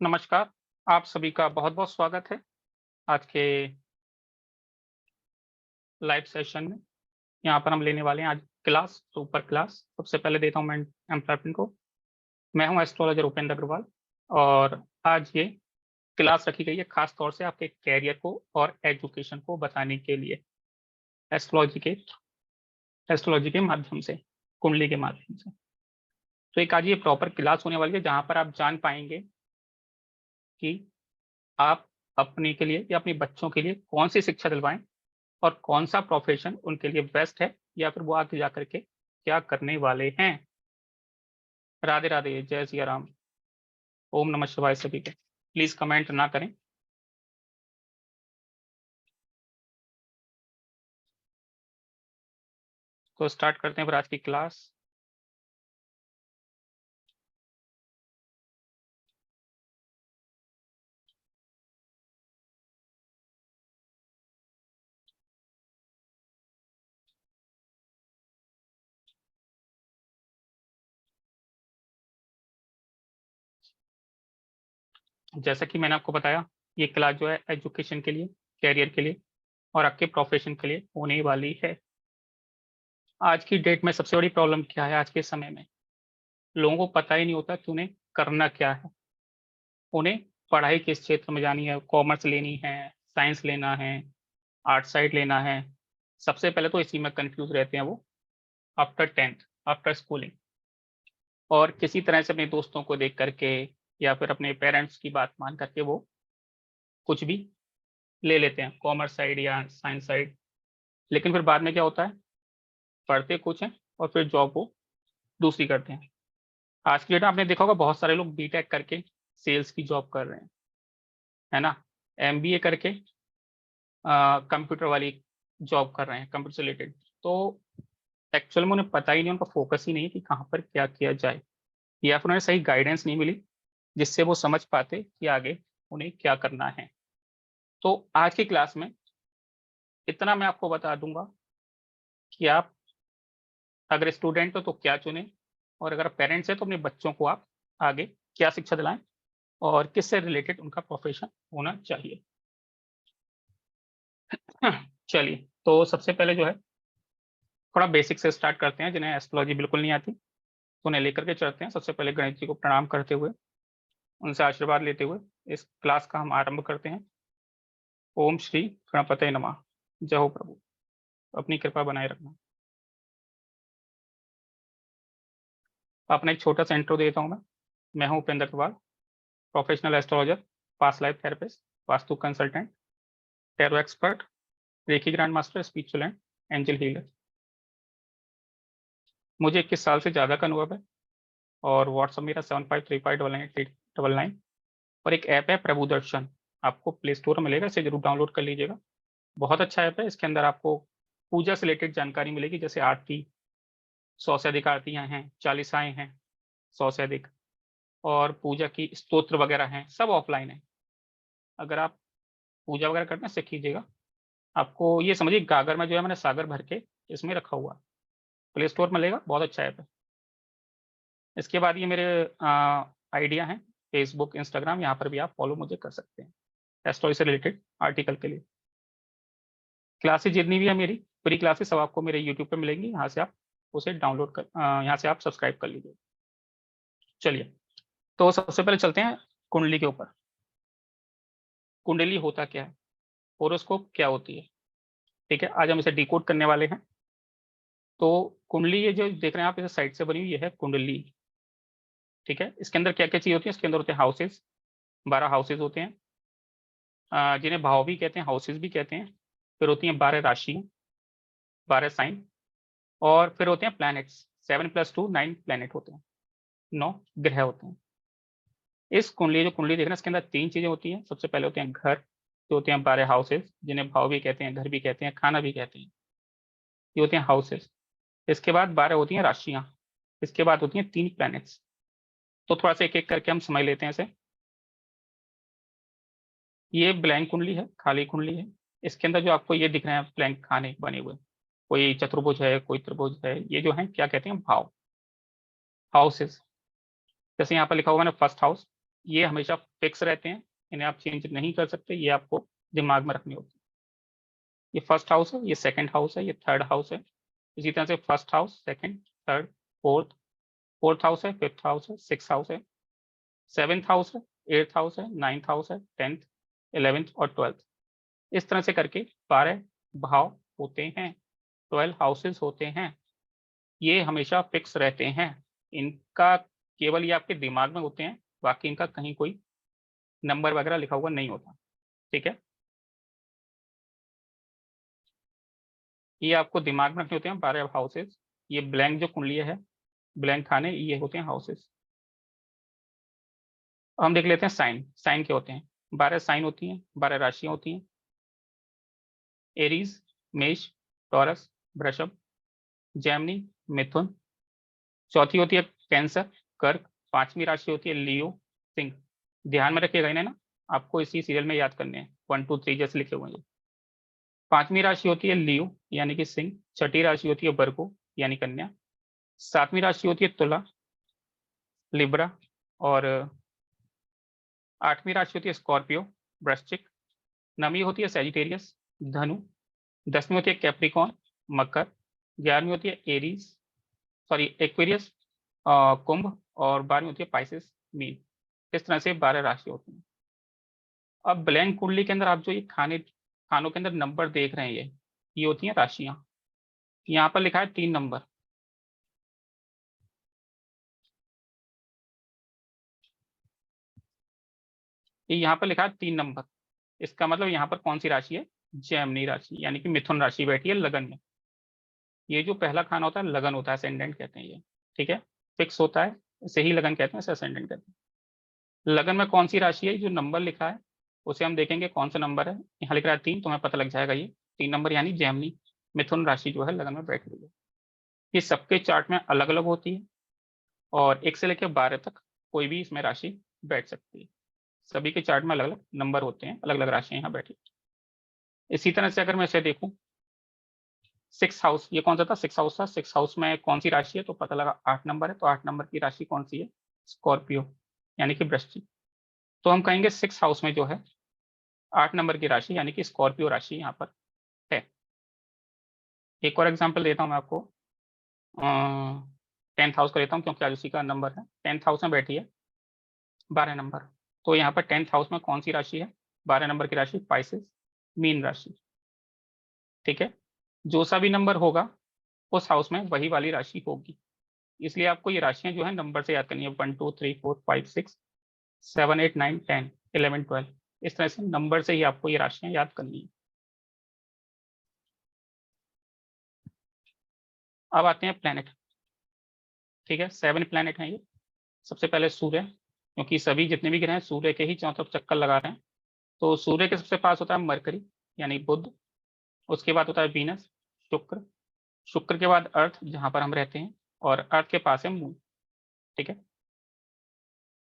नमस्कार, आप सभी का बहुत-बहुत स्वागत है आज के लाइव सेशन में। यहाँ पर हम लेने वाले हैं आज क्लास, सुपर क्लास। सबसे पहले देता हूँ मैं एम्प्लॉयमेंट को। मैं हूँ एस्ट्रोलॉजर उपेंद्र अग्रवाल और आज ये क्लास रखी गई है खास तौर से आपके करियर को और एजुकेशन को बताने के लिए एस्ट्रोलॉजी के एस्ट्रोलॉजी के माध्यम से, कुंडली के माध्यम से। तो एक आज ये प्रॉपर क्लास होने वाली है जहाँ पर आप जान पाएँगे कि आप अपने के लिए या अपने बच्चों के लिए कौन-सी शिक्षा दिलवाएँ और कौन-सा प्रोफ़ेशन उनके लिए बेस्ट है या फिर वो आगे जाकर के क्या करने वाले हैं। राधे, राधे, जय सिया राम, ओम नमः शिवाय सभी को। प्लीज़ कमेंट ना करें। तो स्टार्ट करते हैं फिर आज की क्लास। जैसा कि मैंने आपको बताया, ये क्लास जो है एजुकेशन के लिए, करियर के लिए और आपके प्रोफ़ेशन के लिए होने वाली है। आज की डेट में सबसे बड़ी प्रॉब्लम क्या है आज के समय में? लोगों को पता ही नहीं होता कि उन्हें करना क्या है। उन्हें पढ़ाई किस क्षेत्र में जानी है, कॉमर्स लेनी है, साइंस लेना है, आर्ट साइड लेना है। सबसे पहले तो इसी में कन्फ्यूज़ रहते हैं वो आफ्टर 10th, आफ्टर स्कूलिंग और किसी तरह से अपने दोस्तों को देख कर के या फिर अपने पेरेंट्स की बात मान करके वो कुछ भी ले लेते हैं, कॉमर्स साइड या साइंस साइड। लेकिन फिर बाद में क्या होता है, पढ़ते कुछ हैं और फिर जॉब वो दूसरी करते हैं। आज की डेट में आपने देखा होगा बहुत सारे लोग बीटेक करके सेल्स की जॉब कर रहे हैं, है ना? एमबीए करके कंप्यूटर वाली जॉब कर रहे हैं, कंप्यूटर से रिलेटेड। तो एक्चुअल में उन्हें पता ही नहीं, उनका फ़ोकस ही नहीं है कि कहाँ पर क्या किया जाए या फिर उन्हें सही गाइडेंस नहीं मिली, जिससे वो समझ पाते कि आगे उन्हें क्या करना है। तो आज की क्लास में इतना मैं आपको बता दूँगा कि आप अगर स्टूडेंट हो तो क्या चुनें और अगर पेरेंट्स हैं तो अपने बच्चों को आप आगे क्या शिक्षा दिलाएँ और किससे रिलेटेड उनका प्रोफ़ेशन होना चाहिए। चलिए, तो सबसे पहले जो है थोड़ा बेसिक से स्टार्ट करते हैं, जिन्हें एस्ट्रोलॉजी बिल्कुल नहीं आती, तो उन्हें लेकर के चलते हैं। सबसे पहले गणेश जी को प्रणाम करते हुए, उनसे आशीर्वाद लेते हुए इस क्लास का हम आरंभ करते हैं। ओम श्री गणपतये नमः। जय हो प्रभु, अपनी कृपा बनाए रखना। अपना एक छोटा-सा इंट्रो देता हूँ मैं। मैं हूँ Upendra Agarwal, professional astrologer, past life therapist, vastu consultant, tarot expert, reiki grand master, spiritual and angel healer. मुझे 21 साल से ज़्यादा का अनुभव है और व्हाट्सएप मेरा 7535998899 और एक ऐप है प्रभु दर्शन, आपको प्ले स्टोर में मिलेगा, इसे ज़रूर डाउनलोड कर लीजिएगा। बहुत अच्छा ऐप है, इसके अंदर आपको पूजा से रिलेटेड जानकारी मिलेगी, जैसे आरती, 100 से अधिक आरतियाँ हैं, चालीसाएँ हैं, 100 से अधिक और पूजा की स्तोत्र वगैरह हैं, सब ऑफ़लाइन है। अगर आप पूजा वगैरह करते हैं, इससे कीजिएगा। आपको ये समझिए गागर में जो है मैंने सागर भर के इसमें रखा हुआ है। प्ले स्टोर में मिलेगा, बहुत अच्छा ऐप है। इसके बाद ये मेरे आइडिया हैं, फ़ेसबुक, इंस्टाग्राम, यहाँ पर भी आप फ़ॉलो मुझे कर सकते हैं, एस्ट्रोलॉजी से रिलेटेड आर्टिकल के लिए। क्लासेस जितनी भी है मेरी, फ्री क्लासेस सब आपको मेरे यूट्यूब पे मिलेंगी, यहाँ से आप उसे डाउनलोड कर यहाँ से आप सब्सक्राइब कर लीजिए। चलिए, तो सबसे पहले चलते हैं कुंडली के ऊपर। कुंडली होता क्या है? होरोस्कोप क्या होती है? ठीक है, आज हम इसे डिकोड करने वाले हैं। तो कुंडली ये जो देख रहे हैं आप, इस साइड से बनी हुई ये है कुंडली, ठीक है? इसके अंदर क्या-क्या चीज़ होती है? इसके अंदर होते हैं हाउसेस, 12 हाउसेस होते हैं, जिन्हें भाव भी कहते हैं, हाउसेस भी कहते हैं। फिर होती हैं 12 राशियाँ, 12 साइन और फिर होते हैं प्लैनेट्स, 7 + 2 9 प्लैनेट होते हैं, 9 ग्रह होते हैं। इस कुंडली जो कुंडली देख रहे हैं, इसके अंदर 3 चीज़ें होती हैं। सबसे पहले होते हैं घर, जो होते हैं 12 हाउसेस, जिन्हें भाव भी कहते हैं, घर भी कहते हैं, खाना भी कहते हैं। ये होते हैं हाउसेस। इसके बाद 12 होती हैं राशियाँ, इसके बाद होती हैं 3 प्लैनेट्स। तो थोड़ा-सा एक-एक करके हम समझ लेते हैं इसे। ये ब्लैंक कुंडली है, खाली कुंडली है। इसके अंदर जो आपको ये दिख रहे हैं ब्लैंक खाने बने हुए, कोई चतुर्भुज है, कोई त्रिभुज है, ये जो हैं क्या कहते हैं भाव, हाउसेस। जैसे यहाँ पर लिखा हुआ है ना फर्स्ट हाउस, ये हमेशा फिक्स रहते हैं, इन्हें आप चेंज नहीं कर सकते, ये आपको दिमाग में रखनी होती है। ये फर्स्ट हाउस है, ये सेकंड हाउस है, ये थर्ड हाउस है। इसी तरह से first house, second, third, fourth house है, फिफ्थ हाउस है, सिक्स हाउस है, सेवेंथ हाउस है, एट्थ हाउस है, नाइन्थ हाउस है, 10th, 11th और 12th। इस तरह से करके 12 भाव होते हैं, 12 हाउसेस होते हैं। ये हमेशा फिक्स रहते हैं, इनका केवल ये आपके दिमाग में होते हैं, बाकी इनका कहीं कोई नंबर वगैरह लिखा हुआ नहीं होता। ठीक है, ये आपको दिमाग में रखने होते हैं 12 हाउसेस। ये ब्लैंक जो कुंडली है, ब्लैंक खाने, ये होते हैं हाउसेस। हम देख लेते हैं साइन। साइन क्या होते हैं? 12 साइन होती हैं, 12 राशियां होती हैं। एरीज, मेष, टॉरस, वृषभ, जेमिनी, मिथुन। चौथी होती है कैंसर, कर्क। पांचवी राशि होती है लियो, सिंह। ध्यान में रखिएगा इन्हें ना, आपको इसी सीरियल में याद करने हैं, 1 2 3 जैसे लिखे हुए हैं। पांचवी राशि होती है लियो यानी कि सिंह। छठी राशि होती है वर्गो यानी कन्या। सातवीं राशि होती है तुला, लिब्रा। और आठवीं राशि होती है स्कॉर्पियो, वृश्चिक। नवीं होती है सैजिटेरियस, धनु। 10वीं होती है कैप्रिकॉन, मकर। 11वीं होती है एरीज, सॉरी एक्वेरियस, कुंभ। और 12वीं होती है पाइसेस, मीन। इस तरह से 12 राशि होती हैं। अब ब्लैंक कुंडली के अंदर आप जो ये खानों के अंदर नंबर देख रहे हैं, ये होती हैं राशियां। यहाँ पर लिखा है 3 नंबर। ये यहाँ पर लिखा है 3 नंबर। इसका मतलब यहाँ पर कौन सी राशि है? जेमिनी राशि यानी कि मिथुन राशि बैठी है लगन में। ये जो पहला खाना होता है लगन होता है, असेंडेंट कहते हैं ये। ठीक है, फिक्स होता है, इसे ही लगन कहते हैं, इसे असेंडेंट कहते हैं। लगन में कौन सी राशि है? जो नंबर लिखा है उसे हम देखेंगे कौन सा नंबर है। यहाँ लिख रहा है 3, तो हमें पता लग जाएगा ये 3 नंबर यानी जेमिनी मिथुन राशि जो है लगन में बैठ रही है। ये सबके चार्ट में अलग अलग होती है, और 1 से लेकर 12 तक कोई भी इसमें राशि बैठ सकती है। सभी के चार्ट में अलग अलग नंबर होते हैं, अलग अलग राशियां यहाँ बैठी। इसी तरह से अगर मैं इसे देखूं, 6 हाउस, ये कौन सा था? 6 हाउस था। 6 हाउस में कौन सी राशि है? तो पता लगा 8 नंबर है, तो 8 नंबर की राशि कौन सी है? स्कॉर्पियो यानी कि वृश्चिक। तो हम कहेंगे 6 हाउस में जो है 8 नंबर की राशि यानी कि स्कॉर्पियो राशि यहाँ पर है। एक और एग्जाम्पल देता हूँ मैं आपको। 10th हाउस का लेता हूँ क्योंकि आज उसी का नंबर है। 10th हाउस में बैठी है 12 नंबर। तो यहाँ पर 10th हाउस में कौन सी राशि है? 12 नंबर की राशि पाइसेस, मीन राशि। ठीक है, जो सा भी नंबर होगा उस हाउस में वही वाली राशि होगी। इसलिए आपको ये राशियां जो है नंबर से याद करनी है, 1 2 3 4 5 6 7 8 9 10 11 12। इस तरह से नंबर से ही आपको ये राशियां याद करनी है। अब आते हैं प्लैनेट। ठीक है, 7 प्लैनेट हैं ये। सबसे पहले सूर्य, क्योंकि सभी जितने भी ग्रह हैं सूर्य के ही चारों तरफ चक्कर लगा रहे हैं। तो सूर्य के सबसे पास होता है मरकरी यानी बुध। उसके बाद होता है वीनस, शुक्र। शुक्र के बाद अर्थ जहां पर हम रहते हैं, और अर्थ के पास है मून। ठीक है,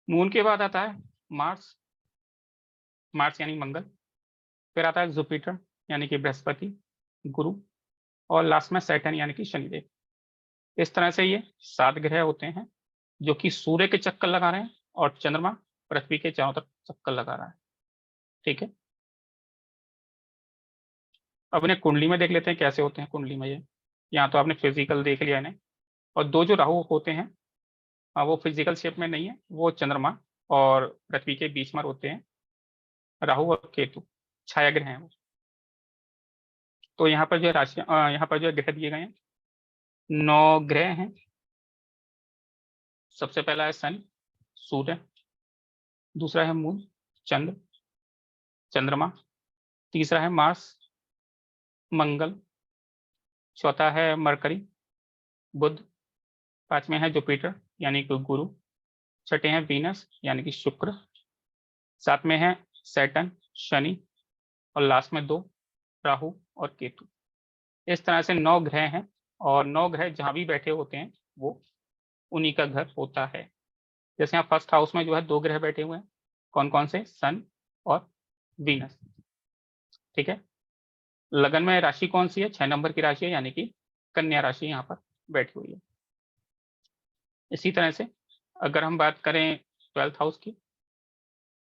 मून के बाद आता है मार्स, मार्स यानी मंगल। फिर आता है जुपिटर यानी कि बृहस्पति, गुरु। और लास्ट में सैटर्न यानी कि शनिदेव। इस तरह से ये 7 ग्रह होते हैं जो कि सूर्य के चक्कर लगा रहे हैं, और चंद्रमा पृथ्वी के चारों तरफ चक्कर लगा रहा है। ठीक है, अब इन्हें कुंडली में देख लेते हैं कैसे होते हैं कुंडली में ये। यहाँ तो आपने फिजिकल देख लिया इन्हें। और दो जो राहु होते हैं, वो फिजिकल शेप में नहीं है, वो चंद्रमा और पृथ्वी के बीच में होते हैं। राहु और केतु छाया ग्रह हैं वो। तो यहाँ पर जो है राशियां, यहाँ पर जो है ग्रह दिए गए हैं, 9 ग्रह हैं। सबसे पहला है सन, सूर्य। दूसरा है मून, चंद्र, चंद्रमा। तीसरा है मार्स, मंगल। चौथा है मरकरी, बुध। पांचवें है जुपिटर यानी कि गुरु। छठे हैं वीनस यानी कि शुक्र। सातवें हैं सैटर्न, शनि। और लास्ट में 2 राहु और केतु। इस तरह से 9 ग्रह हैं, और 9 ग्रह जहां भी बैठे होते हैं वो उन्हीं का घर होता है। जैसे यहाँ फर्स्ट हाउस में जो है 2 ग्रह बैठे हुए हैं, कौन कौन से? सन और वीनस। ठीक है, लगन में राशि कौन सी है? 6 नंबर की राशि है यानी कि कन्या राशि यहाँ पर बैठी हुई है। इसी तरह से अगर हम बात करें 12th हाउस की,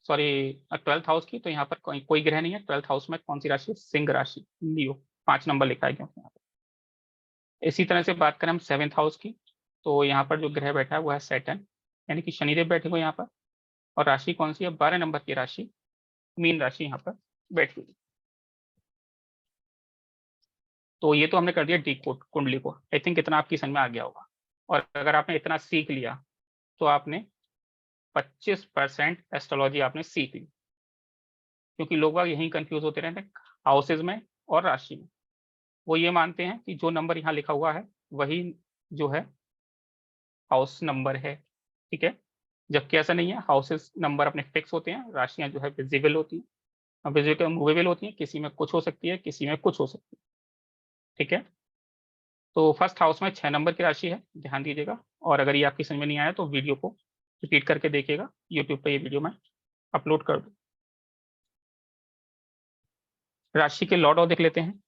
सॉरी 12th हाउस की, तो यहाँ पर कोई ग्रह नहीं है। 12th हाउस में कौन सी राशि? सिंह राशि, लियो, 5 नंबर लिखा है क्योंकि यहाँ पर। इसी तरह से बात करें हम 7th हाउस की, तो यहाँ पर जो ग्रह बैठा है वो है सैटर्न, यानी कि शनिदेव बैठे हुए यहाँ पर। और राशि कौन सी है? 12 नंबर की राशि, मीन राशि यहाँ पर बैठी हुई। तो ये तो हमने कर दिया डी कोड कुंडली को। आई थिंक इतना आपकी समझ में आ गया होगा। और अगर आपने इतना सीख लिया तो आपने 25% एस्ट्रोलॉजी आपने सीख ली, क्योंकि लोग बाग यहीं कंफ्यूज होते रहते हैं हाउसेज में और राशि में। वो ये मानते हैं कि जो नंबर यहाँ लिखा हुआ है वही जो है हाउस नंबर है, ठीक है। जबकि ऐसा नहीं है, हाउसेस नंबर अपने फिक्स होते हैं, राशियां जो है विजिबल होती हैं, विजिबल मूवेबल होती हैं, किसी में कुछ हो सकती है, किसी में कुछ हो सकती है, ठीक है। तो फर्स्ट हाउस में 6 नंबर की राशि है, ध्यान दीजिएगा। और अगर ये आपकी समझ में नहीं आया तो वीडियो को रिपीट करके देखिएगा, यूट्यूब पे ये वीडियो मैं अपलोड कर दूँ। राशि के लॉर्ड और देख लेते हैं।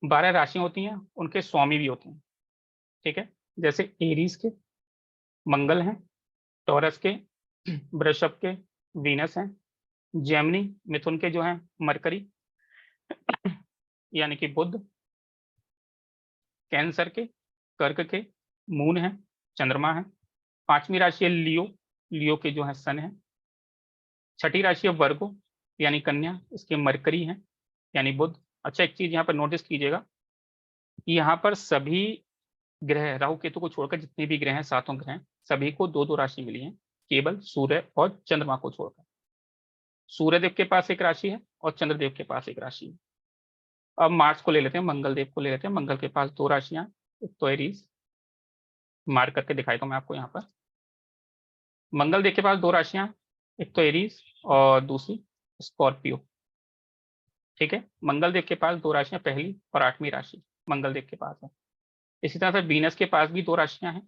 12 राशियां होती हैं, उनके स्वामी भी होते हैं, ठीक है। जैसे एरीज के मंगल हैं, टॉरस के वृषभ के वीनस हैं, जेमिनी मिथुन के जो हैं मरकरी यानी कि बुध, कैंसर के कर्क के मून है, चंद्रमा है। 5वीं राशि है लियो, लियो के जो है सन है। 6ठी राशि है वर्गो यानी कन्या, इसके मरकरी है यानी बुध। अच्छा, एक चीज यहाँ पर नोटिस कीजिएगा, यहाँ पर सभी ग्रह, राहु केतु को छोड़कर जितने भी ग्रह हैं, 7 ग्रह हैं, सभी को 2-2 राशि मिली है, केवल सूर्य और चंद्रमा को छोड़कर। सूर्यदेव के पास एक राशि है और चंद्रदेव के पास एक राशि है। अब मार्स को ले लेते हैं, मंगल देव को ले लेते हैं। मंगल के पास 2 राशियां, एक तो एरीज, मार्क करके दिखाई हूं मैं आपको यहाँ पर। मंगल देव के पास 2 राशियां, एक तो एरीज और दूसरी स्कॉर्पियो, ठीक है। मंगल देव के पास 2 राशियां, पहली और 8वीं राशि मंगल देव के पास है। इसी तरह से वीनस के पास भी 2 राशियां हैं,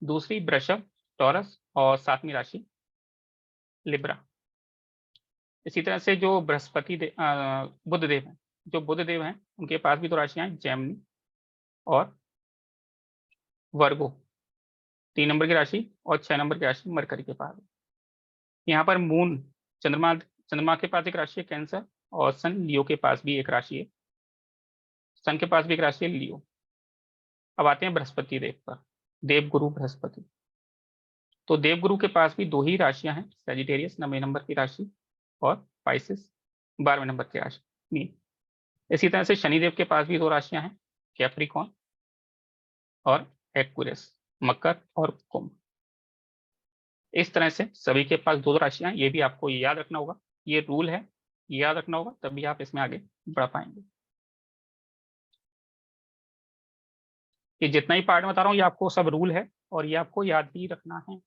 दूसरी वृषभ, टॉरस और 7वीं राशि लिब्रा। इसी तरह से जो बृहस्पति बुध देव हैं, जो बुध देव हैं उनके पास भी 2 राशियां हैं, जेमिनी और वर्गो, 3 नंबर की राशि और 6 नंबर की राशि मरकरी के पास। यहाँ पर मून, चंद्रमा, चंद्रमा के पास एक राशि है कैंसर, और सन लियो के पास भी एक राशि है, सन के पास भी एक राशि है लियो। अब आते हैं बृहस्पति देव पर, देवगुरु बृहस्पति। तो देवगुरु के पास भी 2 ही राशियां हैं, सेजिटेरियस 9वें नंबर की राशि और पाइसिस 12वें नंबर की राशि मीन। इसी तरह से शनिदेव के पास भी 2 राशियां हैं, कैप्रिकॉन और एक्वेरियस, मकर और कुंभ। इस तरह से सभी के पास 2 राशियां, ये भी आपको याद रखना होगा, ये रूल है, याद रखना होगा, तभी आप इसमें आगे बढ़ पाएंगे। ये जितना ही पार्ट बता रहा हूँ ये आपको सब रूल है और ये आपको याद ही रखना है।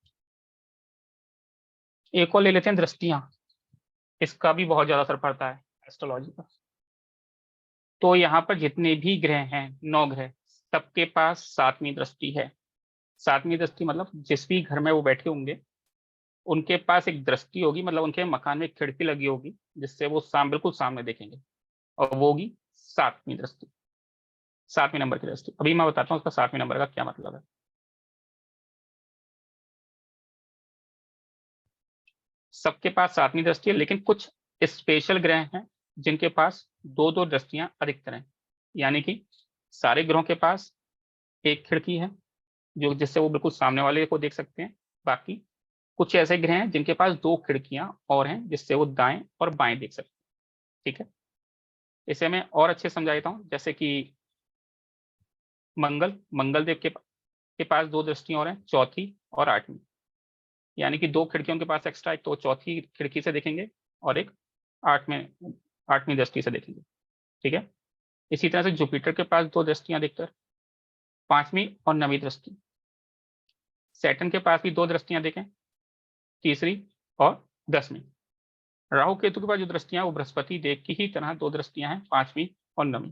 एक और ले लेते हैं दृष्टियां, इसका भी बहुत ज्यादा असर पड़ता है एस्ट्रोलॉजी का। तो यहाँ पर जितने भी ग्रह हैं, 9 ग्रह, सबके पास 7वीं दृष्टि है। 7वीं दृष्टि मतलब जिस भी घर में वो बैठे होंगे उनके पास एक दृष्टि होगी, मतलब उनके मकान में एक खिड़की लगी होगी जिससे वो बिल्कुल सामने देखेंगे, और वो होगी 7वीं दृष्टि, 7वें नंबर की दृष्टि। अभी मैं बताता हूँ उसका 7वें नंबर का क्या मतलब है। सबके पास 7वीं दृष्टि है, लेकिन कुछ स्पेशल ग्रह हैं जिनके पास 2-2 दृष्टियां अधिकतर हैं, यानी कि सारे ग्रहों के पास एक खिड़की है जो जिससे वो बिल्कुल सामने वाले को देख सकते हैं। बाकी कुछ ऐसे ग्रह हैं जिनके पास 2 खिड़कियां और हैं जिससे वो दाएं और बाएं देख सकते हैं, ठीक है। इसे मैं और अच्छे समझा देता हूँ, जैसे कि मंगल देव के पास 2 दृष्टियां और हैं, चौथी और 8वीं, यानी कि 2 खिड़कियों के पास एक्स्ट्रा, एक तो चौथी खिड़की से देखेंगे और एक 8वीं दृष्टि से देखेंगे, ठीक है। इसी तरह से जुपिटर के पास 2 दृष्टियां अधिकतर, 5वीं और 9वीं दृष्टि। सैटर्न के पास भी 2 दृष्टियां देखें, तीसरी और 10वीं। राहु केतु के पास जो दृष्टियां वो बृहस्पति देव की ही तरह 2 दृष्टियां हैं, 5वीं और 9वीं।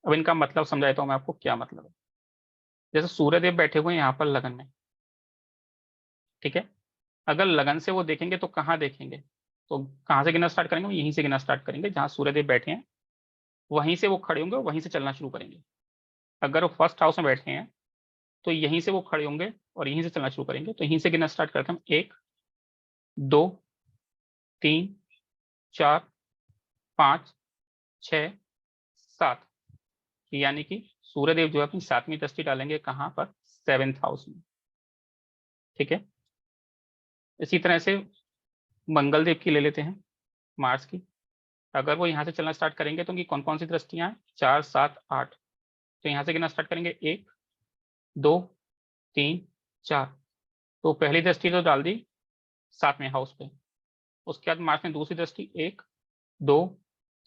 अब इनका मतलब समझाता हूं मैं आपको क्या मतलब है। जैसे सूर्यदेव बैठे हुए हैं यहाँ पर लगन में, ठीक है। अगर लगन से वो देखेंगे तो कहाँ देखेंगे? तो कहाँ से गिनना स्टार्ट करेंगे? यहीं से गिनना स्टार्ट करेंगे, जहाँ सूर्यदेव बैठे हैं वहीं से वो खड़े होंगे, वहीं से चलना शुरू करेंगे। अगर वो फर्स्ट हाउस में बैठे हैं तो यहीं से वो खड़े होंगे और यहीं से चलना शुरू करेंगे। तो यहीं से गिनना स्टार्ट करते हैं हम, 1 2 3 4 5 6 7, यानी कि सूर्यदेव जो है अपनी 7वीं दृष्टि डालेंगे कहाँ पर, 7th हाउस में। ठीक है, इसी तरह से मंगल देव की ले लेते हैं, मार्स की। अगर वो यहाँ से चलना स्टार्ट करेंगे तो उनकी कौन कौन सी दृष्टियां हैं, 4 7 8। तो यहाँ से गिनना स्टार्ट करेंगे, 1 2 3 4। तो पहली दृष्टि तो डाल दी 7वें हाउस पे। उसके बाद मार्स ने दूसरी दृष्टि 1 2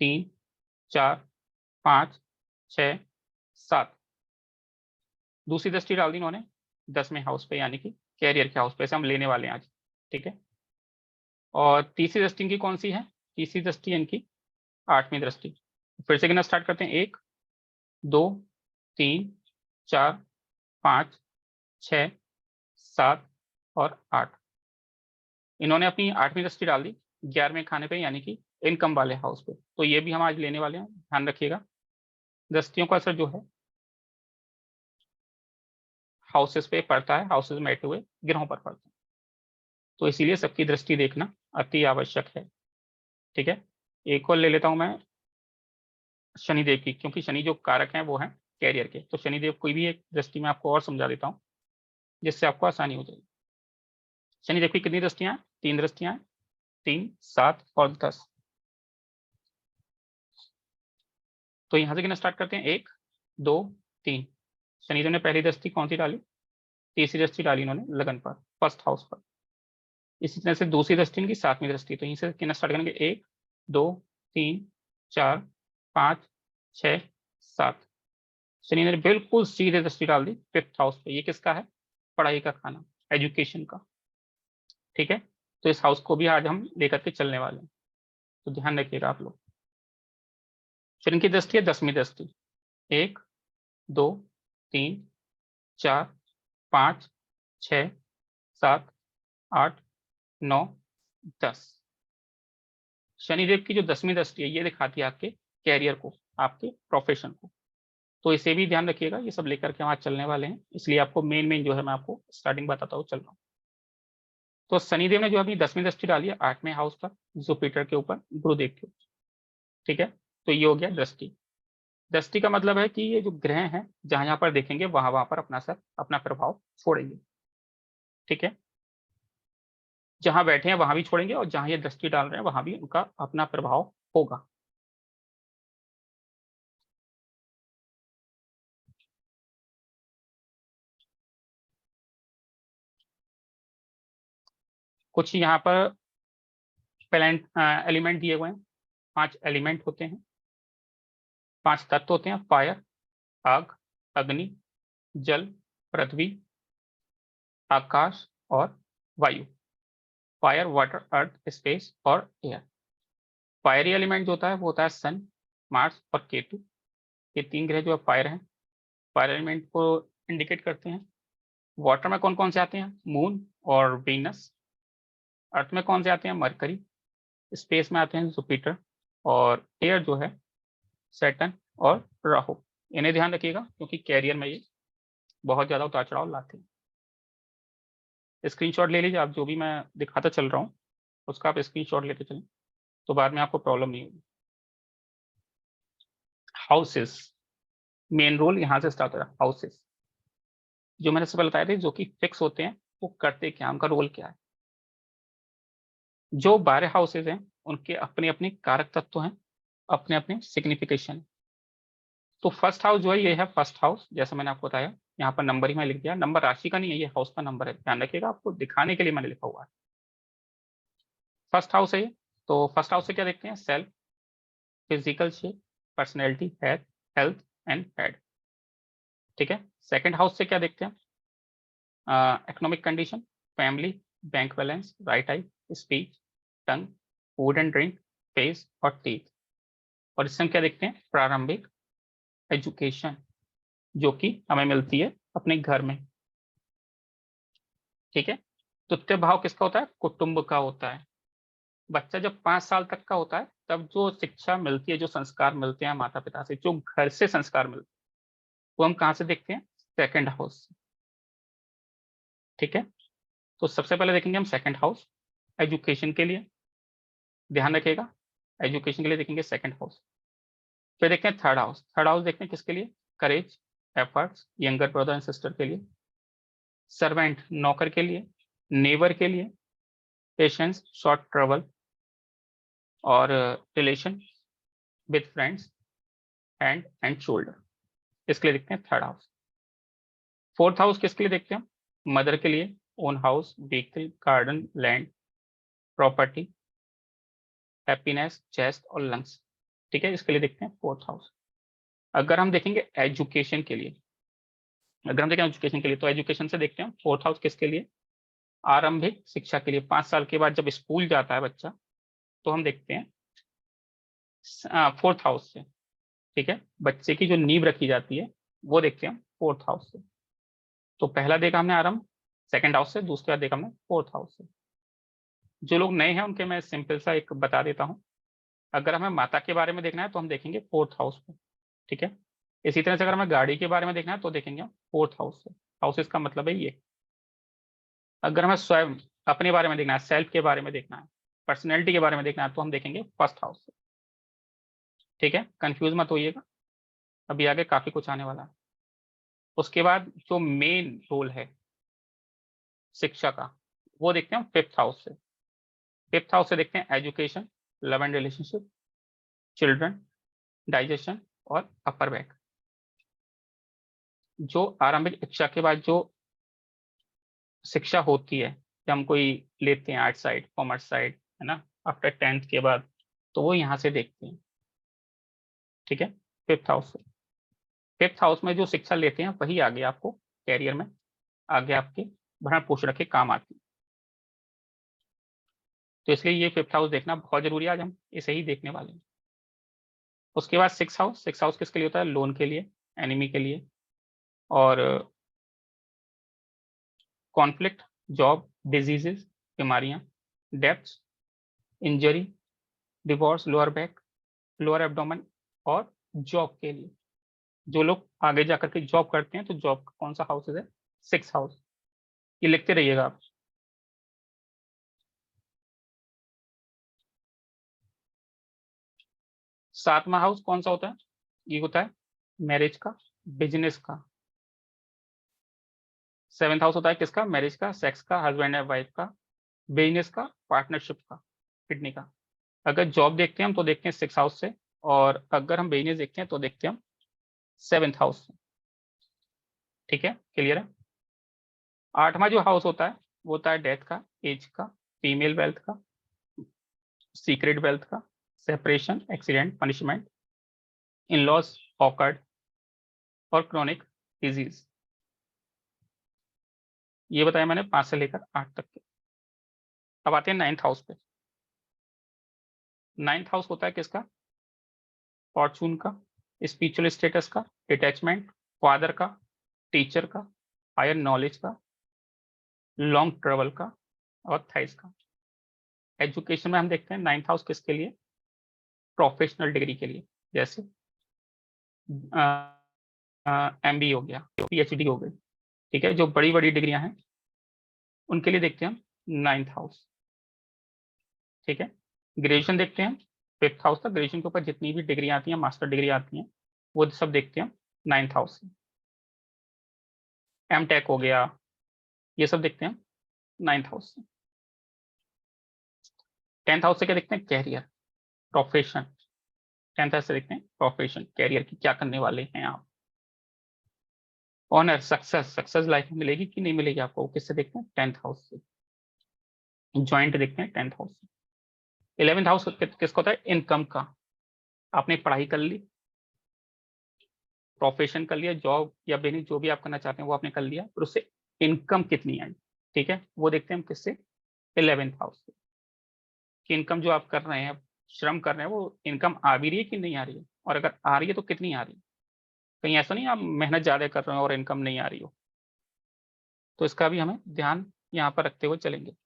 3 4 5 6 7। दूसरी दृष्टि डाल दी इन्होंने 10वें हाउस पे, यानी कि कैरियर के हाउस पे, से हम लेने वाले हैं आज। ठीक है, और तीसरी दृष्टि इनकी कौन सी है, तीसरी दृष्टि इनकी 8वीं दृष्टि। फिर से गिनना स्टार्ट करते हैं, 1 2 3 4 5 6 7 और 8। इन्होंने अपनी 8वीं दृष्टि डाल दी 11वें खाने पे, यानी कि इनकम वाले हाउस पे। तो ये भी हम आज लेने वाले हैं, ध्यान रखिएगा। दृष्टियों का असर जो है हाउसेस पे पड़ता है, हाउसेस में बैठे हुए ग्रहों पर पड़ता है, तो इसीलिए सबकी दृष्टि देखना अति आवश्यक है। ठीक है, एक और ले लेता हूं मैं शनिदेव की, क्योंकि शनि जो कारक हैं वो हैं कैरियर के। तो शनिदेव कोई भी एक दृष्टि में आपको और समझा देता हूँ जिससे आपको आसानी हो जाएगी। शनिदेव की कितनी दृष्टियां हैं, 3 दृष्टियां हैं, 3 7 और 10। तो यहां से गिनना स्टार्ट करते हैं, 1 2 3। शनिदेव ने पहली दृष्टि कौन सी डाली, तीसरी दृष्टि डाली इन्होंने लगन पर, फर्स्ट हाउस पर। इसी तरह से दूसरी दृष्टि इनकी 7वीं दृष्टि। तो यहीं से गिनना स्टार्ट करेंगे, 1 2 3 4 5 6 7। शनि ने बिल्कुल सीधे दृष्टि डाल दी 5th हाउस पे। ये किसका है, पढ़ाई का खाना, एजुकेशन का। ठीक है, तो इस हाउस को भी आज हम लेकर के चलने वाले हैं, तो ध्यान रखिएगा आप लोग। फिर इनकी दृष्टि है 10वीं दृष्टि, 1 2 3 4 5 6 7 8 9 10। शनिदेव की जो 10वीं दृष्टि है ये दिखाती है आपके कैरियर को, आपके प्रोफेशन को। तो इसे भी ध्यान रखिएगा, ये सब लेकर के हम आज चलने वाले हैं, इसलिए आपको मेन मेन जो है मैं आपको स्टार्टिंग बताता हूँ, चल रहा हूँ। तो शनिदेव ने जो अभी 10वीं दृष्टि डाली है 8वें हाउस पर, जुपिटर के ऊपर, गुरुदेव के ऊपर। ठीक है, तो ये हो गया दृष्टि। दृष्टि का मतलब है कि ये जो ग्रह हैं जहां जहां पर देखेंगे वहां वहां पर अपना सर अपना प्रभाव छोड़ेंगे। ठीक है, जहां बैठे हैं वहां भी छोड़ेंगे और जहां ये दृष्टि डाल रहे हैं वहां भी उनका अपना प्रभाव होगा। कुछ यहाँ पर प्लेनेट एलिमेंट दिए हुए हैं, 5 एलिमेंट होते हैं, 5 तत्व होते हैं, फायर, आग, अग्नि, जल, पृथ्वी, आकाश और वायु। फायर, वाटर, अर्थ, स्पेस और एयर। फायरी एलिमेंट जो होता है वो होता है सन, मार्स और केतु। ये 3 ग्रह जो है फायर हैं, फायर एलिमेंट को इंडिकेट करते हैं। वाटर में कौन कौन से आते हैं, मून और वीनस। अर्थ में कौन से आते हैं, मरकरी। स्पेस में आते हैं जुपिटर। और एयर जो है सैटर्न और राहु। इन्हें ध्यान रखिएगा क्योंकि कैरियर में ये बहुत ज्यादा उतार चढ़ाव लाते हैं। स्क्रीनशॉट ले लीजिए आप, जो भी मैं दिखाता चल रहा हूँ उसका आप स्क्रीनशॉट लेते चलें, तो बाद में आपको प्रॉब्लम नहीं होगी। हाउसेस, मेन रोल यहाँ से स्टार्ट हो रहा है। हाउसेस जो मैंने सबसे बताया थे, जो कि फिक्स होते हैं, वो करते क्या, उनका रोल क्या है। जो 12 हाउसेज हैं उनके अपने अपने कारक तत्व हैं, अपने अपने सिग्निफिकेशन। तो फर्स्ट हाउस जो है ये है फर्स्ट हाउस, जैसा मैंने आपको बताया, यहाँ पर नंबर ही मैं लिख दिया, नंबर राशि का नहीं है, ये हाउस का नंबर है, ध्यान रखिएगा, आपको दिखाने के लिए मैंने लिखा हुआ है। फर्स्ट हाउस है ये। तो फर्स्ट हाउस से क्या देखते हैं, self, physical shape, personality, health and head. ठीक है, सेकंड हाउस से क्या देखते हैं, economic condition, family, bank balance, right I, speech, tongue, food and drink, face और टीथ। और इससे हम क्या देखते हैं, प्रारंभिक एजुकेशन जो कि हमें मिलती है अपने घर में। ठीक है, तृतीय भाव किसका होता है, कुटुंब का होता है। बच्चा जब 5 साल तक का होता है तब जो शिक्षा मिलती है, जो संस्कार मिलते हैं माता पिता से, जो घर से संस्कार मिलते हैं, वो हम कहाँ से देखते हैं, सेकंड हाउस। ठीक है, तो सबसे पहले देखेंगे हम सेकंड हाउस। एजुकेशन के लिए ध्यान रखिएगा, एजुकेशन के लिए देखेंगे सेकंड हाउस। फिर देखते हैं थर्ड हाउस। थर्ड हाउस देखते हैं किसके लिए, courage, efforts, younger brother and sister के लिए, सर्वेंट नौकर के लिए, नेबर के लिए, पेशेंस शॉर्ट ट्रबल, और relation with friends, hand and shoulder, इसके लिए देखते हैं थर्ड हाउस। फोर्थ हाउस किसके लिए देखते हैं, मदर के लिए, own house, vehicle, garden, land, property, happiness, chest और लंग्स। ठीक है, इसके लिए देखते हैं फोर्थ हाउस। अगर हम देखेंगे एजुकेशन के लिए, अगर हम देखें एजुकेशन के लिए, तो एजुकेशन से देखते हैं फोर्थ हाउस किसके लिए, आरंभिक शिक्षा के लिए। 5 साल के बाद जब स्कूल जाता है बच्चा, तो हम देखते हैं फोर्थ हाउस से। ठीक है, बच्चे की जो नींव रखी जाती है वो देखते हैं फोर्थ हाउस से। तो पहला देखा हमने आरंभ सेकंड हाउस से, दूसरा देखा हमने फोर्थ हाउस से। जो लोग नए हैं उनके मैं सिंपल सा एक बता देता हूँ। अगर हमें माता के बारे में देखना है तो हम देखेंगे फोर्थ हाउस पे। ठीक है, इसी तरह से अगर हमें गाड़ी के बारे में देखना है तो देखेंगे हम फोर्थ हाउस से। हाउसेस का मतलब है ये। अगर हमें स्वयं अपने बारे में देखना है, सेल्फ के बारे में देखना है, पर्सनैलिटी के बारे में देखना है, तो हम देखेंगे फर्स्ट हाउस से। ठीक है, कंफ्यूज मत होइएगा, अभी आगे काफी कुछ आने वाला है। उसके बाद जो मेन रोल है शिक्षा का, वो देखते हैं फिफ्थ हाउस से। फिफ्थ हाउस से देखते हैं education, love and relationship, children, digestion और अपर बैक। जो आरंभिक शिक्षा के बाद जो शिक्षा होती है, जब हम कोई लेते हैं आर्ट साइड, कॉमर्स साइड, है ना, आफ्टर 10th के बाद, तो वो यहाँ से देखते हैं। ठीक है, फिफ्थ हाउस से। फिफ्थ हाउस में जो शिक्षा लेते हैं वही आगे आपको कैरियर में, आगे आपके भरण पोषण के काम आती है। तो इसलिए ये फिफ्थ हाउस देखना बहुत जरूरी है, आज हम इसे ही देखने वाले हैं। उसके बाद सिक्स हाउस। सिक्स हाउस किसके लिए होता है, लोन के लिए, एनिमी के लिए, और कॉन्फ्लिक्ट, जॉब, डिजीजेस, बीमारियां, depth, injury, divorce, lower back, lower abdomen, और जॉब के लिए। जो लोग आगे जाकर के जॉब करते हैं तो जॉब का कौन सा हाउस है, सिक्स हाउस। ये लिखते रहिएगा आप। सातवां हाउस कौन सा होता है, ये होता है मैरिज का, बिजनेस का। सेवेंथ हाउस होता है किसका, मैरिज का, सेक्स का, हस्बैंड एंड वाइफ का, बिजनेस का, पार्टनरशिप का, किडनी का। अगर जॉब देखते हैं हम तो देखते हैं सिक्स हाउस से, और अगर हम बिजनेस देखते हैं तो देखते हैं हम सेवेंथ हाउस से। ठीक है, क्लियर है। आठवां जो हाउस होता है वो होता है डेथ का, एज का, फीमेल वेल्थ का, सीक्रेट वेल्थ का, सेपरेशन, एक्सीडेंट, पनिशमेंट, इन लॉस ऑकर्ड, और क्रोनिक डिजीज। ये बताया मैंने 5 से लेकर 8 तक के। अब आते हैं नाइन्थ हाउस पे। नाइन्थ हाउस होता है किसका, फॉर्चून का, स्पिरिचुअल स्टेटस का, डिटैचमेंट, फादर का, टीचर का, हायर नॉलेज का, लॉन्ग ट्रेवल का, और थाइस का। एजुकेशन में हम देखते हैं नाइन्थ हाउस किसके लिए, प्रोफेशनल डिग्री के लिए, जैसे MBA हो गया, PhD हो गई। ठीक है, जो बड़ी बड़ी डिग्रियां हैं उनके लिए देखते हैं हम नाइन्थ हाउस। ठीक है, ग्रेजुएशन देखते हैं फिफ्थ हाउस तक। ग्रेजुएशन के ऊपर जितनी भी डिग्री आती हैं, मास्टर डिग्री आती हैं, वो सब देखते हैं नाइन्थ हाउस से। M.Tech हो गया, ये सब देखते हैं नाइन्थ हाउस से। 10th हाउस से क्या देखते हैं, कैरियर, प्रोफेशन। 10th हाउस से देखते हैं प्रोफेशन, कैरियर की क्या करने वाले हैं आप। ऑनर, सक्सेस, सक्सेस लाइफ में मिलेगी कि नहीं मिलेगी आपको, वो किससे देखते हैं, 10th हाउस से। ज्वाइंट देखते हैं 10th हाउस से। 11th हाउस किसका होता है, इनकम का। आपने पढ़ाई कर ली, प्रोफेशन कर लिया, जॉब या बिजनेस जो भी आप करना चाहते हैं वो आपने कर लिया, और उससे इनकम कितनी आई। ठीक है, वो देखते हैं हम किससे, 11th हाउस से। कि इनकम जो आप कर रहे हैं, श्रम कर रहे हैं, वो इनकम आ भी रही है कि नहीं आ रही है, और अगर आ रही है तो कितनी आ रही है। कहीं ऐसा नहीं आप मेहनत ज्यादा कर रहे हो और इनकम नहीं आ रही हो। तो इसका भी हमें ध्यान यहाँ पर रखते हुए चलेंगे।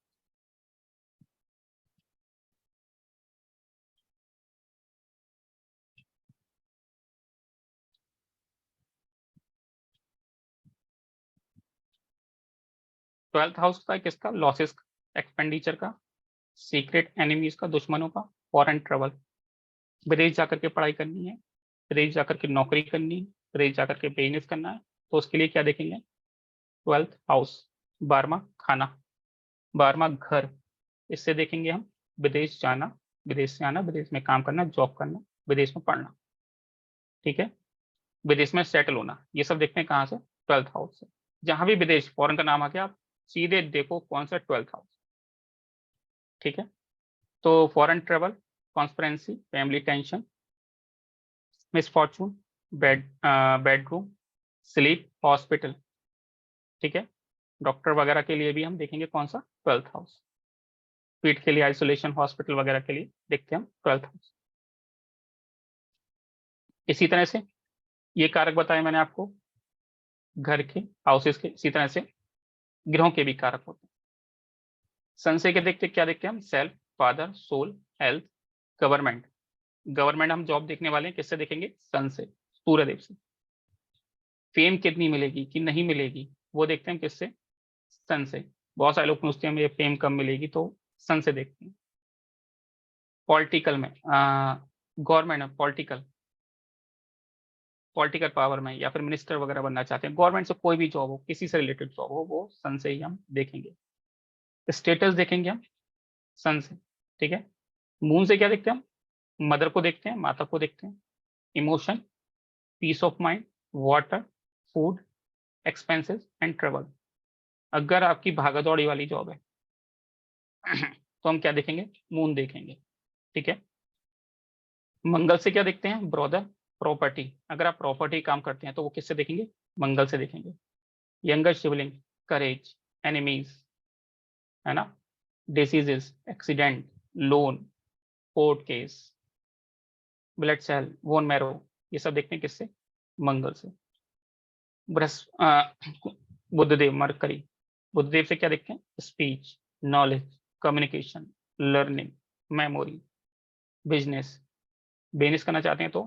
ट्वेल्थ हाउस का किसका, लॉसेस, एक्सपेंडिचर का, सीक्रेट एनिमीज का, दुश्मनों का, फॉरेन ट्रेवल, विदेश जाकर के पढ़ाई करनी है, विदेश जाकर के नौकरी करनी है, विदेश जाकर के बिजनेस करना है, तो उसके लिए क्या देखेंगे? 12th हाउस, 12वां खाना, 12वां घर, इससे देखेंगे हम विदेश जाना, विदेश से आना, विदेश में काम करना, जॉब करना, विदेश में पढ़ना, ठीक है, विदेश में सेटल होना, ये सब देखते हैं कहाँ से? 12th हाउस से। जहां भी विदेश फॉरेन का नाम आ गया, आप सीधे देखो कौन सा 12th हाउस, ठीक है। तो foreign travel, conspiracy, family tension, misfortune, bedroom, sleep, hospital, ठीक है। डॉक्टर वगैरह के लिए भी हम देखेंगे कौन सा? 12th house. पीठ के लिए आइसोलेशन, हॉस्पिटल वगैरह के लिए देखते हैं हम 12th हाउस। इसी तरह से ये कारक बताए मैंने आपको घर के, हाउसेस के, इसी तरह से ग्रहों के भी कारक होते हैं। संशय के देखते क्या देखते हैं हम? Self, father, soul, health, government. Government हम जॉब देखने वाले हैं, किससे देखेंगे? सन से, सूर्यदेव से। फेम कितनी मिलेगी कि नहीं मिलेगी, वो देखते हैं किससे? सन से। बहुत सारे लोग पूछते हैं ये फेम कब मिलेगी, तो सन से देखते हैं। पॉलिटिकल में, गवर्नमेंट में, पॉलिटिकल पॉलिटिकल पावर में, या फिर मिनिस्टर वगैरह बनना चाहते हैं, गवर्नमेंट से कोई भी जॉब हो, किसी से रिलेटेड जॉब हो, वो सन से ही हम देखेंगे। स्टेटस देखेंगे हम सन से, ठीक है। मून से क्या देखते हैं हम? मदर को देखते हैं, माता को देखते हैं। Emotion, peace of mind, water, food, expenses and travel. अगर आपकी भागादौड़ी वाली जॉब है तो हम क्या देखेंगे? मून देखेंगे, ठीक है। मंगल से क्या देखते हैं? Brother, property. अगर आप प्रॉपर्टी काम करते हैं तो वो किससे देखेंगे? मंगल से देखेंगे। यंगर सिबलिंग, करेज, एनिमीज, है ना, diseases, accident, loan, court case, blood cell, bone marrow, ये सब देखते हैं किससे? मंगल से। बुद्धदेव, मरकरी, बुद्धदेव से क्या देखते हैं? Speech, knowledge, communication, learning, memory, business. Business करना चाहते हैं तो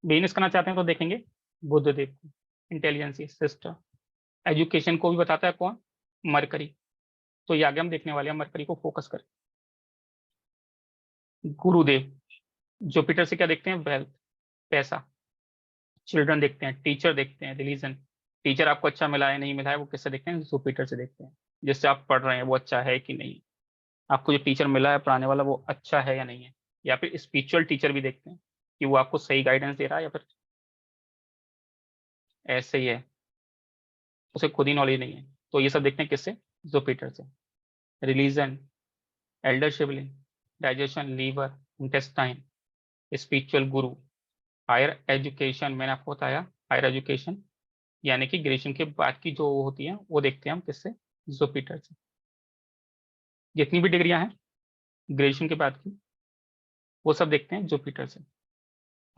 बिजनेस करना चाहते हैं तो देखेंगे बुद्धदेव को। इंटेलिजेंस, सिस्टर, एजुकेशन को भी बताता है कौन? मरकरी। तो ये आगे हम देखने वाले हैं, मरकरी को फोकस करें। गुरुदेव, जुपिटर से क्या देखते हैं? वेल्थ, पैसा। चिल्ड्रन देखते हैं, टीचर देखते हैं, रिलीजन। टीचर आपको अच्छा मिला है नहीं मिला है, वो किससे देखते हैं? जुपिटर से देखते हैं। जिससे आप पढ़ रहे हैं वो अच्छा है कि नहीं, आपको जो टीचर मिला है पढ़ाने वाला वो अच्छा है या नहीं है। या फिर स्पिरिचुअल टीचर भी देखते हैं कि वो आपको सही गाइडेंस दे रहा है या फिर ऐसे ही है, उसे खुद ही नॉलेज नहीं है। तो ये सब देखते हैं किससे? जुपिटर से। रिलीजन, एल्डर शिवलिंग, डाइजेशन, लीवर, इंटेस्टाइन, स्पिरिचुअल गुरु, हायर एजुकेशन। मैंने आपको बताया हायर एजुकेशन यानी कि ग्रेजुएशन के बाद की जो होती है वो देखते हैं हम किससे? जुपिटर से। जितनी भी डिग्रियां हैं ग्रेजुएशन के बाद की, वो सब देखते हैं जुपिटर से।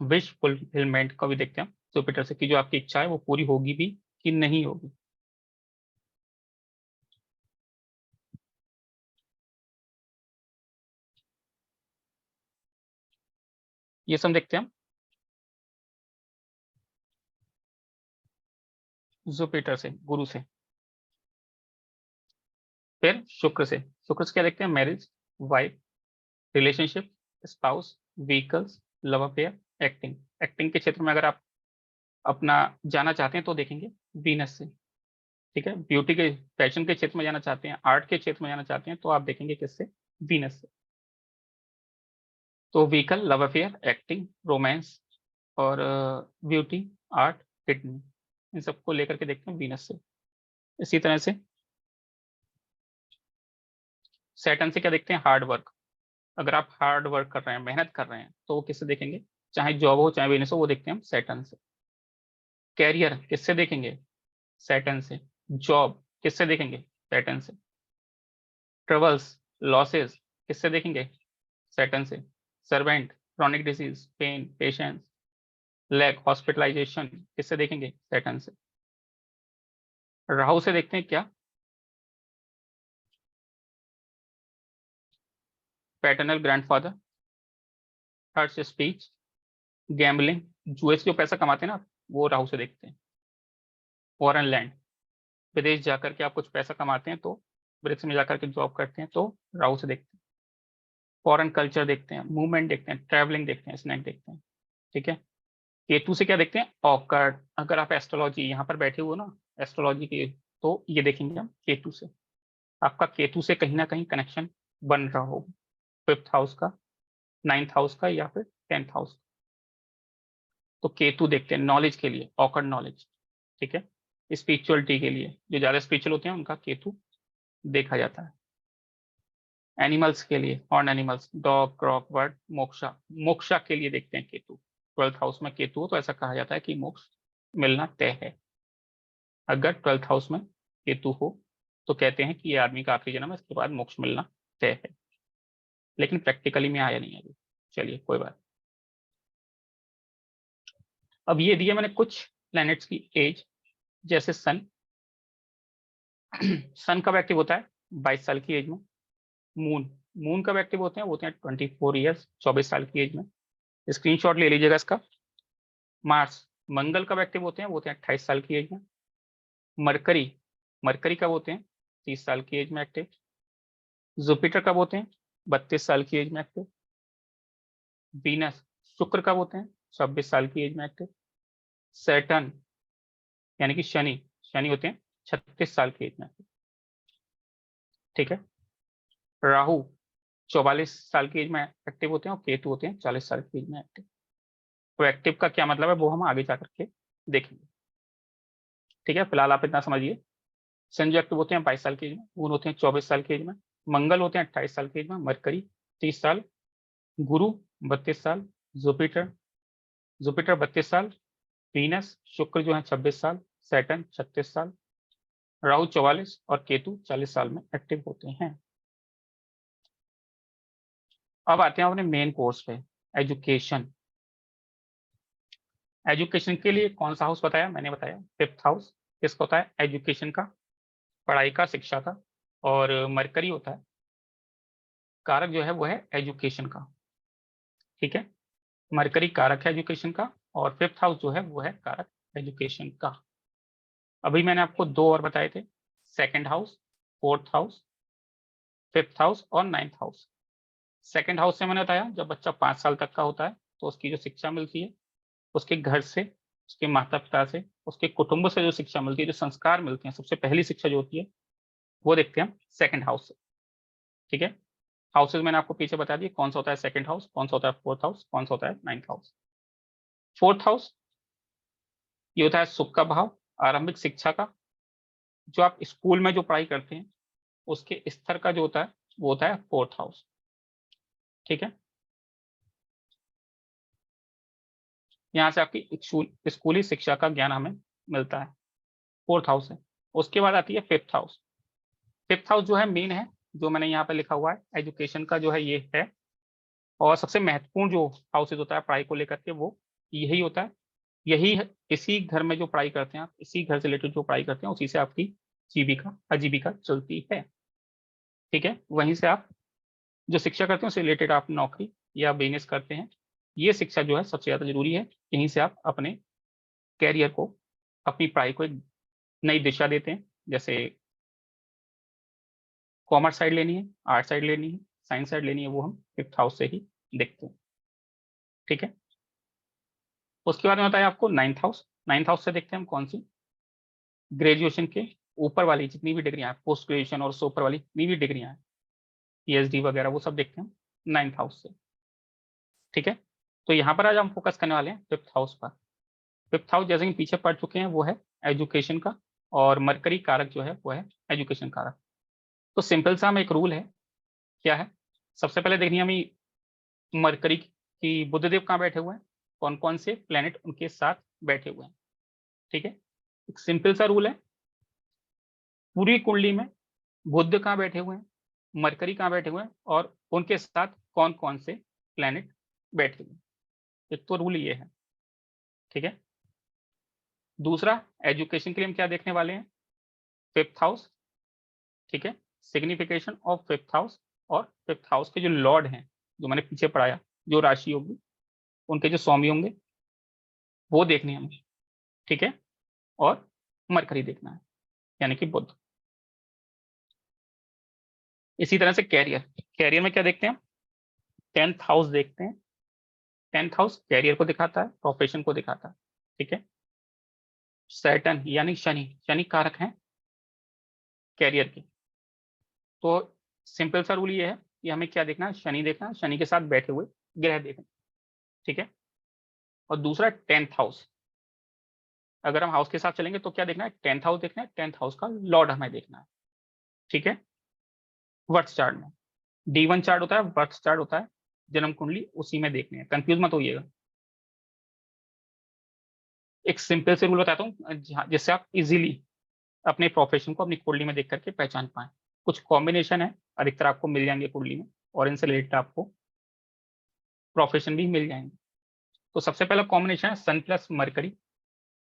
विश फुलफिलमेंट को भी देखते हैं जुपिटर से, कि जो आपकी इच्छा है वो पूरी होगी भी कि नहीं होगी। ये सब देखते हैं हम जुपिटर से, गुरु से। फिर शुक्र से क्या देखते हैं? Marriage, wife, relationship, spouse, vehicles, love affair, acting. Acting के क्षेत्र में अगर आप अपना जाना चाहते हैं तो देखेंगे वीनस से, ठीक है। ब्यूटी के, फैशन के क्षेत्र में जाना चाहते हैं, आर्ट के क्षेत्र में जाना चाहते हैं तो आप देखेंगे किससे? वीनस से। तो vehicle, love affair, acting, romance और ब्यूटी, आर्ट, किडनी, इन सबको लेकर के देखते हैं वीनस से। इसी तरह से सैटर्न से क्या देखते हैं? Hard work. अगर आप हार्ड वर्क कर रहे हैं, मेहनत कर रहे हैं, तो वो किससे देखेंगे? चाहे जॉब हो चाहे बिजनेस हो, वो देखते हैं हम सैटर्न से। कैरियर किससे देखेंगे? सैटर्न से। जॉब किससे देखेंगे? सैटर्न से। ट्रेवल्स, लॉसेस किससे देखेंगे? सैटर्न से। Servant, chronic disease, pain, patience, lack, hospitalisation किससे देखेंगे? सैटर्न से। राहु से देखते हैं क्या? Paternal grandfather, harsh speech, gambling, जुए से जो पैसा कमाते हैं ना, वो राहु से देखते हैं। फॉरेन लैंड, विदेश जाकर के आप कुछ पैसा कमाते हैं तो ब्रिक्स में जाकर के जॉब करते हैं तो राहु से देखते हैं। फॉरेन कल्चर देखते हैं, मूवमेंट देखते हैं, ट्रैवलिंग देखते हैं, स्नैक देखते हैं। ठीक है। केतु से क्या देखते हैं? ऑकर्ड। अगर आप एस्ट्रोलॉजी यहाँ पर बैठे हुए हो ना, एस्ट्रोलॉजी के, तो ये देखेंगे हम केतु से। आपका केतु से कहीं ना कहीं कनेक्शन बन रहा होगा, 5th हाउस का, 9th हाउस का, या फिर 10th हाउस का। तो केतु देखते हैं नॉलेज के लिए, ऑकर्ड नॉलेज। ठीक है। स्पिरिचुअलिटी के लिए, जो ज्यादा स्पिरिचुअल होते हैं उनका केतु देखा जाता है। एनिमल्स के लिए, horn animals, dog, crock, bird, moksha. Moksha के लिए देखते हैं केतु। 12th हाउस में केतु हो तो ऐसा कहा जाता है कि मोक्ष मिलना तय है। अगर 12th हाउस में केतु हो तो कहते हैं कि ये आदमी का आखिरी जन्म है, इसके बाद मोक्ष मिलना तय है। लेकिन प्रैक्टिकली में आया नहीं है अभी। चलिए कोई बात। अब ये दिया मैंने कुछ प्लैनेट्स की एज, जैसे सन। सन कब एक्टिव होता है? 22 साल की एज में। मून, मून कब एक्टिव होते हैं? वो होते हैं 24 ईयर्स, 24 साल की एज में। स्क्रीनशॉट ले लीजिएगा इसका। मार्स, मंगल कब एक्टिव होते हैं? वो होते हैं 28 साल की एज में। मरकरी, मरकरी कब होते हैं? 30 साल की एज में एक्टिव। जुपिटर कब होते हैं? 32 साल की एज में एक्टिव। वीनस, शुक्र कब होते हैं? 26 साल की एज में एक्टिव। सैटर्न यानी कि शनि, शनि होते हैं 36 साल की एज में एक्टिव। ठीक है। राहु 44 साल की एज में एक्टिव होते हैं, और केतु होते हैं 40 साल की एज में एक्टिव। तो एक्टिव का क्या मतलब है वो हम आगे जाकर के देखेंगे। ठीक है, फिलहाल आप इतना समझिए। सन जो एक्टिव होते हैं 22 साल की एज में, मून होते हैं 24 साल की एज में, मंगल होते हैं 28 साल की एज में, मरकरी 30 साल, गुरु 32 साल, जुपिटर जुपिटर 32 साल, वीनस शुक्र जो है 26 साल, सैटर्न 36 साल, राहु 44 और केतु 40 साल में एक्टिव होते हैं। अब आते हैं अपने मेन कोर्स पे, एजुकेशन। एजुकेशन के लिए कौन सा हाउस बताया? मैंने बताया 5th हाउस। किसका होता है? एजुकेशन का, पढ़ाई का, शिक्षा का। और मरकरी होता है कारक, जो है वो है एजुकेशन का। ठीक है। मरकरी कारक है एजुकेशन का, और 5th हाउस जो है वो है कारक एजुकेशन का। अभी मैंने आपको दो और बताए थे, 2nd house, 4th house, 5th house और 9th हाउस। 2nd हाउस से मैंने बताया जब बच्चा 5 साल तक का होता है तो उसकी जो शिक्षा मिलती है, उसके घर से, उसके माता पिता से, उसके कुटुंब से जो शिक्षा मिलती है, जो संस्कार मिलते हैं, सबसे पहली शिक्षा जो होती है वो देखते हैं हम 2nd हाउस से। ठीक है। हाउसेज मैंने आपको पीछे बता दिया कौन सा होता है 2nd हाउस, कौन सा होता है 4th हाउस, कौन सा होता है 9th हाउस। 4th हाउस ये होता है सुख का भाव, आरंभिक शिक्षा का। जो आप स्कूल में जो पढ़ाई करते हैं उसके स्तर का जो होता है वो होता है 4th हाउस। ठीक है। यहाँ से आपकी स्कूली शिक्षा का ज्ञान हमें मिलता है, 4th हाउस है। उसके बाद आती है 5th हाउस। 5th हाउस जो है मेन है, जो मैंने यहाँ पे लिखा हुआ है एजुकेशन का जो है ये है। और सबसे महत्वपूर्ण जो हाउसेज होता है पढ़ाई को लेकर के वो यही होता है। यही है, इसी घर में जो पढ़ाई करते हैं आप, इसी घर से रिलेटेड जो पढ़ाई करते हैं उसी से आपकी जीविका आजीविका चलती है। ठीक है। वहीं से आप जो शिक्षा करते हैं उससे रिलेटेड आप नौकरी या बिजनेस करते हैं। ये शिक्षा जो है सबसे ज्यादा जरूरी है। यहीं से आप अपने कैरियर को, अपनी पढ़ाई को एक नई दिशा देते हैं। जैसे कॉमर्स साइड लेनी है, आर्ट साइड लेनी है, साइंस साइड लेनी है, वो हम 5th हाउस से ही देखते हैं। ठीक है। उसके बाद में बताया आपको 9th हाउस। 9th हाउस से देखते हैं हम कौन सी, ग्रेजुएशन के ऊपर वाली जितनी भी डिग्रियां हैं, पोस्ट ग्रेजुएशन और उससे ऊपर वाली जितनी भी डिग्रियां हैं, पीएचडी वगैरह, वो सब देखते हैं 9th हाउस से। ठीक है। तो यहाँ पर आज हम फोकस करने वाले हैं 5th हाउस पर। 5th हाउस जैसे कि पीछे पढ़ चुके हैं वो है एजुकेशन का, और मरकरी कारक जो है वो है एजुकेशन कारक। तो सिंपल सा हम एक रूल है, क्या है? सबसे पहले देखनी हमें मरकरी की बुधदेव कहाँ बैठे हुए हैं, कौन कौन से प्लेनेट उनके साथ बैठे हुए हैं। ठीक है। एक सिंपल सा रूल है, पूरी कुंडली में बुध कहाँ बैठे हुए हैं, मरकरी कहाँ बैठे हुए हैं, और उनके साथ कौन कौन से प्लेनेट बैठे हुए हैं। एक तो रूल ये है। ठीक है। दूसरा, एजुकेशन के लिए हम क्या देखने वाले हैं, 5th हाउस। ठीक है। सिग्निफिकेशन ऑफ 5th हाउस, और 5th हाउस के जो लॉर्ड हैं, जो मैंने पीछे पढ़ाया, जो राशि होगी उनके जो स्वामी होंगे वो देखने हैं हमें। ठीक है। और मरकरी देखना है, यानी कि बुध। इसी तरह से कैरियर, कैरियर में क्या देखते हैं, 10th हाउस देखते हैं। 10th हाउस कैरियर को दिखाता है, प्रोफेशन को दिखाता है, ठीक है। सैटर्न यानी शनि, शनि कारक है कैरियर की। तो सिंपल सा रूल ये है कि हमें क्या देखना है, शनि देखना है, शनि के साथ बैठे हुए ग्रह देखना, ठीक है। और दूसरा 10th हाउस, अगर हम हाउस के साथ चलेंगे तो क्या देखना है, 10th हाउस देखना है, 10th हाउस का लॉर्ड हमें देखना है, ठीक है। वर्थ चार्ट में D1 चार्ट होता है, वर्थ चार्ट होता है, जन्म कुंडली उसी में देखनी है, कंफ्यूज मत होइएगा। एक सिंपल से रूल बताता हूँ जिससे आप इजीली अपने प्रोफेशन को अपनी कुंडली में देख करके पहचान पाए। कुछ कॉम्बिनेशन है, अधिकतर आपको मिल जाएंगे कुंडली में, और इनसे रिलेटेड आपको प्रोफेशन भी मिल जाएंगे। तो सबसे पहला कॉम्बिनेशन है सन प्लस मरकरी।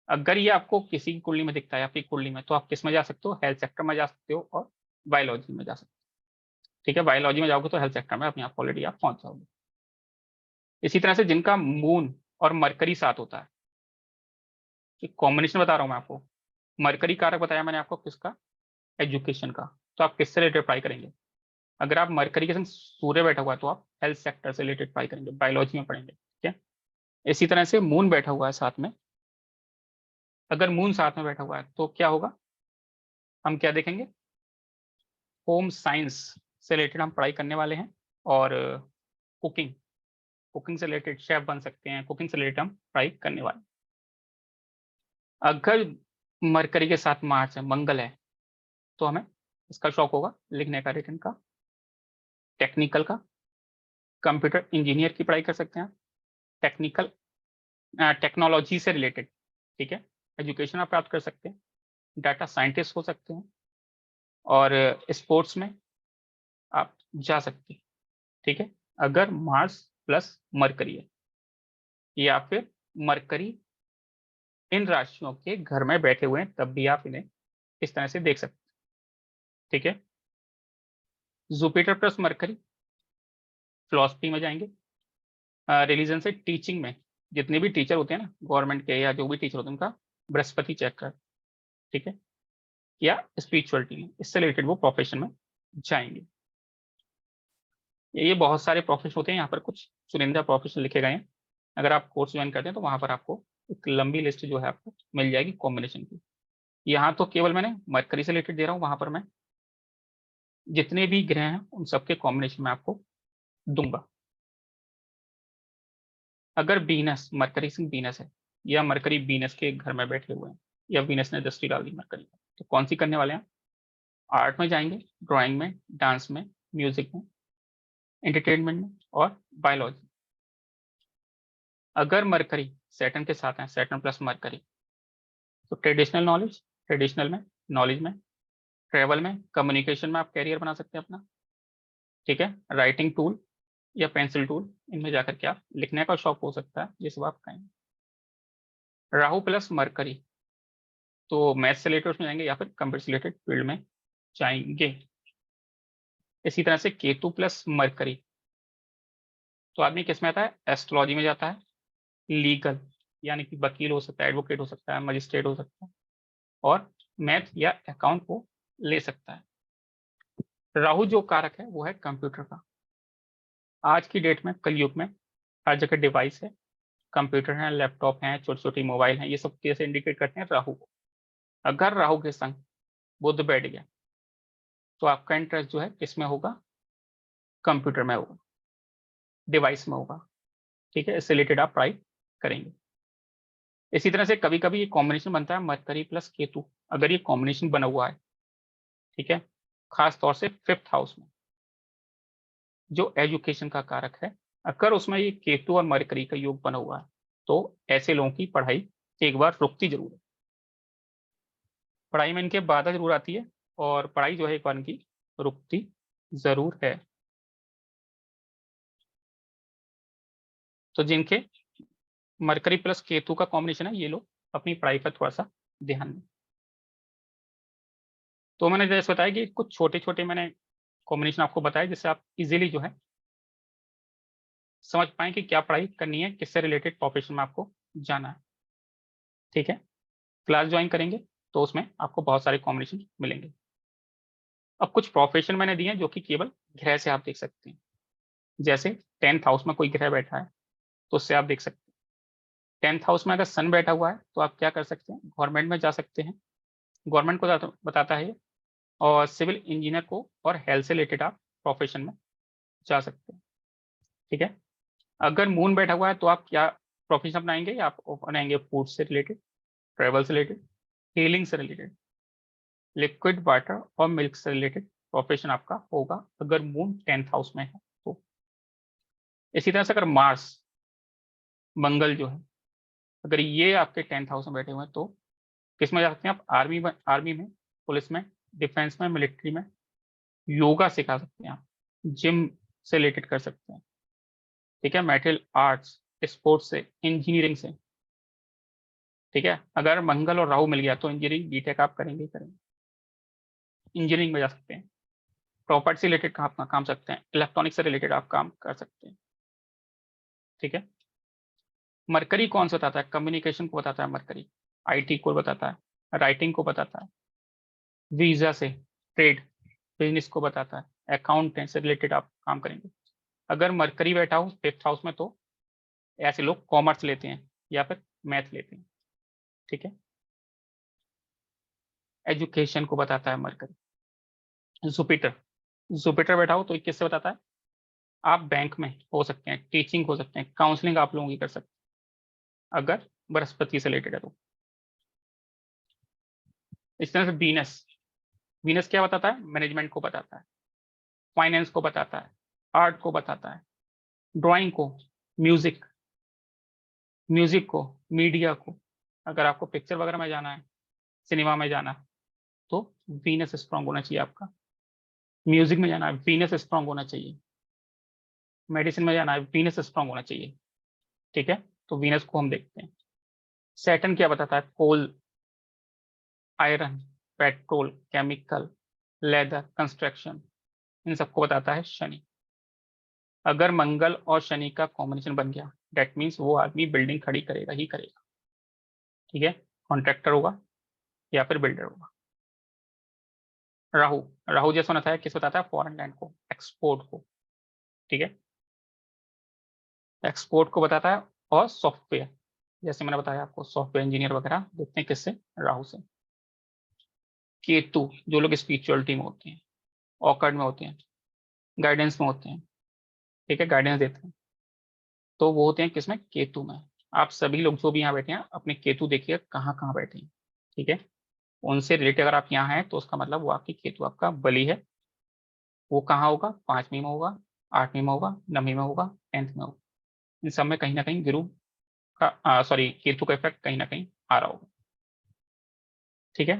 अगर ये आपको किसी की कुंडली में दिखता है, आपकी कुंडली में, तो आप किस में जा सकते हो, हेल्थ सेक्टर में जा सकते हो और बायोलॉजी में जा सकते हो, ठीक है। बायोलॉजी में जाओगे तो हेल्थ सेक्टर में अपने आप ऑलरेडी आप पहुंच जाओगे। इसी तरह से जिनका मून और मरकरी साथ होता है, एक कॉम्बिनेशन बता रहा हूं मैं आपको। मरकरी कारक बताया मैंने आपको किसका, एजुकेशन का। तो आप किससे रिलेटेड पढ़ाई करेंगे, अगर आप मरकरी के संग सूर्य बैठा हुआ है तो आप हेल्थ सेक्टर से रिलेटेड पढ़ाई करेंगे, बायोलॉजी में पढ़ेंगे, ठीक है। इसी तरह से मून बैठा हुआ है साथ में, अगर मून साथ में बैठा हुआ है तो क्या होगा, हम क्या देखेंगे, होम साइंस से रिलेटेड हम पढ़ाई करने वाले हैं। और कुकिंग, कुकिंग से रिलेटेड शेफ बन सकते हैं, कुकिंग से रिलेटेड हम पढ़ाई करने वाले हैं। अगर मरकरी के साथ मार्स है, मंगल है, तो हमें इसका शौक होगा लिखने का, रिटन का, टेक्निकल का, कंप्यूटर इंजीनियर की पढ़ाई कर सकते हैं, टेक्निकल टेक्नोलॉजी से रिलेटेड, ठीक है, एजुकेशन आप प्राप्त कर सकते हैं, डाटा साइंटिस्ट हो सकते हैं, और स्पोर्ट्स में आप जा सकते हैं, ठीक है। अगर मार्स प्लस मरकरी है, या फिर मरकरी इन राशियों के घर में बैठे हुए हैं, तब भी आप इन्हें इस तरह से देख सकते हैं, ठीक है। जुपिटर प्लस मरकरी, फिलोसफी में जाएंगे। रिलीजन से टीचिंग में, जितने भी टीचर होते हैं ना गवर्नमेंट के या जो भी टीचर होते हैं, उनका बृहस्पति चेक कर, ठीक है, या स्पिरिचुअलिटी में, इससे रिलेटेड वो प्रोफेशन में जाएंगे। ये बहुत सारे प्रोफेशन होते हैं, यहाँ पर कुछ चुनिंदा प्रोफेशन लिखे गए हैं। अगर आप कोर्स ज्वाइन करते हैं तो वहां पर आपको एक लंबी लिस्ट जो है आपको मिल जाएगी कॉम्बिनेशन की। यहाँ तो केवल मैंने मरकरी से रिलेटेड दे रहा हूँ, वहां पर मैं जितने भी ग्रह हैं उन सबके कॉम्बिनेशन में आपको दूंगा। अगर बीनस, मरकरी सिंह बीनस है, या मरकरी बीनस के घर में बैठे हुए हैं, या बीनस ने दृष्टि डाल दी मरकरी में, तो कौन सी करने वाले हैं, आर्ट में जाएंगे, ड्राइंग में, डांस में, म्यूजिक में, एंटरटेनमेंट में और बायोलॉजी। अगर मरकरी सैटर्न के साथ है, सैटर्न प्लस मरकरी, तो ट्रेडिशनल नॉलेज, ट्रेडिशनल में, नॉलेज में, ट्रेवल में, कम्युनिकेशन में आप कैरियर बना सकते हैं अपना, ठीक है। राइटिंग टूल या पेंसिल टूल, इनमें जाकर के आप लिखने का शौक हो सकता है, जिस आप कहेंगे। राहु प्लस मरकरी, तो मैथ से रिलेटेड उसमें जाएंगे या फिर कंप्यूटर से रिलेटेड फील्ड में जाएंगे। इसी तरह से केतु प्लस मरकरी, तो आदमी किस में आता है, एस्ट्रोलॉजी में जाता है, लीगल यानी कि वकील हो सकता है, एडवोकेट हो सकता है, मजिस्ट्रेट हो सकता है, और मैथ या अकाउंट को ले सकता है। राहु जो कारक है वो है कंप्यूटर का। आज की डेट में, कलयुग में, हर जगह डिवाइस है, कंप्यूटर है, लैपटॉप है, छोटी छोटी मोबाइल है, ये सब कैसे इंडिकेट करते हैं, राहु को। अगर राहु के संग बुध बैठ गया तो आपका इंटरेस्ट जो है किसमें होगा, कंप्यूटर में होगा, डिवाइस में होगा, ठीक है। इससे रिलेटेड आप पढ़ाई करेंगे। इसी तरह से कभी कभी ये कॉम्बिनेशन बनता है मरकरी प्लस केतु, अगर ये कॉम्बिनेशन बना हुआ है, ठीक है, खास तौर से 5th हाउस में, जो एजुकेशन का कारक है, अगर उसमें ये केतु और मरकरी का योग बना हुआ है, तो ऐसे लोगों की पढ़ाई एक बार रुकती जरूर है, पढ़ाई में इनके बाधा जरूर आती है, और पढ़ाई जो है एक बार इनकी रुकती जरूर है। तो जिनके मरकरी प्लस केतु का कॉम्बिनेशन है, ये लोग अपनी पढ़ाई पर थोड़ा सा ध्यान दें। तो मैंने जैसे बताया कि कुछ छोटे छोटे मैंने कॉम्बिनेशन आपको बताया, जिससे आप इजीली जो है समझ पाएं कि क्या पढ़ाई करनी है, किससे रिलेटेड प्रोफेशन में आपको जाना है, ठीक है। क्लास ज्वाइन करेंगे तो उसमें आपको बहुत सारे कॉम्बिनेशन मिलेंगे। अब कुछ प्रोफेशन मैंने दिए हैं जो कि केवल ग्रह से आप देख सकते हैं। जैसे 10th हाउस में कोई ग्रह बैठा है तो उससे आप देख सकते हैं। 10th हाउस में अगर सन बैठा हुआ है तो आप क्या कर सकते हैं, गवर्नमेंट में जा सकते हैं, गवर्नमेंट को बताता है ये। और सिविल इंजीनियर को और हेल्थ से रिलेटेड आप प्रोफेशन में जा सकते हैं। ठीक है। अगर मून बैठा हुआ है तो आप क्या प्रोफेशन अपनाएंगे, या आप अपनाएंगे फूड से रिलेटेड, ट्रेवल से रिलेटेड, हीलिंग से रिलेटेड, लिक्विड वाटर और मिल्क से रिलेटेड प्रोफेशन आपका होगा अगर मून 10th हाउस में है तो। इसी तरह से अगर मार्स, मंगल जो है, अगर ये आपके 10th हाउस में बैठे हुए हैं तो किस में जा सकते हैं आप, आर्मी में, पुलिस में, डिफेंस में, मिलिट्री में, योगा सिखा सकते हैं आप, जिम से रिलेटेड कर सकते हैं। ठीक है, मेटल आर्ट्स, स्पोर्ट्स से, इंजीनियरिंग से। ठीक है, अगर मंगल और राहु मिल गया तो इंजीनियरिंग बीटेक आप करेंगे ही करेंगे, इंजीनियरिंग में जा सकते हैं। प्रॉपर्टी से रिलेटेड आप काम सकते हैं, इलेक्ट्रॉनिक से रिलेटेड आप काम कर सकते हैं। ठीक है। मरकरी कौन सा बताता है, कम्युनिकेशन को बताता है मरकरी, आईटी को बताता है, राइटिंग को बताता है, वीजा से, ट्रेड, बिजनेस को बताता है, अकाउंटेंट से रिलेटेड आप काम करेंगे। अगर मरकरी बैठा हो 5th हाउस में तो ऐसे लोग कॉमर्स लेते हैं या फिर मैथ लेते हैं। ठीक है। एजुकेशन को बताता है मरकरी। जुपिटर, जुपिटर बैठा हो तो ये किससे बताता है, आप बैंक में हो सकते हैं, टीचिंग हो सकते हैं, काउंसलिंग आप लोगों की कर सकते हैं अगर बृहस्पति से रिलेटेड है तो। इस तरह से वीनस, वीनस क्या बताता है, मैनेजमेंट को बताता है, फाइनेंस को बताता है, आर्ट को बताता है, ड्राइंग को, म्यूजिक, म्यूजिक को, मीडिया को। अगर आपको पिक्चर वगैरह में जाना है, सिनेमा में जाना है तो वीनस स्ट्रांग होना चाहिए आपका। म्यूजिक में जाना है, वीनस स्ट्रांग होना चाहिए। मेडिसिन में जाना है, वीनस स्ट्रांग होना चाहिए। ठीक है, तो वीनस को हम देखते हैं। सैटर्न क्या बताता है, coal, iron, petrol, chemical, leather, construction, इन सबको बताता है शनि। अगर मंगल और शनि का कॉम्बिनेशन बन गया दैट मीन्स वो आदमी बिल्डिंग खड़ी करेगा ही करेगा। ठीक है, कॉन्ट्रैक्टर होगा या फिर बिल्डर होगा। राहु, राहु जैसा होता है किस बताता है, फॉरेन लैंड को, एक्सपोर्ट को। ठीक है, एक्सपोर्ट को बताता है। और सॉफ्टवेयर, जैसे मैंने बताया आपको, सॉफ्टवेयर इंजीनियर वगैरह देखते हैं किससे, राहु से। केतु, जो लोग स्पिरिचुअलिटी में होते हैं, ऑकर्ड में होते हैं, गाइडेंस में होते हैं, ठीक है, गाइडेंस देते हैं, तो वो होते हैं किसमें, केतु में। आप सभी लोग जो भी यहाँ बैठे हैं अपने केतु देखिए कहाँ कहाँ बैठे हैं। ठीक है, उनसे रिलेटेड अगर आप यहाँ हैं तो उसका मतलब वो आपकी केतु आपका बली है। वो कहाँ होगा, 5वीं में होगा, 8वीं में होगा, 9वीं में होगा, 10th में होगा। इन सब में कहीं ना कहीं गुरु का सॉरी केतु का इफेक्ट कहीं ना कहीं आ रहा होगा। ठीक है,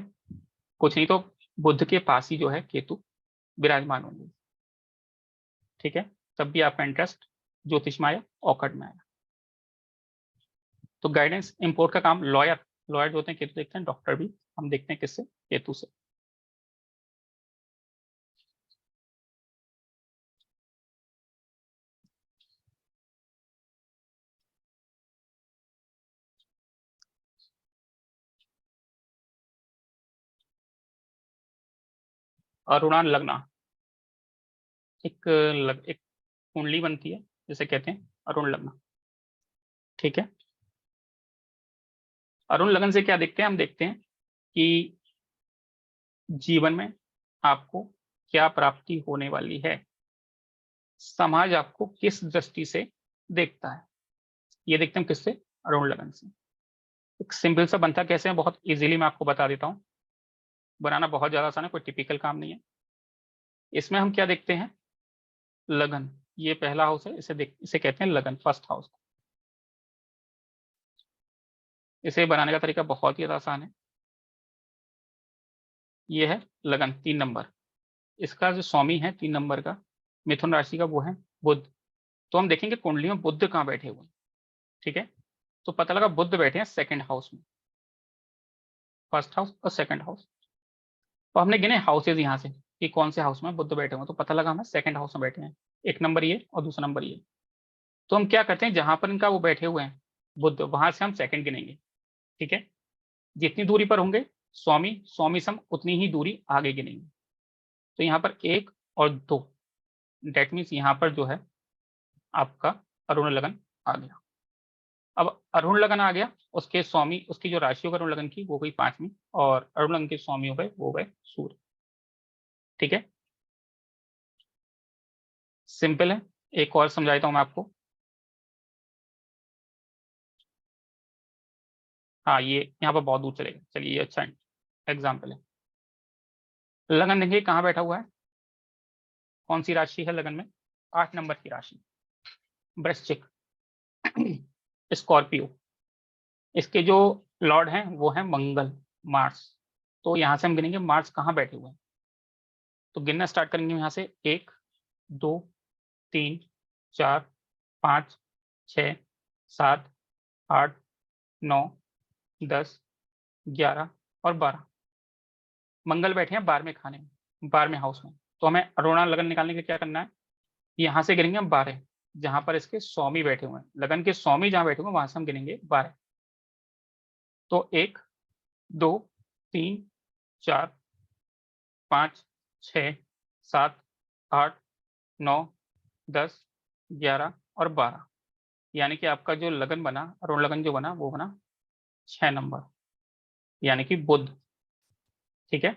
कुछ नहीं तो बुध के पास ही जो है केतु विराजमान होंगे। ठीक है, तब भी आपका इंटरेस्ट ज्योतिष में आया, ऑकट में आया। तो गाइडेंस इंपोर्ट का काम लॉयर, लॉयर जो होते हैं केतु देखते हैं, डॉक्टर भी हम देखते हैं किससे, केतु से। अरुणा लगना, एक कुंडली बनती है जिसे कहते हैं अरुण लगना। ठीक है, अरुण लगन से क्या देखते हैं, हम देखते हैं कि जीवन में आपको क्या प्राप्ति होने वाली है, समाज आपको किस दृष्टि से देखता है, ये देखते हैं हम किससे, अरुण लगन से। एक सिंपल सा बनता कैसे है, बहुत इजीली मैं आपको बता देता हूँ, बनाना बहुत ज्यादा आसान है, कोई टिपिकल काम नहीं है। इसमें हम क्या देखते हैं, लगन, ये पहला हाउस है, इसे कहते हैं लगन, फर्स्ट हाउस। इसे बनाने का तरीका बहुत ही ज्यादा आसान है। ये है लगन 3 नंबर, इसका जो स्वामी है 3 नंबर का, मिथुन राशि का, वो है बुध। तो हम देखेंगे कुंडली में बुध कहाँ बैठे हुए हैं। ठीक है, तो पता लगा बुध बैठे हैं 2nd हाउस में, फर्स्ट हाउस और 2nd हाउस। तो हमने गिने हाउसेज यहाँ से कि कौन से हाउस में बुध बैठे हुए हैं, तो पता लगा हमें 2nd हाउस में बैठे हैं। 1 नंबर ये और दूसरा नंबर ये। तो हम क्या करते हैं, जहां पर इनका वो बैठे हुए हैं बुध, वहां से हम 2nd गिनेंगे। ठीक है, जितनी दूरी पर होंगे स्वामी, स्वामी सम उतनी ही दूरी आगे गिनेंगे। तो यहाँ पर 1 और 2, डेट मीन्स यहाँ पर जो है आपका अरुण लगन आ गया। अब अरुण लगन आ गया, उसके स्वामी, उसकी जो राशि होगा अरुण लगन की वो गई 5वीं, और अरुण लगन के स्वामी हो गए वो गए सूर्य। ठीक है, सिंपल है। एक और समझाता हूं मैं आपको। हाँ, ये यहाँ पर बहुत दूर चलेगा, चलिए ये अच्छा एग्जाम्पल है। लगन देखिए कहाँ बैठा हुआ है, कौन सी राशि है लगन में, 8 नंबर की राशि, वृश्चिक, स्कॉर्पियो। इसके जो लॉर्ड हैं वो हैं मंगल, मार्स। तो यहाँ से हम गिनेंगे मार्स कहाँ बैठे हुए हैं, तो गिनना स्टार्ट करेंगे यहाँ से 1 2 3 4 5 6 7 8 9 10 11 और 12। मंगल बैठे हैं 12वें खाने में, 12वें हाउस में। तो हमें अरुणा लगन निकालने के लिए क्या करना है, यहाँ से गिनेंगे हम 12, जहां पर इसके स्वामी बैठे हुए हैं, लगन के स्वामी जहां बैठे हुए हैं वहां से हम गिनेंगे 12। तो 1 2 3 4 5 6 7 8 9 10 11 और 12, यानी कि आपका जो लगन बना, अरुण लगन जो बना वो बना 6 नंबर, यानी कि बुध। ठीक है,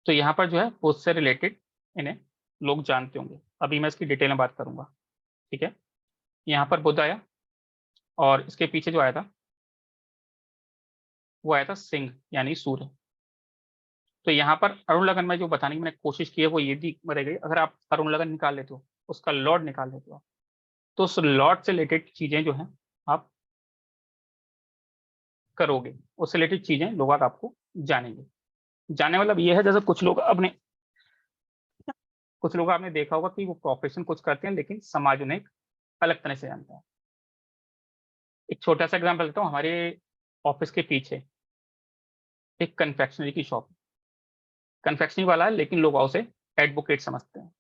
तो यहाँ पर जो है बुध से रिलेटेड इन्हें लोग जानते होंगे, अभी मैं इसकी डिटेल में बात करूंगा। ठीक है, यहाँ पर बुध आया, और इसके पीछे जो आया था वो आया था सिंह यानी सूर्य। तो यहाँ पर अरुण लगन में जो बताने की मैंने कोशिश की है वो ये भी बताई गई, अगर आप अरुण लगन निकाल लेते हो, उसका लॉर्ड निकाल लेते हो, तो उस लॉर्ड से रिलेटेड चीजें जो हैं आप करोगे, उससे रिलेटेड चीजें लोग आपको जानेंगे। जानने मतलब ये है, जैसे कुछ लोग आपने देखा होगा कि वो प्रोफेशन कुछ करते हैं लेकिन समाज उन्हें एक अलग तरह से जानता है। एक छोटा सा एग्जाम्पल देता हूँ, हमारे ऑफिस के पीछे एक कन्फेक्शनरी की शॉप, कन्फेक्शनरी वाला है लेकिन लोग उसे एडवोकेट समझते हैं,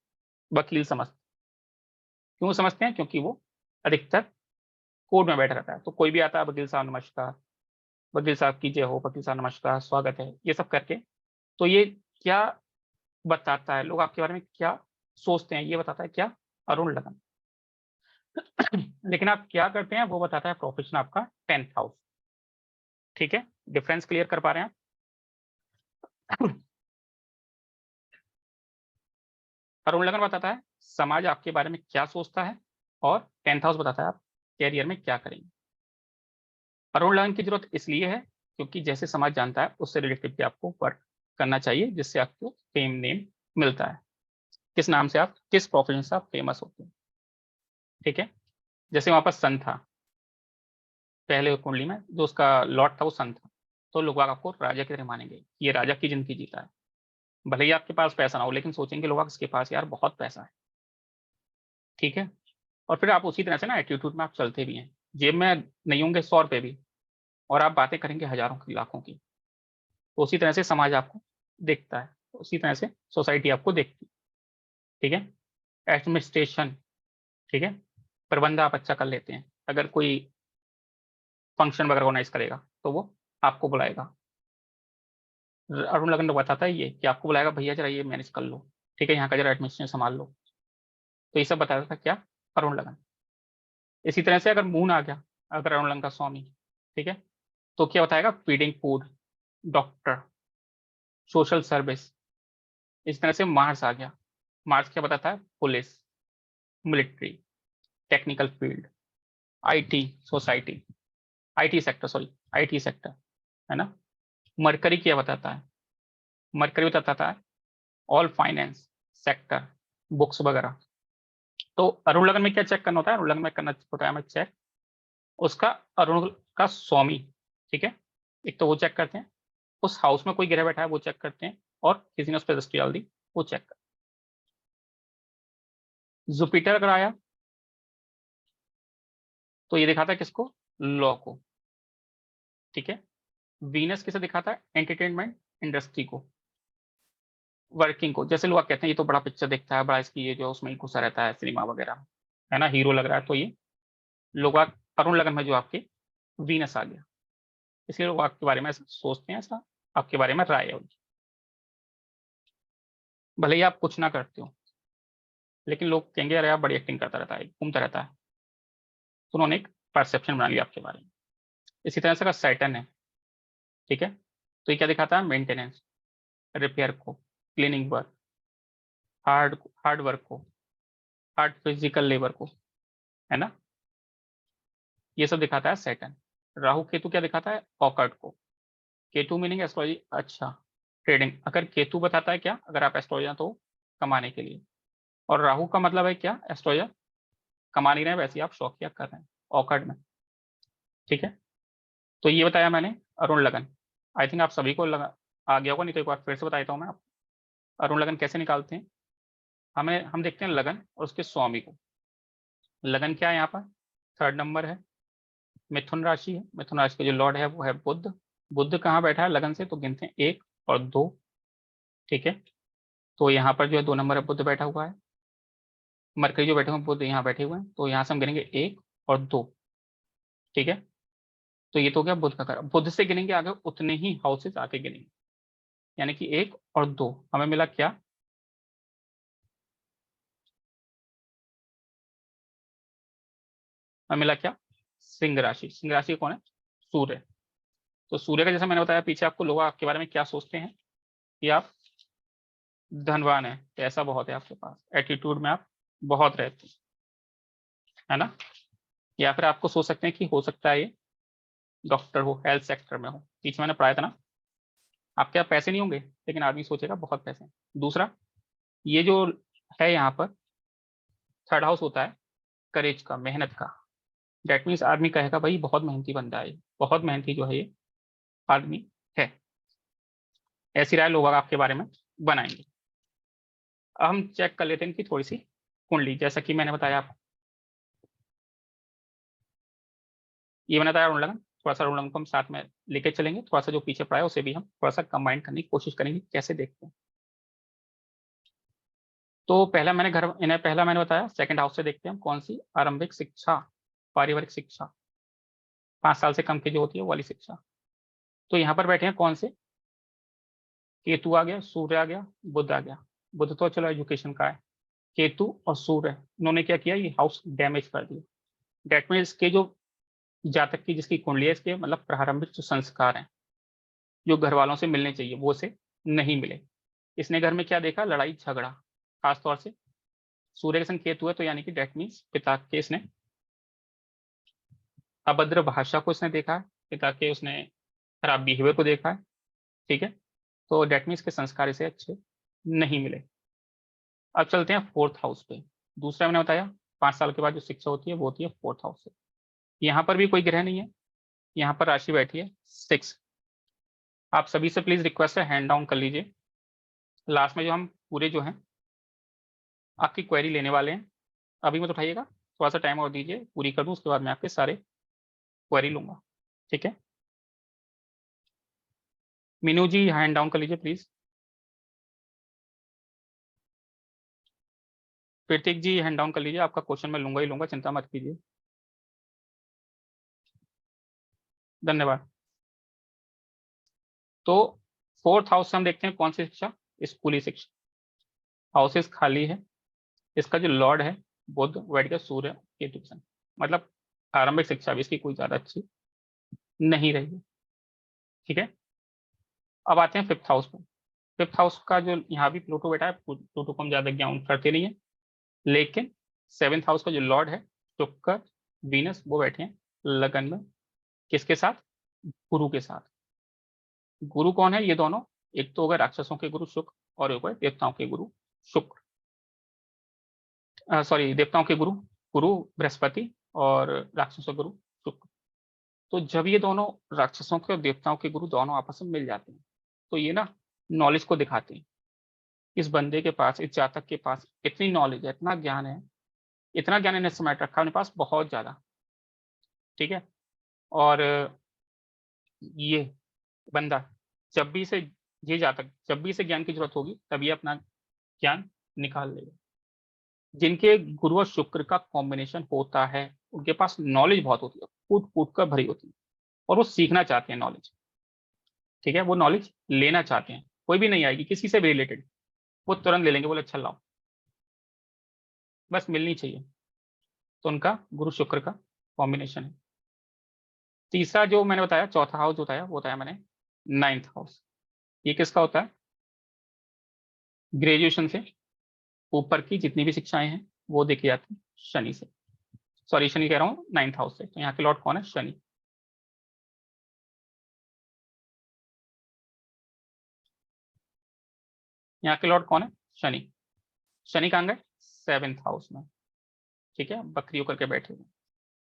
वकील समझते हैं। क्यों समझते हैं, क्योंकि वो अधिकतर कोर्ट में बैठा रहता है, तो कोई भी आता है, वकील साहब नमस्कार, वकील साहब की जय हो, वकील साहब नमस्कार, स्वागत है, ये सब करके। तो ये क्या बताता है, लोग आपके बारे में क्या सोचते हैं, ये बताता है क्या, अरुण लगन। लेकिन आप क्या करते हैं वो बताता है प्रोफेशन आपका 10th हाउस। ठीक है, डिफरेंस क्लियर कर पा रहे हैं आप? अरुण लगन बताता है समाज आपके बारे में क्या सोचता है, और 10th हाउस बताता है आप कैरियर में क्या करेंगे। अरुण लगन की जरूरत इसलिए है क्योंकि जैसे समाज जानता है उससे रिलेटेड भी आपको वर्क करना चाहिए, जिससे आपको फेम नेम मिलता है, किस नाम से आप, किस प्रोफेशन से आप फेमस होते हैं। ठीक है, जैसे वहां पर सन था पहले कुंडली में, जो उसका लॉर्ड था वो सन था, तो लोग आपको राजा की तरह मानेंगे, ये राजा की जिंदगी जीता है। भले ही आपके पास पैसा ना हो लेकिन सोचेंगे लोग इसके पास यार बहुत पैसा है। ठीक है, और फिर आप उसी तरह से ना एटीट्यूड में आप चलते भी हैं, जेब में नहीं होंगे 100 रुपए भी, और आप बातें करेंगे हजारों की लाखों की। तो उसी तरह से समाज आपको देखता है, उसी तरह से सोसाइटी आपको देखती है। ठीक है, एडमिनिस्ट्रेशन, ठीक है, प्रबंध आप अच्छा कर लेते हैं, अगर कोई फंक्शन वगैरह ऑर्गेनाइज करेगा तो वो आपको बुलाएगा। अरुण लगन तो बताता है ये कि आपको बुलाएगा, भैया जरा ये मैनेज कर लो, ठीक है, यहाँ का जरा एडमिनिस्ट्रेशन संभाल लो। तो ये सब बताता था क्या, अरुण लगन। इसी तरह से अगर मून आ गया, अगर अरुण लगन का स्वामी, ठीक है, तो क्या बताएगा, feeding food, doctor, social service. इस तरह से मार्स आ गया, मार्स क्या बताता है, police, military, technical field, IT society, IT sector, sorry IT sector, है ना। मरकरी क्या बताता है, मरकरी बताता है ऑल फाइनेंस सेक्टर, बुक्स वगैरह। तो अरुण लगन में क्या चेक करना होता है, अरुण लगन में करना होता है हमें चेक उसका, अरुण का स्वामी। ठीक है, एक तो वो चेक करते हैं, उस हाउस में कोई गिरह बैठा है वो चेक करते हैं, और किसी ने उस पर दृष्टि डाल दी वो चेक करते हैं। जुपिटर अगर आया तो ये दिखाता है किसको, लॉ को। ठीक है, वीनस किसे दिखाता है, एंटरटेनमेंट इंडस्ट्री को, वर्किंग को। जैसे लोग कहते हैं ये तो बड़ा पिक्चर देखता है, बड़ा इसकी ये जो उसमें ही घुसा रहता है सिनेमा वगैरह, है ना, हीरो लग रहा है, तो ये लोग अरुण लगन में जो आपके वीनस आ गया, इसलिए लोग आपके बारे में ऐसा सोचते हैं, ऐसा आपके बारे में राय है उनकी। भले ही आप कुछ ना करते हो, लेकिन लोग कहेंगे अरे यार बड़ी एक्टिंग करता रहता है, घूमता रहता है। तो उन्होंने एक परसेप्शन बना लिया आपके बारे में। इसी तरह से अगर सैटर्न है, ठीक है, तो ये क्या दिखाता है? मेंटेनेंस, रिपेयर को, cleaning work, hard hard work को, हार्ड फिजिकल लेबर को, है ना, ये सब दिखाता है सैटर्न। राहु केतु क्या दिखाता है? ऑकल्ट को। केतु मीनिंग एस्ट्रोलॉजी, अच्छा, ट्रेडिंग। अगर केतु बताता है क्या, अगर आप एस्ट्रोलॉजर तो कमाने के लिए, और राहु का मतलब है क्या, एस्ट्रोलॉजर कमा नहीं रहे हैं, वैसे ही आप शौकिया कर रहे हैं ऑकल्ट में, ठीक है। तो ये बताया मैंने अरुण लगन। आई थिंक आप सभी को लगा आ गया होगा, नहीं तो एक बार फिर से बता देता हूँ मैं। आप अरुण लगन कैसे निकालते हैं? हम देखते हैं लगन और उसके स्वामी को। लगन क्या है यहाँ पर? 3rd नंबर है, मिथुन राशि है। मिथुन राशि का जो लॉर्ड है वो है बुध। बुध कहाँ बैठा है लगन से? तो गिनते हैं 1 और 2, ठीक है। तो यहाँ पर जो है 2 नंबर है, बुध बैठा हुआ है। मरकरी जो बैठे हुए हैं, बुध यहाँ बैठे हुए हैं, तो यहाँ से हम गिनेंगे 1 और 2, ठीक है। तो ये तो हो गया बुध का घर। बुध से गिनेंगे आगे उतने ही हाउसेस आके गिनेंगे, यानी कि 1 और 2 हमें मिला क्या? हमें मिला क्या? सिंह राशि। सिंह राशि कौन है? सूर्य। तो सूर्य का जैसा मैंने बताया पीछे आपको, लोग आपके बारे में क्या सोचते हैं कि आप धनवान है, पैसा बहुत है आपके पास, एटीट्यूड में आप बहुत रहते हैं, है ना। या फिर आपको सोच सकते हैं कि हो सकता है ये डॉक्टर हो, हेल्थ सेक्टर में हो। पीछे मैंने पढ़ाया था ना, आपके पास पैसे नहीं होंगे लेकिन आदमी सोचेगा बहुत पैसे हैं। दूसरा, ये जो है यहाँ पर 3rd हाउस होता है करेज का, मेहनत का। डेट मीन्स आदमी कहेगा भाई बहुत मेहनती बंदा है, बहुत मेहनती जो है ये आदमी है। ऐसी राय लोग आपके बारे में बनाएंगे। अब हम चेक कर लेते हैं कि थोड़ी सी कुंडली, जैसा कि मैंने बताया आपको, ये मैंने बताया उन थोड़ा सा उन को हम साथ में लेके चलेंगे, थोड़ा सा जो पीछे पड़ा है उसे भी हम थोड़ा सा कंबाइन करने की कोशिश करेंगे, कैसे देखते हैं। तो पहला मैंने बताया 2nd हाउस से देखते हैं हम कौन सी आरंभिक शिक्षा, पारिवारिक शिक्षा, 5 साल से कम की जो होती है वो वाली शिक्षा। तो यहाँ पर बैठे हैं कौन से? केतु आ गया, सूर्य आ गया, बुध आ गया। बुध तो चलो एजुकेशन का है, केतु और सूर्य इन्होंने क्या किया, ये हाउस डैमेज कर दिया। डेट मीन्स के जो जातक की जिसकी कुंडली है, इसके मतलब प्रारंभिक जो संस्कार हैं जो घर वालों से मिलने चाहिए वो उसे नहीं मिले। इसने घर में क्या देखा? लड़ाई झगड़ा। खासतौर से सूर्य के संग केतु है, तो यानी कि डेट मीन्स पिता के इसने अभद्र भाषा को इसने देखा है, पिता के उसने खराब बिहेवियर को देखा है, ठीक है। तो डेट मीन्स के संस्कार इसे अच्छे नहीं मिले। अब चलते हैं 4th हाउस पे। दूसरा मैंने बताया 5 साल के बाद जो शिक्षा होती है वो होती है 4th हाउस से। यहाँ पर भी कोई ग्रह नहीं है, यहाँ पर राशि बैठी है 6। आप सभी से प्लीज रिक्वेस्ट है, हैंड डाउन कर लीजिए। लास्ट में जो हम पूरे जो हैं आपकी क्वेरी लेने वाले हैं, अभी मत उठाइएगा, थोड़ा सा टाइम और दीजिए, पूरी कर दूं, उसके बाद मैं आपके सारे क्वेरी लूंगा, ठीक है। मीनू जी हैंड डाउन कर लीजिए please. Pratik ji hand down कर लीजिए, आपका क्वेश्चन मैं लूंगा ही लूंगा, चिंता मत कीजिए। धन्यवाद। तो 4th हाउस से हम देखते हैं कौन सी शिक्षा? स्कूली शिक्षा। हाउसेस खाली है, इसका जो लॉर्ड है बुध, बैठ गया सूर्य केतु के संग। मतलब आरंभिक शिक्षा भी इसकी कोई ज्यादा अच्छी नहीं रही, ठीक है। अब आते हैं 5th हाउस पे। 5th हाउस का जो यहाँ भी प्लूटो बैठा है, प्लूटो को हम ज्यादा ज्ञान करते नहीं है, लेकिन 7th हाउस का जो लॉर्ड है शुक्र, वीनस, वो बैठे हैं लगन में। किसके साथ? गुरु के साथ। गुरु कौन है? ये दोनों, एक तो होगा राक्षसों के गुरु शुक्र, और एक है देवताओं के गुरु शुक्र, सॉरी, देवताओं के गुरु गुरु बृहस्पति, और राक्षसों के गुरु शुक्र। तो जब ये दोनों राक्षसों के और देवताओं के गुरु दोनों आपस में मिल जाते हैं, तो ये ना नॉलेज को दिखाते हैं। इस बंदे के पास, इस जातक के पास इतनी नॉलेज है, इतना ज्ञान है, इतना ज्ञान इन्हें समेट रखा है उनके पास बहुत ज्यादा, ठीक है। और ये बंदा जब भी इसे, ये जातक जब भी इसे ज्ञान की जरूरत होगी तभी अपना ज्ञान निकाल लेगा। जिनके गुरु और शुक्र का कॉम्बिनेशन होता है उनके पास नॉलेज बहुत होती है, कूट कूट कर भरी होती है, और वो सीखना चाहते हैं नॉलेज, ठीक है, वो नॉलेज लेना चाहते हैं, कोई भी नहीं आएगी किसी से भी रिलेटेड, वो तुरंत ले लेंगे, बोले अच्छा लाओ, बस मिलनी चाहिए। तो उनका गुरु शुक्र का कॉम्बिनेशन है। तीसरा जो मैंने बताया, चौथा हाउस जो बताया वो बताया मैंने नाइन्थ हाउस। ये किसका होता है? ग्रेजुएशन से ऊपर की जितनी भी शिक्षाएं हैं वो देखी जाती है शनि से। सॉरी, शनि कह रहा हूँ, नाइन्थ हाउस से। तो यहाँ के लॉर्ड कौन है? शनि। यहाँ के लॉर्ड कौन है? शनि। शनि कहाँ गए? सेवेंथ हाउस में। ठीक है, बकरी होकर के बैठे हुए।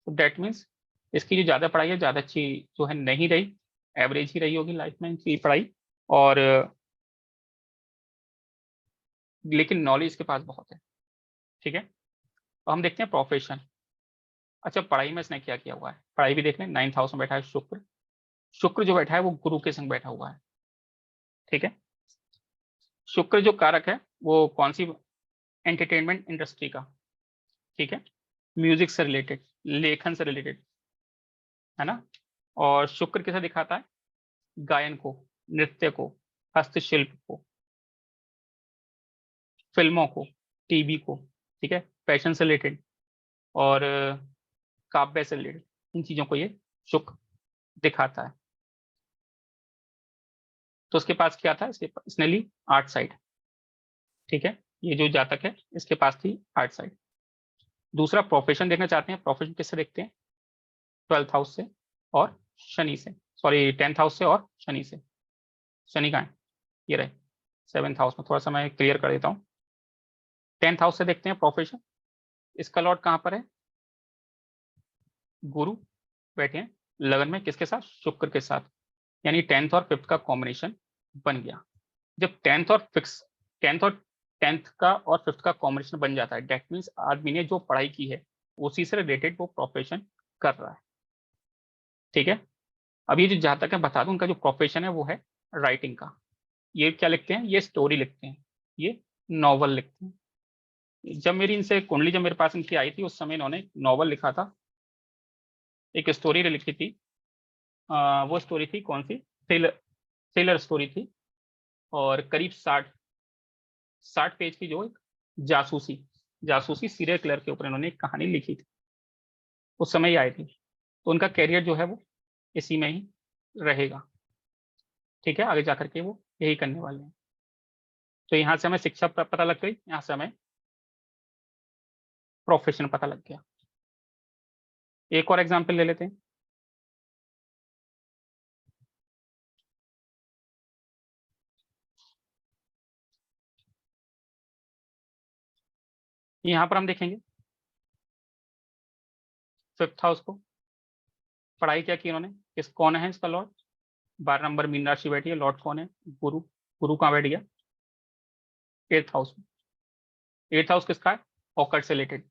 तो डेट मीन्स इसकी जो ज्यादा पढ़ाई है, ज्यादा अच्छी जो है नहीं रही, एवरेज ही रही होगी लाइफ में इनकी पढ़ाई। और लेकिन नॉलेज के पास बहुत है। ठीक है, तो हम देखते हैं प्रोफेशन। अच्छा, पढ़ाई में इसने क्या किया हुआ है? पढ़ाई भी देख लें। नाइन्थ हाउस में बैठा है शुक्र। शुक्र जो बैठा है वो गुरु के संग बैठा हुआ है। ठीक है, शुक्र जो कारक है वो कौन सी? एंटरटेनमेंट इंडस्ट्री का। ठीक है, म्यूजिक से रिलेटेड, लेखन से रिलेटेड, है ना। और शुक्र किसे दिखाता है? गायन को, नृत्य को, हस्तशिल्प को, फिल्मों को, टीवी को। ठीक है, फैशन से रिलेटेड और काव्य से रिलेटेड, इन चीजों को ये शुक्र दिखाता है। तो उसके पास क्या था? इसने ली आर्ट साइड। ठीक है, ये जो जातक है इसके पास थी आर्ट साइड। दूसरा प्रोफेशन देखना चाहते हैं। प्रोफेशन किससे देखते हैं? ट्वेल्थ हाउस से और शनि से, सॉरी टेंथ हाउस से और शनि से। शनि कहाँ है? ये रहे सेवेंथ हाउस में। थोड़ा सा मैं क्लियर कर देता हूँ। टेंथ हाउस से देखते हैं प्रोफेशन। इसका लॉर्ड कहाँ पर है? गुरु बैठे हैं लगन में, किसके साथ? शुक्र के साथ। यानी टेंथ और फिफ्थ का कॉम्बिनेशन बन गया। जब टेंथ और टेंथ का और फिफ्थ का कॉम्बिनेशन बन जाता है, डेट मीन्स आदमी ने जो पढ़ाई की है उसी से रिलेटेड वो प्रोफेशन कर रहा है। ठीक है, अब ये जो जहां तक मैं बता दूं, उनका जो प्रोफेशन है वो है राइटिंग का। ये क्या लिखते हैं? ये स्टोरी लिखते हैं, ये नॉवल लिखते हैं। जब मेरी इनसे कुंडली जब मेरे पास इनकी आई थी, उस समय इन्होंने नॉवल लिखा था, एक स्टोरी लिखी थी। वो स्टोरी थी कौन सी? थ्रिलर, थ्रिलर स्टोरी थी। और करीब 60 पेज की जो एक जासूसी जासूसी सीरियल किलर के ऊपर इन्होंने एक कहानी लिखी थी। उस समय ही आई थी। तो उनका कैरियर जो है वो इसी में ही रहेगा। ठीक है, आगे जाकर के वो यही करने वाले हैं। तो यहाँ से हमें शिक्षा पता लग गई, यहाँ से हमें प्रोफेशन पता लग गया। एक और एग्जाम्पल ले लेते हैं। यहाँ पर हम देखेंगे फिफ्थ हाउस को। पढ़ाई क्या की इन्होंने? कौन है इसका लॉर्ड? 12 नंबर मीन राशि बैठी है, लॉर्ड कौन है? गुरु। गुरु कहाँ बैठ गया? एट्थ हाउस में। एट्थ हाउस किसका है? ऑकल्ट से रिलेटेड।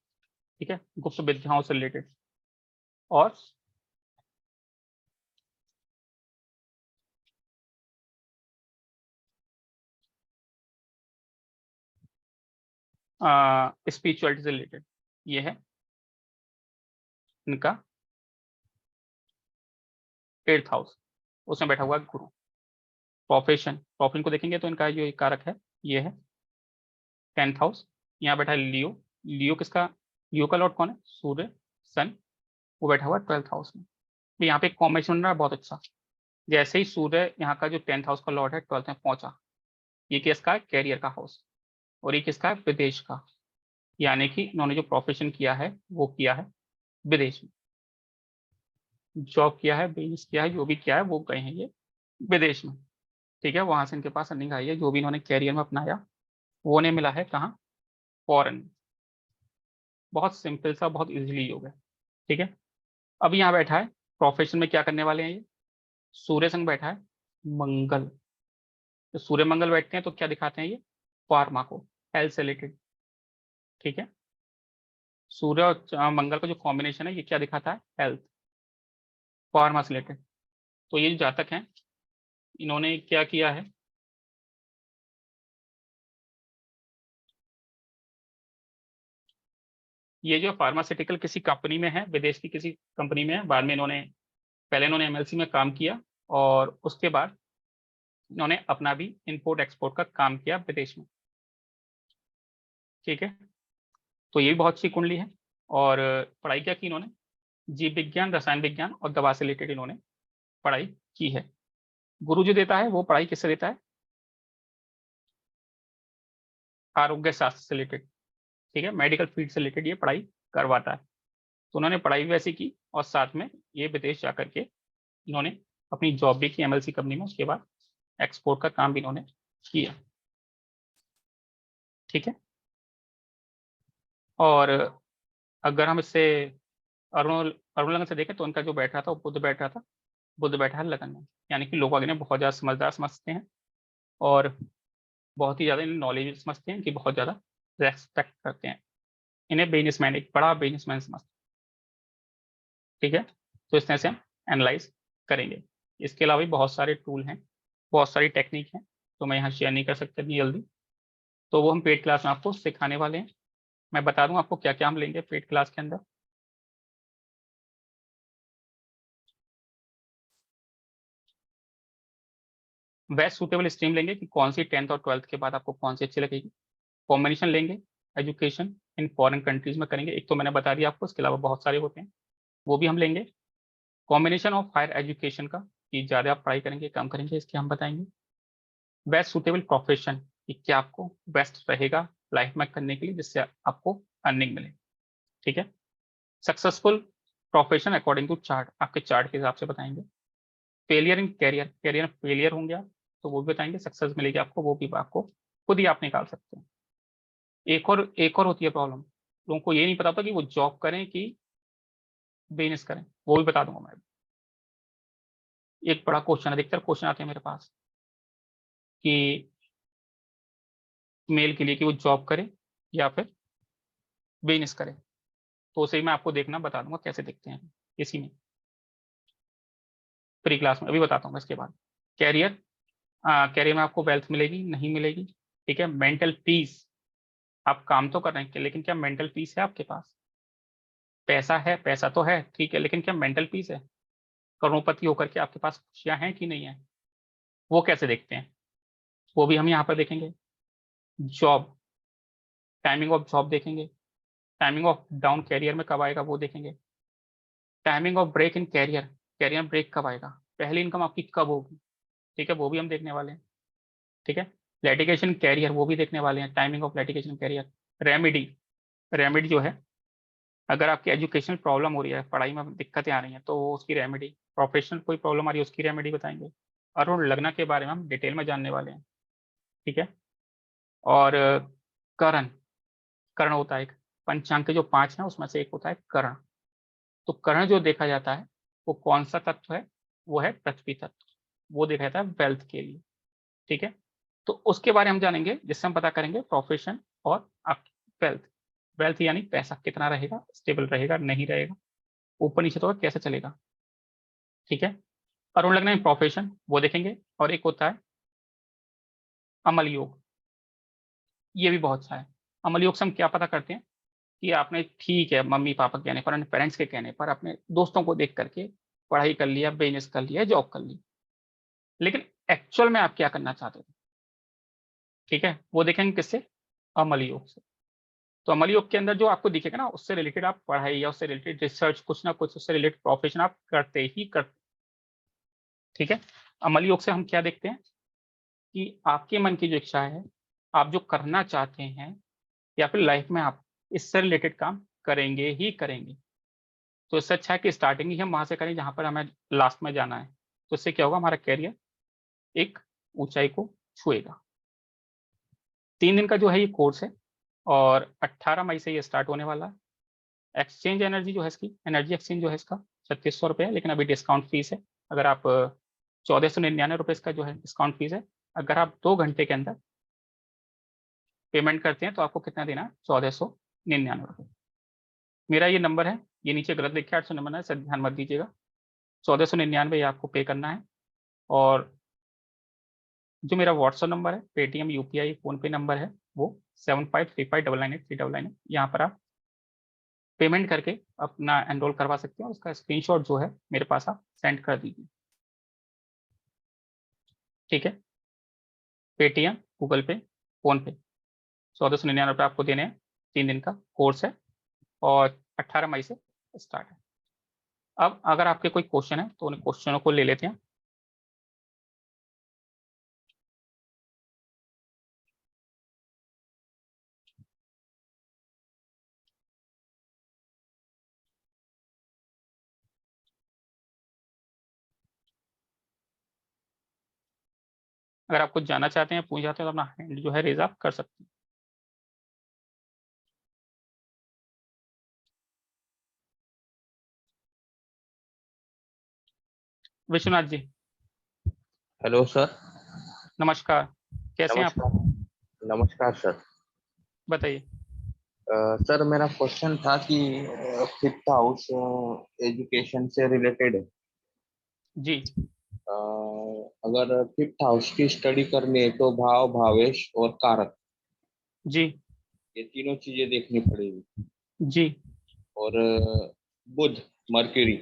ठीक है, गुप्त विद्याओं से रिलेटेड। और स्पिरिचुअलिटी से रिलेटेड। ये है इनका एट्थ हाउस, उसमें बैठा हुआ है गुरु। प्रोफेशन को देखेंगे तो इनका जो कारक है ये है टेंथ हाउस। यहाँ बैठा है लियो। लियो किसका? लियो का लॉर्ड कौन है? सूर्य, सन। वो बैठा हुआ है ट्वेल्थ हाउस में। तो यहाँ पे एक कॉम्बिनेशन बन रहा है बहुत अच्छा। जैसे ही सूर्य यहाँ का जो टेंथ हाउस का लॉर्ड है ट्वेल्थ में पहुंचा, ये किसका है? कैरियर का हाउस। और ये किसका है? विदेश का। यानी कि इन्होंने जो प्रोफेशन किया है वो किया है विदेश में। जॉब किया है, बिजनेस किया है, जो भी किया है वो गए हैं ये विदेश में। ठीक है, वहां से इनके पास अर्निंग आई है। जो भी इन्होंने कैरियर में अपनाया वो उन्हें मिला है कहाँ? फॉरेन। बहुत सिंपल सा, बहुत इजीली हो गया। ठीक है, अब यहाँ बैठा है प्रोफेशन में क्या करने वाले हैं ये? सूर्य संग बैठा है मंगल। तो सूर्य मंगल बैठते हैं तो क्या दिखाते हैं ये? फार्मा को, हेल्थ से रिलेटेड। ठीक है, सूर्य और मंगल का जो कॉम्बिनेशन है ये क्या दिखाता है? हेल्थ, फार्मा से रिलेटेड। तो ये जो जातक हैं इन्होंने क्या किया है? ये जो फार्मास्यूटिकल किसी कंपनी में है, विदेश की किसी कंपनी में है। बाद में इन्होंने, पहले इन्होंने एमएलसी में काम किया और उसके बाद इन्होंने अपना भी इंपोर्ट एक्सपोर्ट का काम किया विदेश में। ठीक है, तो ये भी बहुत अच्छी कुंडली है। और पढ़ाई क्या की इन्होंने, जीव विज्ञान, रसायन विज्ञान और दवा से रिलेटेड इन्होंने पढ़ाई की है। गुरु जो देता है वो पढ़ाई किससे देता है, आरोग्य शास्त्र से रिलेटेड, ठीक है, मेडिकल फील्ड से रिलेटेड ये पढ़ाई करवाता है। तो उन्होंने पढ़ाई भी वैसी की और साथ में ये विदेश जाकर के इन्होंने अपनी जॉब भी की एमएलसी कंपनी में, उसके बाद एक्सपोर्ट का काम भी इन्होंने किया। ठीक है, और अगर हम इससे अरुण अरुण लगन से देखें तो उनका जो बैठ रहा था वो बुद्ध बैठ रहा था, बुद्ध बैठा है लगन में, यानी कि लोग आगे बहुत ज़्यादा समझदार समझते हैं और बहुत ही ज़्यादा इन्हें नॉलेज समझते हैं कि बहुत ज़्यादा रेस्पेक्ट करते हैं, इन्हें बिजनेसमैन, एक बड़ा बिजनेसमैन समझते हैं। ठीक है, तो इस तरह से हम एनालाइज करेंगे। इसके अलावा भी बहुत सारे टूल हैं, बहुत सारी टेक्निक हैं, तो मैं यहाँ शेयर नहीं कर सकता इतनी जल्दी, तो वो हम पेड क्लास में आपको सिखाने वाले हैं। मैं बता दूं आपको क्या क्या हम लेंगे पेड क्लास के अंदर। बेस्ट सुटेबल स्ट्रीम लेंगे कि कौन सी 10th और 12th के बाद आपको कौन सी अच्छी लगेगी। कॉम्बिनेशन लेंगे, एजुकेशन इन फॉरेन कंट्रीज में करेंगे, एक तो मैंने बता दिया आपको, इसके अलावा बहुत सारे होते हैं, वो भी हम लेंगे। कॉम्बिनेशन ऑफ हायर एजुकेशन का, कि ज़्यादा आप पढ़ाई करेंगे कम करेंगे, इसके हम बताएंगे। बेस्ट सुटेबल प्रोफेशन, कि क्या आपको बेस्ट रहेगा लाइफ में करने के लिए जिससे आपको अर्निंग मिले। ठीक है, successful profession according to chart, आपके चार्ट के हिसाब से बताएंगे। फेलियर इन कैरियर, कैरियर में फेलियर होंगे आप तो वो भी बताएंगे, सक्सेस मिलेगी आपको वो भी आपको खुद ही आप निकाल सकते हैं। एक और होती है प्रॉब्लम, लोगों को ये नहीं पता होता कि वो जॉब करें कि बिजनेस करें, वो भी बता दूंगा मैं। एक बड़ा क्वेश्चन, अधिकतर क्वेश्चन आते हैं मेरे पास कि मेल के लिए कि वो जॉब करे या फिर बिजनेस करे, तो उसे मैं आपको देखना बता दूंगा कैसे देखते हैं इसी में, फ्री क्लास में अभी बताता हूँ इसके बाद। कैरियर, कैरियर में आपको वेल्थ मिलेगी नहीं मिलेगी। ठीक है, मेंटल पीस, आप काम तो कर रहे हैं लेकिन क्या मेंटल पीस है आपके पास, पैसा है, पैसा तो है ठीक है, लेकिन क्या मेंटल पीस है, करोड़पति होकर के आपके पास खुशियां हैं कि नहीं है, वो कैसे देखते हैं, वो भी हम यहाँ पर देखेंगे। जॉब, टाइमिंग ऑफ जॉब देखेंगे, टाइमिंग ऑफ डाउन कैरियर में कब आएगा वो देखेंगे। Timing of break in career, career break कब आएगा, पहली इनकम आपकी कब होगी। ठीक है, वो भी हम देखने वाले हैं। ठीक है, लिटिगेशन कैरियर वो भी देखने वाले हैं, timing of litigation career. Remedy, remedy जो है, अगर आपकी एजुकेशनल प्रॉब्लम हो रही है, पढ़ाई में दिक्कतें आ रही हैं तो उसकी रेमेडी, प्रोफेशनल कोई प्रॉब्लम आ रही है उसकी रेमेडी बताएंगे। अरुण लगना के बारे में हम डिटेल में जानने वाले हैं। ठीक है, और करण, करण होता है एक, पंचांग के जो 5 हैं उसमें से एक होता है करण। तो करण जो देखा जाता है वो कौन सा तत्व है, वो है पृथ्वी तत्व, वो देखा जाता है वेल्थ के लिए। ठीक है, तो उसके बारे में हम जानेंगे जिससे हम पता करेंगे प्रोफेशन और आपकी वेल्थ। वेल्थ यानी पैसा कितना रहेगा, स्टेबल रहेगा नहीं रहेगा, ऊपर नीचे तो कैसे चलेगा। ठीक है, अरुण लगना है प्रोफेशन वो देखेंगे, और एक होता है अमल योग, ये भी बहुत अच्छा है। अमल योग से हम क्या पता करते हैं कि आपने ठीक है मम्मी पापा के कहने पर, पेरेंट्स के कहने पर, अपने दोस्तों को देख करके पढ़ाई कर लिया, बिजनेस कर लिया, जॉब कर ली, लेकिन एक्चुअल में आप क्या करना चाहते थे। ठीक है, वो देखेंगे किससे, अमल योग से। तो अमल योग के अंदर जो आपको दिखेगा ना, उससे रिलेटेड आप पढ़ाई या उससे रिलेटेड रिसर्च, कुछ ना कुछ उससे रिलेटेड प्रोफेशन आप करते ही करते। ठीक है, अमल योग से हम क्या देखते हैं कि आपके मन की जो इच्छा है, आप जो करना चाहते हैं या फिर लाइफ में आप इससे रिलेटेड काम करेंगे ही करेंगे। तो इससे अच्छा है कि स्टार्टिंग ही हम वहां से करें जहां पर हमें लास्ट में जाना है, तो इससे क्या होगा, हमारा कैरियर एक ऊंचाई को छुएगा। 3 दिन का जो है ये कोर्स है और 18 मई से ये स्टार्ट होने वाला है। एक्सचेंज एनर्जी जो है इसकी, एनर्जी एक्सचेंज जो है इसका 3600 रुपये है, लेकिन अभी डिस्काउंट फीस है। अगर आप 1499 रुपये इसका जो है डिस्काउंट फीस है। अगर आप 2 घंटे के अंदर पेमेंट करते हैं तो आपको कितना देना है, 1499 रुपये। मेरा ये नंबर है, ये नीचे गलत लिखा है 800 नंबर है, सर ध्यान मत दीजिएगा, 1499 आपको पे करना है। और जो मेरा व्हाट्सअप नंबर है, पेटीएम यूपीआई फोन पे नंबर है, वो 7535998399 है। यहाँ पर आप पेमेंट करके अपना एनरोल करवा सकते हैं, उसका स्क्रीनशॉट जो है मेरे पास आप सेंड कर दीजिए। ठीक है, पेटीएम, गूगल पे, फोन पे, 1499 आपको देने हैं। 3 दिन का कोर्स है और 18 मई से स्टार्ट है। अब अगर आपके कोई क्वेश्चन है तो उन क्वेश्चनों को ले लेते हैं। अगर आप कुछ जानना चाहते हैं, पूछ जाते हैं, तो अपना हैंड जो है रेज आप कर सकते हैं। Vishwanath ji, hello sir. नमस्कार। कैसे हैं आप? नमस्कार। नमस्कार सर। बताइए। सर मेरा क्वेश्चन था कि फिफ्थ हाउस एजुकेशन से रिलेटेड है। जी अ, अगर फिफ्थ हाउस की स्टडी करनी है तो भाव, भावेश और कारक, जी ये तीनों चीजें देखनी पड़ेगी। जी और बुध, मरकरी।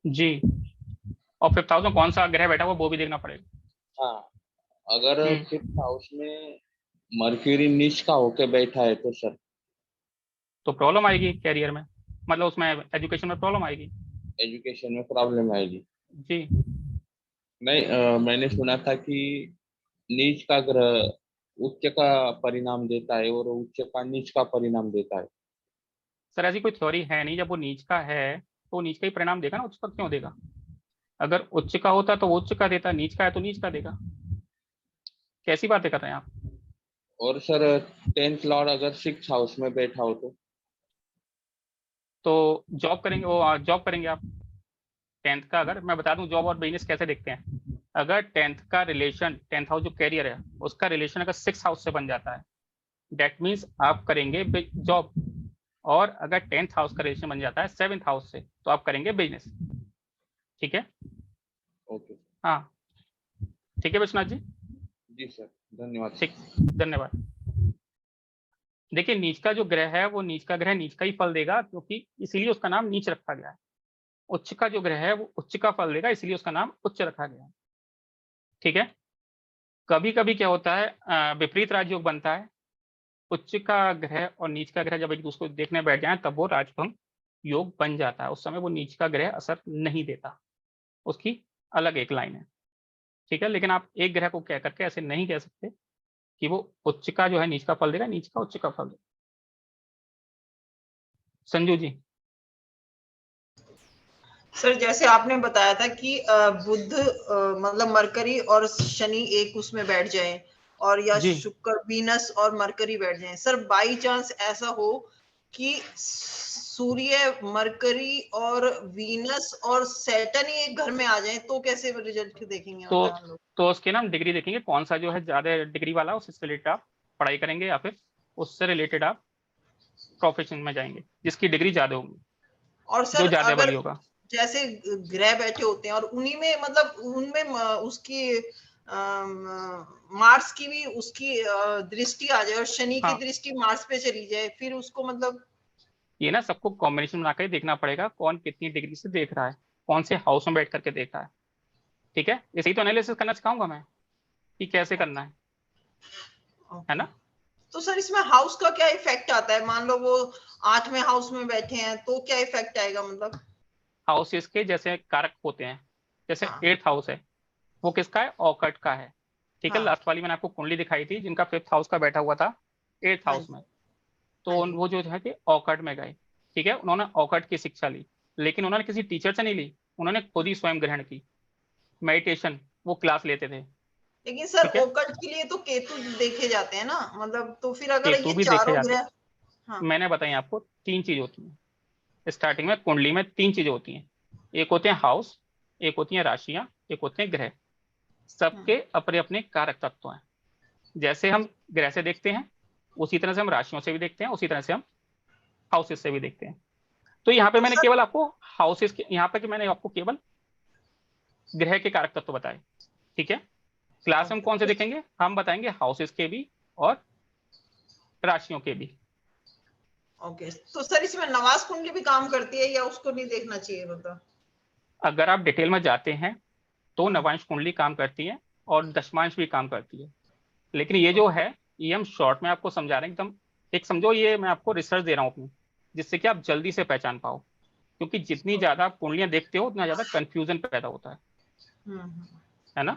जी। और 5th हाउस में कौन सा ग्रह बैठा हुआ वो भी देखना पड़ेगा। हाँ, अगर हम्म। फिफ्थ हाउस में मरकरी नीच का होके बैठा है तो सर तो प्रॉब्लम आएगी कैरियर में, मतलब उसमें एजुकेशन में प्रॉब्लम आएगी। एजुकेशन में प्रॉब्लम आएगी। जी नहीं, मैंने सुना था कि नीच का ग्रह उच्च का परिणाम देता है और उच्च का नीच का परिणाम देता है। सर, ऐसी कोई थ्योरी है नहीं। जब वो नीच का है तो वो नीच का ही परिणाम देगा ना, उच्च का क्यों देगा? अगर उच्च का होता तो वो उच्च का देता, नीच का है तो नीच का देगा। कैसी बातें कर रहे हैं आप? और सर टेंथ लॉर्ड अगर सिक्स हाउस में बैठा हो तो जॉब करेंगे, वो जॉब करेंगे आप। 10th का, अगर मैं बता दूं जॉब और बिजनेस कैसे देखते हैं। अगर 10th का रिलेशन, 10th हाउस जो कैरियर है उसका रिलेशन अगर 6th हाउस से बन जाता है, दैट मीन्स आप करेंगे जॉब। और अगर 10th हाउस का रिलेशन बन जाता है 7th हाउस से, तो आप करेंगे बिजनेस। ठीक है? ओके। हाँ, ठीक है विश्वनाथ जी। जी सर, धन्यवाद ठीक, सर। धन्यवाद। देखिए, नीच का जो ग्रह है वो नीच का ग्रह नीच का ही फल देगा, क्योंकि इसीलिए उसका नाम नीच रखा गया है। उच्च का जो ग्रह है वो उच्च का फल देगा, इसलिए उसका नाम उच्च रखा गया है। ठीक है? कभी कभी क्या होता है, विपरीत राजयोग बनता है। उच्च का ग्रह और नीच का ग्रह जब एक दूसरे को देखने बैठ जाए तब वो राजभंग योग बन जाता है। उस समय वो नीच का ग्रह असर नहीं देता, उसकी अलग एक लाइन है। ठीक है? लेकिन आप एक ग्रह को कह करके ऐसे नहीं कह सकते कि वो उच्च का जो है नीच का फल देगा, नीच का उच्च का फल देगा। संजू जी। सर जैसे आपने बताया था कि बुध मतलब मरकरी और शनि एक उसमें बैठ जाए, और या जी शुक्र, वीनस और मरकरी बैठ जाए। सर बाई चांस ऐसा हो कि सूर्य, मरकरी और वीनस और सैटर्न ही एक घर में आ जाए, तो कैसे रिजल्ट देखेंगे तो मतलब हम लोग? उसके ना हम डिग्री देखेंगे, कौन सा जो है ज्यादा डिग्री वाला, उससे रिलेटेड आप पढ़ाई करेंगे, या फिर उससे रिलेटेड आप प्रोफेशन में जाएंगे जिसकी डिग्री ज्यादा होगी, और जो सर ज्यादा अगर बड़ी होगा। जैसे ग्रह बैठे होते हैं और उन्हीं में मतलब उनमें उसकी मार्स की भी उसकी दृष्टि आ जाए और शनि की हाँ, दृष्टि मार्स पे चली जाए, फिर उसको मतलब। ये ना सबको कॉम्बिनेशन बना कर देखना पड़ेगा, कौन कितनी डिग्री से देख रहा है, कौन से हाउस में बैठ करके देख रहा है। ठीक है? इसी तो एनालिसिस करना सिखाऊंगा मैं कि कैसे करना है ओके। ना। तो सर इसमें हाउस का क्या इफेक्ट आता है? मान लो वो 8वें हाउस में बैठे हैं तो क्या इफेक्ट आएगा मतलब? हाउसेस के जैसे कारक होते हैं, जैसे हाँ 8th हाउस है, वो किसका है? ऑकट का है। ठीक है? हाँ लास्ट वाली मैंने आपको कुंडली दिखाई थी जिनका 5th हाउस का बैठा हुआ था 8th हाँ हाउस जी में। हाँ तो जी। वो जो है कि ऑकट में गए। ठीक है? उन्होंने ऑकट की शिक्षा ली, लेकिन उन्होंने किसी टीचर से नहीं ली, उन्होंने खुद ही स्वयं ग्रहण की। मेडिटेशन वो क्लास लेते थे। लेकिन सर ठीक है? ओकट के लिए तो केतु देखे जाते हैं ना, मतलब तो फिर अगर केतु ये भी देखे चारों जाते ग्रह। हाँ हैं। मैंने बताई आपको 3 चीज होती हैं स्टार्टिंग में। कुंडली में 3 चीजें होती हैं। एक होते हैं हाउस, एक होती हैं राशियां, एक होते हैं ग्रह। हम्म, सबके अपने अपने कारक तत्व हैं। जैसे हम ग्रह से देखते हैं, उसी तरह से हम राशियों से भी देखते हैं, उसी तरह से हम हाउसेस से भी देखते हैं। तो यहाँ पे तो मैंने सर केवल आपको हाउसेस के, यहाँ पे कि मैंने आपको केवल ग्रह के कारक तत्व बताए। ठीक है? क्लास में हम ओके कौन से देखेंगे? हम बताएंगे हाउसेस के भी और राशियों के भी। ओके। तो सर इसमें नवाज कुंडली भी काम करती है या उसको नहीं देखना चाहिए मतलब? अगर आप डिटेल में जाते हैं तो हाँ नवांश कुंडली काम करती है और दशमांश भी काम करती है। लेकिन ये जो है ये हम शॉर्ट में आपको समझा रहे हैं एकदम। एक समझो ये मैं आपको रिसर्च दे रहा हूँ अपनी, जिससे कि आप जल्दी से पहचान पाओ, क्योंकि जितनी ज्यादा आप कुंडलियां देखते हो उतना ज्यादा कंफ्यूजन पैदा होता है ना।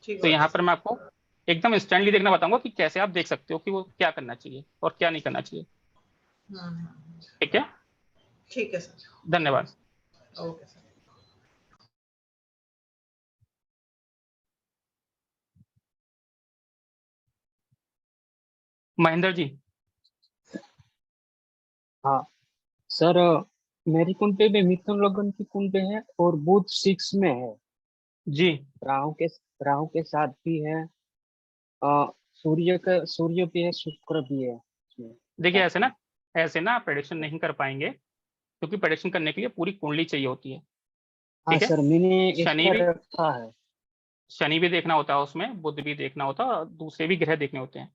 ठीक तो बात यहाँ है पर सर। मैं आपको एकदम इंस्टेंटली देखना बताऊंगा कि कैसे आप देख सकते हो कि वो क्या करना चाहिए और क्या नहीं करना चाहिए। ठीक है, ठीक है सर। धन्यवाद। Okay sir. महेंद्र जी। हाँ सर, मेरी कुंडली में मिथुन लगन की कुंडली है और बुध 6 में है। जी राहु के राहु के साथ भी है। सूर्य भी है, शुक्र भी है इसमें देखिए, साथ ऐसे में। ना आप प्रेडिक्शन नहीं कर पाएंगे, क्योंकि प्रेडिक्शन करने के लिए पूरी कुंडली चाहिए होती है। हाँ ठीक है, सर, मैंने इस शनि पर भी रखा है। शनि भी देखना होता है उसमें, बुध भी देखना होता है और दूसरे भी ग्रह देखने होते हैं।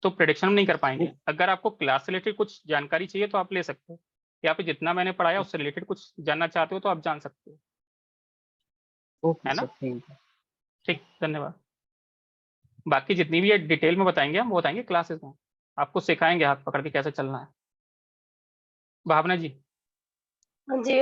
तो प्रेडिक्शन हम नहीं कर पाएंगे। अगर आपको क्लास से रिलेटेड कुछ जानकारी चाहिए तो आप ले सकते हो, या फिर जितना मैंने पढ़ाया उससे रिलेटेड कुछ जानना चाहते हो तो आप जान सकते हो, ओके है सर, ना। Thank you. ठीक, धन्यवाद। बाकी जितनी भी ये डिटेल में बताएंगे हम, वो बताएंगे क्लासेस में, आपको सिखाएंगे हाथ पकड़ के कैसे चलना है। भावना जी। हाँ जी।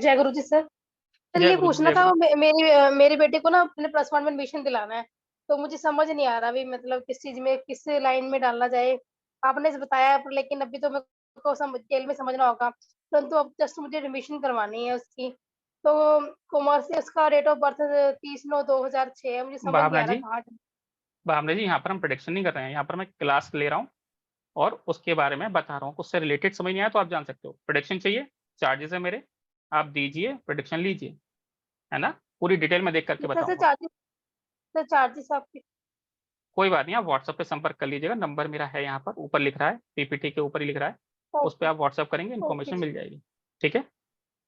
जय गुरु जी सर। सर जय ये गुरु जी, पूछना जय था, गुरु। मेरी बेटी को ना अपने +1 में एडमिशन दिलाना है, तो मुझे समझ नहीं आ रहा अभी, मतलब किस चीज में, किस लाइन में डालना जाए। आपने बताया पर लेकिन अभी तो मेरे को डिटेल में समझना होगा, परंतु अब जस्ट मुझे एडमिशन करवानी है उसकी। तो कॉमर्स से उसका डेट ऑफ बर्थ 30/9/2006 है, मुझे समझ नहीं भावना आ रहा जी, कहाँ। यहाँ पर हम प्रोडिक्शन नहीं कर रहे हैं, यहाँ पर मैं क्लास ले रहा हूँ और उसके बारे में बता रहा हूँ। उससे रिलेटेड समझ नहीं आया तो आप जान सकते हो। प्रोडिक्शन चाहिए, चार्जेस है मेरे, आप दीजिए, प्रोडिक्शन लीजिए, है ना। पूरी डिटेल में देख करके सर सर बताऊंगा। चार्जेस सर चार्जेस आपके। कोई बात नहीं, आप व्हाट्सएप पे संपर्क कर लीजिएगा, नंबर मेरा है यहाँ पर ऊपर लिख रहा है, पीपीटी के ऊपर ही लिख रहा है, उस पर ओके आप व्हाट्सएप करेंगे, ओके इन्फॉर्मेशन मिल जाएगी। ठीक है,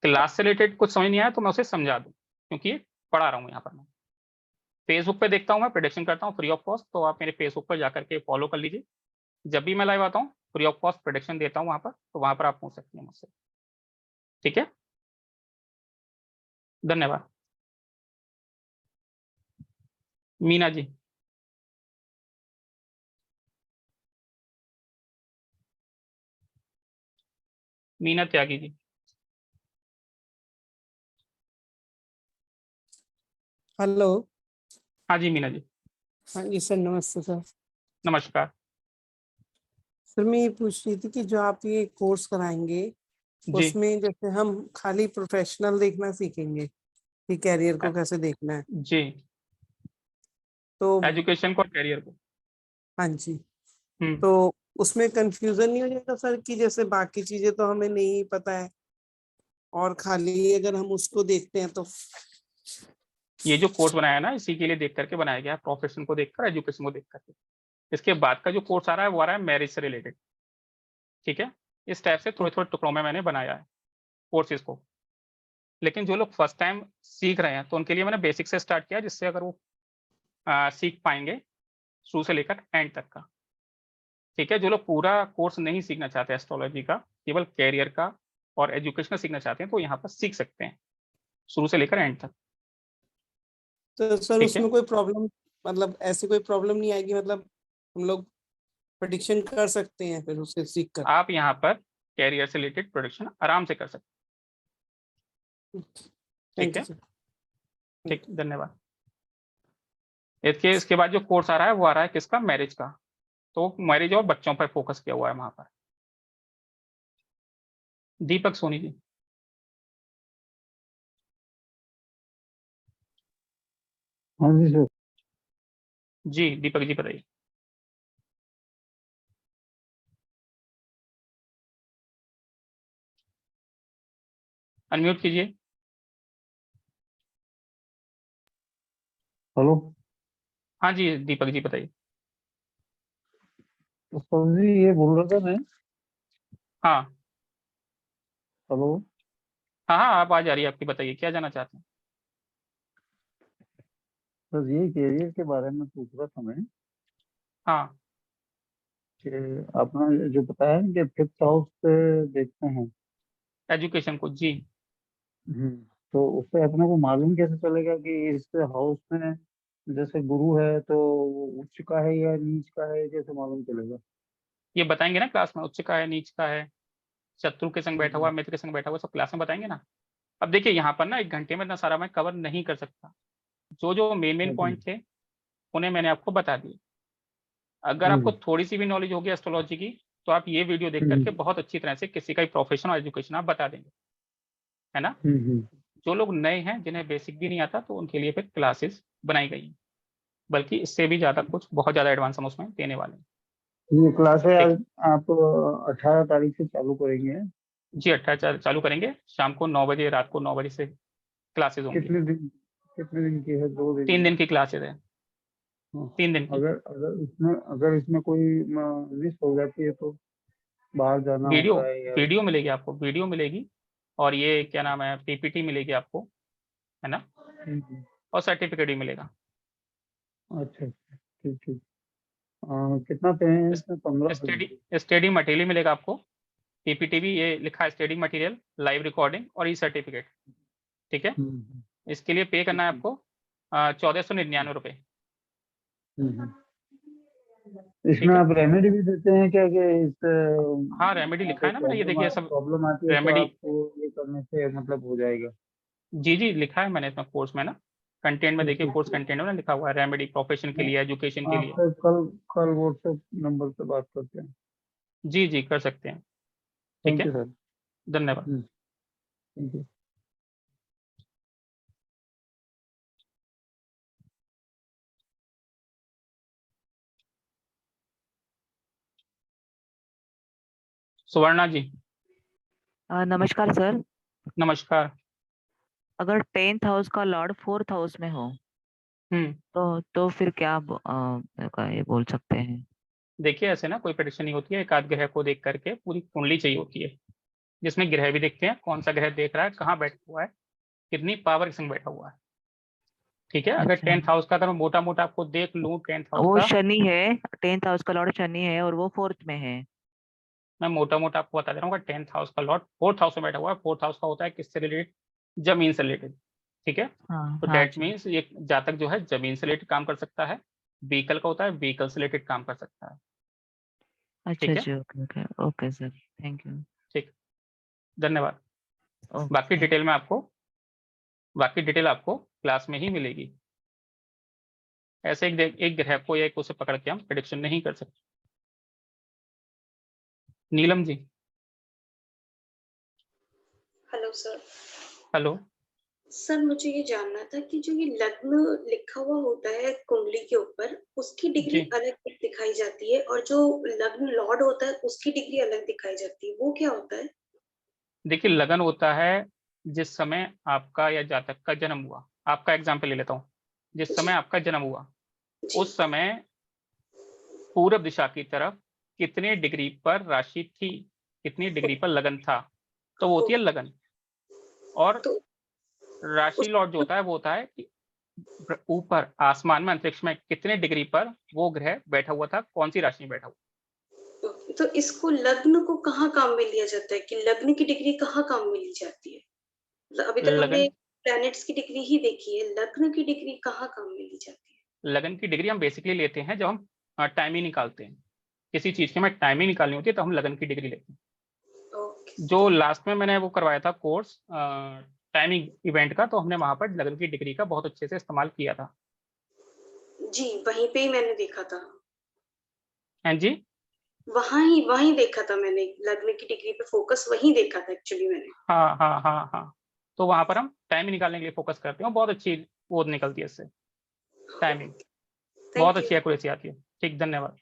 क्लास से रिलेटेड कुछ समझ नहीं आया तो मैं उसे समझा दूँ, क्योंकि ये पढ़ा रहा हूँ यहाँ पर मैं। फेसबुक पे देखता हूँ, मैं प्रोडिक्शन करता हूँ फ्री ऑफ कॉस्ट, तो आप मेरे फेसबुक पर जाकर के फॉलो कर लीजिए। जब भी मैं लाइव आता हूँ फ्री ऑफ कॉस्ट प्रोडिक्शन देता हूँ वहाँ पर, तो वहाँ पर आप पूछ सकते हैं मुझसे। ठीक है, धन्यवाद। मीना जी। मीना त्यागी जी। हेलो। हाँ जी मीना जी, हाँ जी सर, नमस्ते सर। नमस्कार। सर मैं ये पूछ रही थी कि जो आप ये कोर्स कराएंगे जी उसमें जैसे हम खाली प्रोफेशनल देखना सीखेंगे कि कैरियर को कैसे देखना है, जी, तो एजुकेशन को और करियर को। हाँ जी, हम्म, तो उसमें कंफ्यूजन नहीं हो जाएगा सर कि जैसे बाकी चीजें तो हमें नहीं पता है और खाली अगर हम उसको देखते हैं तो। ये जो कोर्स बनाया है ना, इसी के लिए देख करके बनाया गया है, प्रोफेशन को देखकर, एजुकेशन को देख करके। इसके बाद का जो कोर्स आ रहा है वो आ रहा है मैरिज से रिलेटेड। ठीक है, इस टाइप से थोड़े थोड़े टुकड़ों में मैंने बनाया है कोर्सेज को। लेकिन जो लोग फर्स्ट टाइम सीख रहे हैं तो उनके लिए मैंने बेसिक से स्टार्ट किया, जिससे अगर वो सीख पाएंगे शुरू से लेकर एंड तक का। ठीक है, जो लोग पूरा कोर्स नहीं सीखना चाहते एस्ट्रोलॉजी का, केवल कैरियर का और एजुकेशन सीखना चाहते हैं, तो यहाँ पर सीख सकते हैं शुरू से लेकर एंड तक। तो सर ठीक है, उसमें कोई प्रॉब्लम, मतलब ऐसी कोई प्रॉब्लम नहीं आएगी, मतलब हम लोग प्रेडिक्शन कर सकते हैं फिर उससे सीख कर। आप यहाँ पर कैरियर से रिलेटेड प्रोडक्शन आराम से कर सकते हैं। ठीक थैंक यू है, सर। ठीक, धन्यवाद। इसके बाद जो कोर्स आ रहा है वो आ रहा है किसका, मैरिज का। तो मैरिज और बच्चों पर फोकस किया हुआ है वहां पर। दीपक सोनी जी। हाँ जी सर। जी दीपक जी बताइए। अनम्यूट कीजिए। हेलो। हाँ जी दीपक जी बताइए। तो सर जी ये बोल रहा था मैं। हाँ हेलो। हाँ हाँ, आप आ जा रही है आपकी, बताइए क्या जाना चाहते हैं। सर ये कैरियर के बारे में पूछ रहा था मैं हाँ, कि आपने जो बताया कि 5th हाउस से देखते हैं। एजुकेशन को जी। हम्म। तो उससे अपने को मालूम कैसे चलेगा कि इस हाउस में जैसे गुरु है तो वो उच्च का है या नीच का है, कैसे मालूम चलेगा? ये बताएंगे ना क्लास में, उच्च का है, नीच का है, शत्रु के संग बैठा हुआ, मित्र के संग बैठा हुआ, सब क्लास में बताएंगे ना। अब देखिए यहाँ पर ना 1 घंटे में इतना सारा मैं कवर नहीं कर सकता। जो जो मेन पॉइंट थे उन्हें मैंने आपको बता दिए। अगर आपको थोड़ी सी भी नॉलेज होगी एस्ट्रोलॉजी की तो आप ये वीडियो देख करके बहुत अच्छी तरह से किसी का भी प्रोफेशन और एजुकेशन आप बता देंगे, है ना। जो लोग नए हैं, जिन्हें बेसिक भी नहीं आता, तो उनके लिए फिर क्लासेस बनाई गई हैं, बल्कि इससे भी ज्यादा कुछ बहुत ज्यादा एडवांस हम उसमें देने वाले हैं। ये क्लास है ठीक। आज आप 18 तारीख से चालू करेंगे? जी 18 चालू करेंगे, शाम को 9 बजे, रात को 9 बजे से क्लासेस होंगी। कितने दिन की है? 2 दिन 3 दिन की क्लासेस है, 3 दिन की। अगर इसमें कोई मिस हो जाती है तो बाहर जाना वीडियो होता है या? वीडियो मिलेगी आपको, वीडियो मिलेगी, और ये क्या नाम है, पीपीटी मिलेगी आपको, है ना, और सर्टिफिकेट भी मिलेगा। अच्छा, ठीक ठीक। कितना पे है इसमें? 15? स्टडी मटेरियल मिलेगा आपको, पीपीटी भी, ये लिखा है स्टडी मटेरियल, लाइव रिकॉर्डिंग और ई सर्टिफिकेट। ठीक है, इसके लिए पे करना है आपको 1499 रुपये। इसमें आप रेमेडी भी देते हैं क्या कि हाँ रेमेडी लिखा है ना मैंने, ये देखिए सब प्रॉब्लम आती है तो रेमेडी। आपको ये करने से मतलब हो जाएगा? जी जी लिखा है मैंने इसमें कोर्स में ना, कंटेंट में देखिए, कोर्स कंटेंट में लिखा हुआ है रेमेडी, प्रोफेशन के लिए, एजुकेशन के लिए। आपसे कल व्हाट्सएप नंबर पे बात करते हैं। जी जी कर सकते हैं। ठीक थैंक है, यू सर। धन्यवाद। Thank you. सुवर्णा जी। नमस्कार सर। नमस्कार। अगर 10th हाउस का लॉर्ड 4th हाउस में हो तो फिर क्या ये बोल सकते हैं? देखिए ऐसे ना कोई प्रेडिक्शन नहीं होती है, एक आध ग्रह को देख करके पूरी कुंडली चाहिए होती है, जिसमें ग्रह भी देखते हैं, कौन सा ग्रह देख रहा है, कहाँ बैठा हुआ है, कितनी पावर के संग बैठा हुआ है। ठीक है, अगर अच्छा। 10th हाउस का अगर मैं मोटा मोटा आपको देख लूं, 10th हाउस वो का शनि है, 10th हाउस का लॉर्ड शनि है और वो 4th में है। मैं मोटा मोटा आपको बता दे रहा हूँ, 10th हाउस का लॉर्ड 4th हाउस में बैठा हुआ है। 4th हाउस का होता है किससे रिलेटेड? जमीन से रिलेटेड। ठीक है, हाँ तो हाँ डेट जी। मीन्स ये जातक जो है जमीन से रिलेटेड काम कर सकता है। व्हीकल का होता है, व्हीकल से रिलेटेड काम कर सकता है। अच्छा ठीक है, जी, okay okay okay sir, thank you. ठीक, धन्यवाद। बाकी ओके। डिटेल आपको क्लास में ही मिलेगी। ऐसे एक ग्रह को या एक उसे पकड़ के हम प्रेडिक्शन नहीं कर सकते। Neelam ji. Hello sir. Hello sir मुझे ये जानना था कि जो ये लग्न लिखा हुआ होता है कुंडली के ऊपर, उसकी डिग्री जी। अलग दिखाई जाती है और जो लग्न लॉर्ड होता है उसकी डिग्री अलग दिखाई जाती है, वो क्या होता है? देखिए लगन होता है जिस समय आपका या जातक का जन्म हुआ। आपका एग्जाम्पल ले लेता हूँ, जिस समय जी आपका जन्म हुआ जी। उस समय पूरब दिशा की तरफ कितने डिग्री पर राशि थी, कितनी डिग्री पर लगन था, तो वो होती है लगन। और तो राशि उस लॉर्ड जो होता है वो होता है कि ऊपर आसमान में, अंतरिक्ष में कितने डिग्री पर वो ग्रह बैठा हुआ था, कौन सी राशि में बैठा हुआ। तो इसको लग्न को कहाँ काम में लिया जाता है कि लग्न की डिग्री कहाँ काम में ली जाती है? अभी तक हमने लगन प्लैनेट्स की डिग्री ही देखी है, लग्न की डिग्री कहाँ काम में ली जाती है? लगन की डिग्री हम बेसिकली लेते हैं जब हम टाइमिंग निकालते हैं, किसी चीज की हमें टाइमिंग निकालनी होती है तो हम लगन की डिग्री लेते हैं। ओके। जो लास्ट में मैंने वो करवाया था कोर्स टाइमिंग इवेंट का, तो हमने वहां पर लगन की डिग्री का बहुत अच्छे से इस्तेमाल किया था। जी वहीं पे ही मैंने देखा था। हाँ जी। वहीं देखा था मैंने, लग्न की डिग्री पे फोकस वहीं देखा था एक्चुअली मैंने। हाँ हाँ हाँ हाँ, तो वहां पर हम टाइमिंग निकालने के लिए फोकस करते हैं, बहुत अच्छी वो निकलती है इससे टाइमिंग, बहुत थैंक यू। अच्छी एक्यूरेसी आती है। ठीक, धन्यवाद।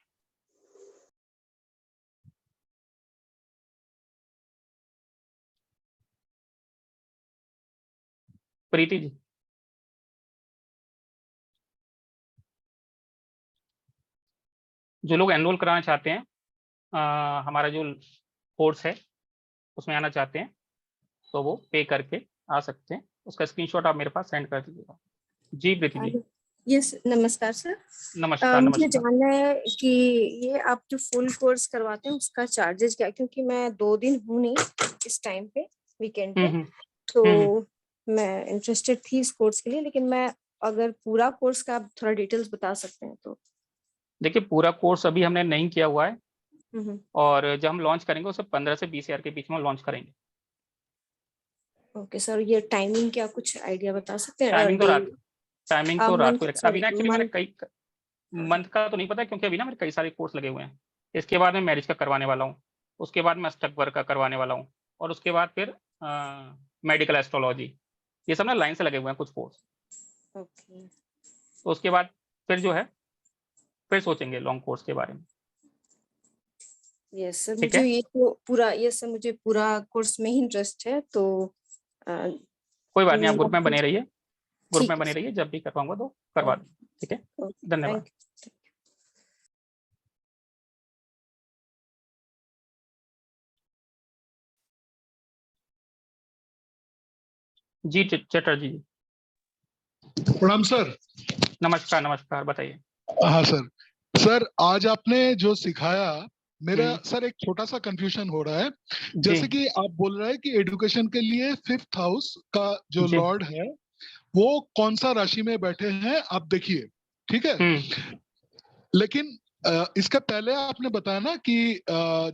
प्रीति जी। जो लोग एनरोल कराना चाहते हैं, हमारा जो कोर्स है उसमें आना चाहते हैं, तो वो पे करके आ सकते हैं। उसका स्क्रीनशॉट आप मेरे पास सेंड कर दीजिएगा। जी प्रीति जी। यस, नमस्कार सर। नमस्कार। मुझे नमस्कार। जानना है कि ये आप जो फुल कोर्स करवाते हैं उसका चार्जेस क्या, क्योंकि मैं 2 दिन हूँ नहीं इस टाइम पे, वीकेंड पे, तो मैं इंटरेस्टेड थी इस कोर्स के लिए, लेकिन मैं अगर पूरा कोर्स का आप थोड़ा डिटेल्स बता सकते हैं तो। देखिए पूरा कोर्स अभी हमने नहीं किया हुआ है, हम्म, और जब हम लॉन्च करेंगे उसे 15 से 20 हज़ार के बीच में लॉन्च करेंगे। ओके सर, ये टाइमिंग क्या कुछ आइडिया बता सकते हैं? टाइमिंग तो रात मंथ, को रखा। अभी सॉरी ना एक्चुअली मेरे मंथ। कई मंथ का तो नहीं पता, क्योंकि अभी ना मेरे कई सारे कोर्स लगे हुए हैं। इसके बाद मैं मैरिज का करवाने वाला हूँ, उसके बाद मैं स्टक वर्क का करवाने वाला हूँ, और उसके बाद फिर मेडिकल एस्ट्रोलॉजी, ये सब ना लाइन से लगे हुए हैं कुछ कोर्स। ओके, तो उसके बाद फिर जो है फिर सोचेंगे लॉन्ग कोर्स के बारे में। यस सर, ठीक मुझे है, ये तो पूरा, यस सर, मुझे पूरा कोर्स में ही इंटरेस्ट है, तो कोई बात नहीं, आप ग्रुप में बने रहिए, ग्रुप ठीक में है बने सर। रहिए, जब भी करवाऊंगा तो करवा दूँ। ठीक है, ओके, धन्यवाद। Thank you. जी चटर्जी जी, प्रणाम सर। नमस्कार नमस्कार, बताइए। हाँ सर। सर आज आपने जो सिखाया, मेरा सर एक छोटा सा कंफ्यूजन हो रहा है। जैसे कि आप बोल रहे हैं कि एजुकेशन के लिए 5th हाउस का जो जी। लॉर्ड है वो कौन सा राशि में बैठे हैं आप देखिए, ठीक है। लेकिन इसका पहले आपने बताया ना कि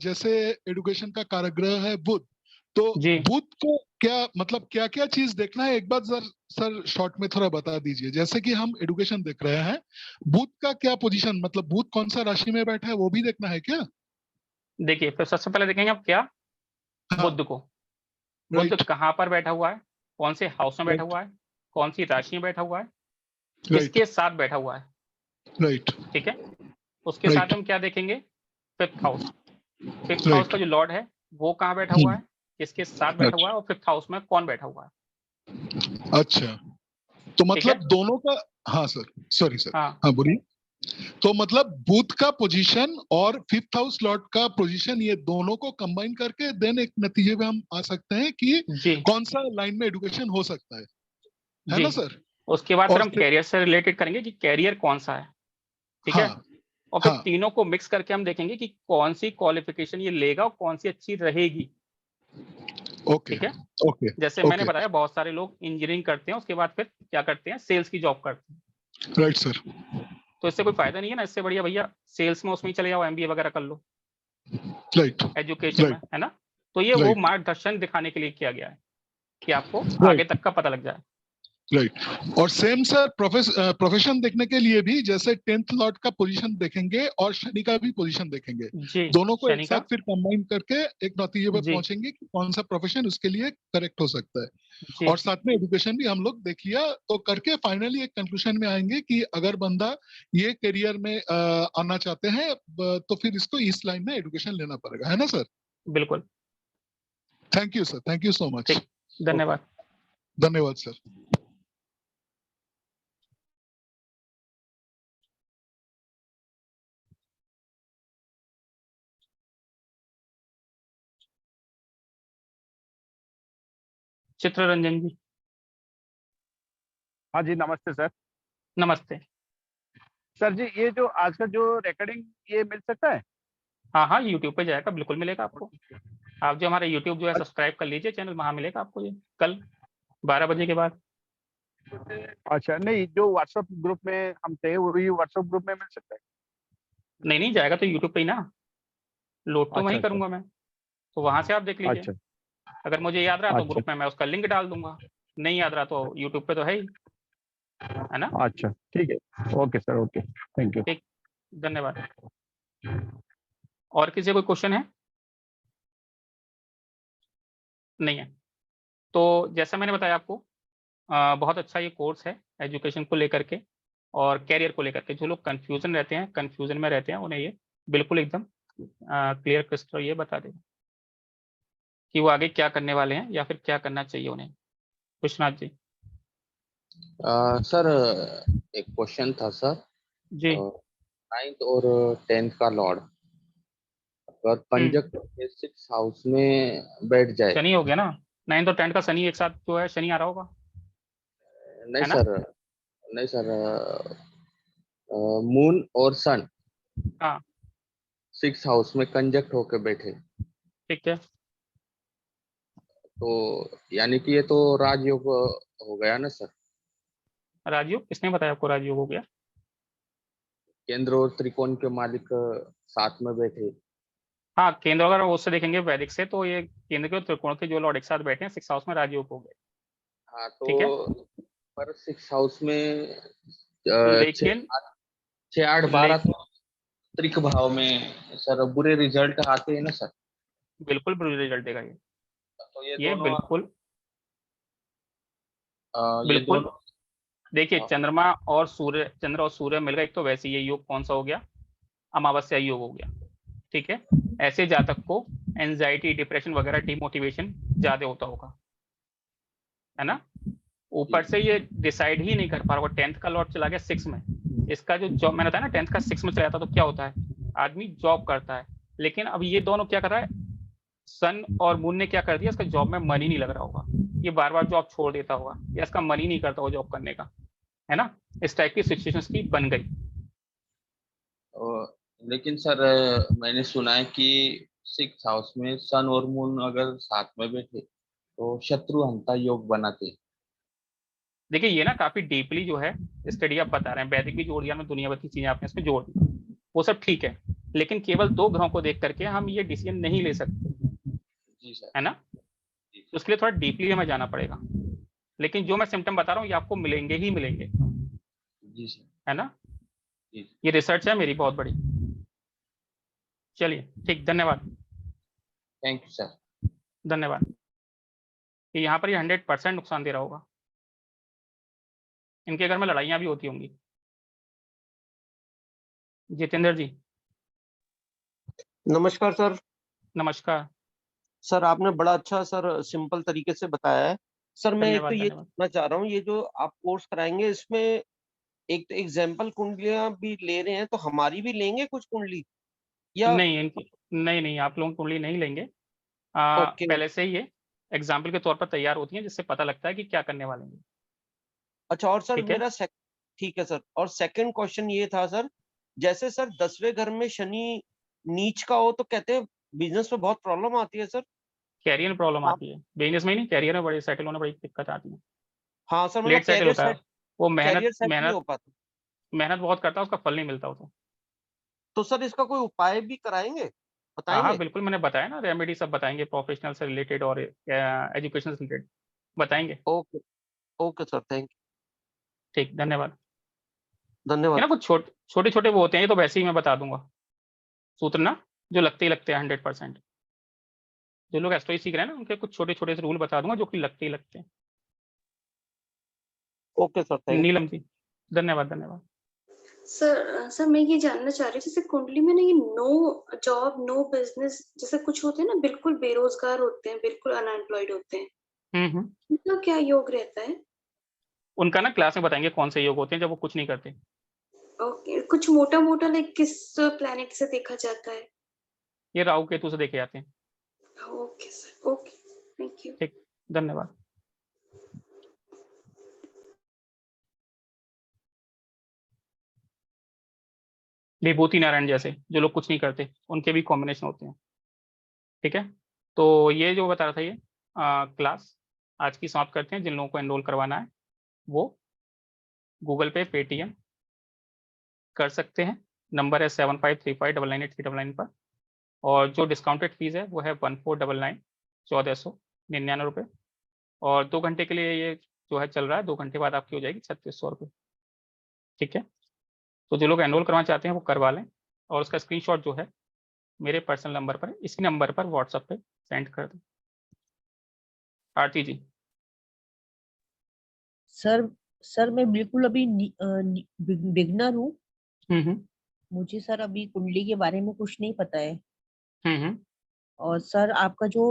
जैसे एजुकेशन का कारग्रह है बुध, तो बुध को क्या मतलब क्या क्या चीज देखना है, एक बार सर शॉर्ट में थोड़ा बता दीजिए। जैसे कि हम एजुकेशन देख रहे हैं, बुध का क्या पोजीशन, मतलब बुध कौन सा राशि में बैठा है वो भी देखना है क्या? देखिए फिर सबसे पहले देखेंगे आप क्या, बुध को, बुध कहाँ पर बैठा हुआ है, कौन से हाउस में बैठा हुआ है, कौन सी राशि में बैठा हुआ है, किसके साथ बैठा हुआ है। राइट, ठीक है, उसके साथ हम क्या देखेंगे, 5th हाउस। 5th हाउस का जो लॉर्ड है वो कहाँ बैठा हुआ है, किसके साथ बैठा हुआ है, और 5th हाउस में कौन बैठा हुआ है। अच्छा, तो मतलब दोनों का, हाँ सर, सॉरी सर, हाँ बोलिए। तो मतलब बुध का पोजीशन और 5th हाउस लॉर्ड का पोजीशन, ये दोनों को कंबाइन करके देन एक नतीजे पे हम आ सकते हैं कि कौन सा लाइन में एजुकेशन हो सकता है ना सर? उसके बाद फिर हम कैरियर से रिलेटेड करेंगे कि कैरियर कौन सा है। ठीक है, और फिर तीनों को मिक्स करके हम देखेंगे कि कौन सी क्वालिफिकेशन ये लेगा और कौन सी अच्छी रहेगी। ओके, ठीक है, ओके, जैसे मैंने बताया बहुत सारे लोग इंजीनियरिंग करते हैं, उसके बाद फिर क्या करते हैं, सेल्स की जॉब करते हैं। Right sir. तो इससे कोई फायदा नहीं है ना, इससे बढ़िया भैया सेल्स में उसमें ही चले जाओ, एमबीए वगैरह कर लो। राइट, एजुकेशन में, है ना। तो ये वो मार्गदर्शन दिखाने के लिए किया गया है कि आपको आगे तक का पता लग जाए। राइट, और सेम सर प्रोफेशन देखने के लिए भी जैसे 10th लॉर्ड का पोजीशन देखेंगे और शनि का भी पोजीशन देखेंगे, दोनों को एक साथ फिर कंबाइन करके एक नतीजे पे पहुंचेंगे कि कौन सा प्रोफेशन उसके लिए करेक्ट हो सकता है। और साथ में एजुकेशन भी हम लोग देख लिया, तो करके फाइनली एक कंक्लूजन में आएंगे कि अगर बंदा ये करियर में आना चाहते हैं तो फिर इसको इस लाइन में एजुकेशन लेना पड़ेगा, है ना सर? बिल्कुल। Thank you sir, thank you so much. धन्यवाद। धन्यवाद सर। चित्ररंजन जी। हाँ जी, नमस्ते सर। नमस्ते सर जी, ये जो आज का जो रिकॉर्डिंग ये मिल सकता है? हाँ हाँ, यूट्यूब पे जाएगा, बिल्कुल मिलेगा आपको। आप जो हमारा यूट्यूब जो है सब्सक्राइब कर लीजिए चैनल, वहाँ मिलेगा आपको ये कल 12 बजे के बाद। अच्छा, नहीं जो व्हाट्सएप ग्रुप में हम थे वही व्हाट्सएप ग्रुप में मिल सकता है? नहीं नहीं, जाएगा तो यूट्यूब पे ही ना, लोड तो वहीं करूंगा मैं, तो वहां से आप देख लीजिए। अगर मुझे याद रहा तो ग्रुप में मैं उसका लिंक डाल दूंगा, नहीं याद रहा तो यूट्यूब पे तो है ही, है ना। अच्छा ठीक है, okay sir, okay, thank you. ठीक, धन्यवाद। और किसी कोई क्वेश्चन है? नहीं है, तो जैसा मैंने बताया आपको बहुत अच्छा ये कोर्स है एजुकेशन को लेकर के और कैरियर को लेकर के। जो लोग कन्फ्यूजन में रहते हैं उन्हें ये बिल्कुल एकदम क्लियर क्रिस्टल ये बता देगा कि वो आगे क्या करने वाले हैं या फिर क्या करना चाहिए उन्हें। विश्वनाथ जी। सर एक क्वेश्चन था सर जी। 9th और 10th का लॉर्ड अगर कंजक्ट 6th हाउस में बैठ जाए, शनि हो गया ना, 9th और 10th का शनि एक साथ जो है शनि आ रहा होगा। नहीं सर, नहीं सर, मून और सन 6th हाउस में कंजक्ट होके बैठे, ठीक है, तो यानी कि ये तो राजयोग हो गया ना सर। राजयोग, किसने बताया आपको राजयोग हो गया? केंद्र और त्रिकोण के मालिक साथ में बैठे। हाँ, केंद्र अगर उससे देखेंगे वैदिक से, तो ये केंद्र के और त्रिकोण के जो लॉर्ड एक साथ बैठे हैं 6th हाउस में, राजयोग हो गए। हाँ, ठीक है, तो पर 6th हाउस में लेकिन 6, 8, 12 तो त्रिक भाव में सर बुरे रिजल्ट आते हैं ना सर। बिल्कुल बुरे रिजल्ट देगा ये। तो ये ये दोनों बिल्कुल ये बिल्कुल दोनों देखिए, चंद्रमा और सूर्य, चंद्र और सूर्य मिल गए, एक तो वैसे ये योग कौन सा हो गया? अमावस्या योग हो गया। ठीक है, ऐसे जातक को एंजाइटी, डिप्रेशन वगैरह, डिमोटिवेशन ज्यादा होता होगा, है ना। ऊपर से ये डिसाइड ही नहीं कर पा रहा, 10th का लॉर्ड चला गया 6 में। इसका जो जॉब, मैंने बताया ना 10th का 6 में चला जाता तो क्या होता है, आदमी जॉब करता है। लेकिन अब ये दोनों क्या कर रहा है, सन और मून ने क्या कर दिया, इसका जॉब में मन ही नहीं लग रहा होगा, ये बार बार जॉब छोड़ देता होगा, या इसका मन ही नहीं करता होगा जॉब करने का, है ना। इस टाइप की सिचुएशंस की बन गई। लेकिन सर मैंने सुना है कि 6th हाउस में सन और मून अगर साथ में बैठे तो शत्रु हंता योग बनाते। देखिए ये ना काफी डीपली जो है स्टडी आप बता रहे हैं, वैदिक भी जोड़ दिया में, दुनिया भर की चीजें आपने इसमें जोड़ दी, वो सब ठीक है, लेकिन केवल 2 ग्रहों को देख करके हम ये डिसीजन नहीं ले सकते, जी सर, है ना। तो उसके लिए थोड़ा डीपली हमें जाना पड़ेगा, लेकिन जो मैं सिम्टम बता रहा हूँ ये आपको मिलेंगे ही मिलेंगे, जी सर, है ना। जी। ये रिसर्च है मेरी बहुत बड़ी। चलिए ठीक, धन्यवाद। Thank you sir. धन्यवाद। कि यहाँ पर ये 100% नुकसान दे रहा होगा, इनके घर में लड़ाइयाँ भी होती होंगी। जितेंद्र जी। नमस्कार सर। नमस्कार सर, आपने बड़ा अच्छा सर सिंपल तरीके से बताया है। सर मैं एक तो धन्यवाद। ये धन्यवाद। जानना चाह रहा हूँ, ये जो आप कोर्स कराएंगे इसमें एक तो एग्जाम्पल कुंडलियां भी ले रहे हैं, तो हमारी भी लेंगे कुछ कुंडली या? नहीं, इनकी नहीं, आप लोग कुंडली नहीं लेंगे। ओके। पहले से ही ये एग्जाम्पल के तौर पर तैयार होती हैं, जिससे पता लगता है कि क्या करने वाले हैं। अच्छा, और सर ठीक है? मेरा ठीक है सर, और सेकंड क्वेश्चन ये था सर, जैसे सर 10वें घर में शनि नीच का हो तो कहते हैं बिजनेस में बहुत प्रॉब्लम आती है सर। कैरियर प्रॉब्लम हाँ। आती है, बिजनेस में ही नहीं, कैरियर में बड़ी सेटल होने बड़ी दिक्कत आती है। हाँ सर, मतलब लेट सेटल कैरियर होता है सेट, वो, मेहनत कैरियर सेट नहीं मेहनत हो पाता। मेहनत बहुत करता है, उसका फल नहीं मिलता उसे। तो सर इसका कोई उपाय भी कराएंगे, हाँ बताएंगे? बिल्कुल, मैंने बताया ना, रेमेडी सब बताएंगे, प्रोफेशनल से रिलेटेड और एजुकेशन से रिलेटेड बताएंगे। Okay, okay sir, thank you. ठीक, धन्यवाद। धन्यवाद। है ना, कुछ छोटे छोटे वो होते हैं, ये तो वैसे ही मैं बता दूंगा सूत्र ना, जो लगते ही लगते हैं 100%। जो लोग एस्ट्रोलॉजी सीख रहे हैं ना, उनके कुछ छोटे छोटे से रूल बता दूंगा जो कि लगते ही लगते हैं। Okay sir, thank you. Neelam ji. धन्यवाद। धन्यवाद। सर मैं ये जानना चाह रही हूँ, जैसे कुंडली में ना ये नो जॉब नो बिजनेस जैसे कुछ होते हैं ना, बिल्कुल बेरोजगार होते हैं, बिल्कुल अनएम्प्लॉयड होते हैं, उनका क्या योग रहता है? उनका ना क्लास में बताएंगे कौन से योग होते हैं जब वो कुछ नहीं करते। ओके, कुछ मोटा मोटा लाइक किस प्लेनेट से देखा जाता है? ये राहु केतु से देखे जाते हैं। Okay sir, okay, thank you. ठीक, धन्यवाद। विभूति नारायण जैसे जो लोग कुछ नहीं करते, उनके भी कॉम्बिनेशन होते हैं। ठीक है, तो ये जो बता रहा था ये क्लास आज की समाप्त करते हैं। जिन लोगों को एनरोल करवाना है वो गूगल पे, पेटीएम कर सकते हैं। नंबर है 7535998399 पर, और जो डिस्काउंटेड फीस है वो है 1499, 1499 रुपये। और 2 घंटे के लिए ये जो है चल रहा है, 2 घंटे बाद आपकी हो जाएगी 3600 रुपये। ठीक है, तो जो लोग एनरोल करवाना चाहते हैं वो करवा लें, और उसका स्क्रीनशॉट जो है मेरे पर्सनल नंबर पर, इसी नंबर पर व्हाट्सएप पे सेंड कर दें। आरती जी। सर मैं बिल्कुल अभी बिगनर हूँ। मुझे सर अभी कुंडली के बारे में कुछ नहीं पता है। और सर आपका जो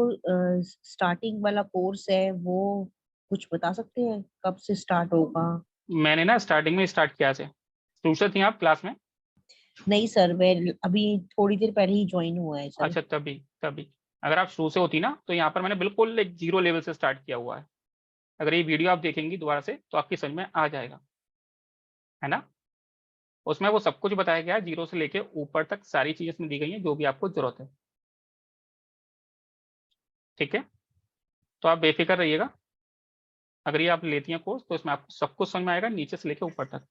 स्टार्टिंग वाला कोर्स है वो कुछ बता सकते हैं कब से स्टार्ट होगा? मैंने ना स्टार्टिंग में स्टार्ट किया से। ट्यूशन थी आप क्लास में? नहीं सर, मैं अभी थोड़ी देर पहले ही ज्वाइन हुआ है सर। अच्छा, तभी अगर आप शुरू से होती ना, तो यहाँ पर मैंने बिल्कुल एक 0 लेवल से स्टार्ट किया हुआ है। अगर ये वीडियो आप देखेंगी दोबारा से तो आपकी समझ में आ जाएगा, है ना। उसमें वो सब कुछ बताया गया है, 0 से लेके ऊपर तक सारी चीजें इसमें दी गई हैं जो भी आपको जरूरत है। ठीक है, तो आप बेफिक्र रहिएगा, अगर ये आप लेती हैं कोर्स तो इसमें आपको सब कुछ समझ में आएगा, नीचे से लेके ऊपर तक।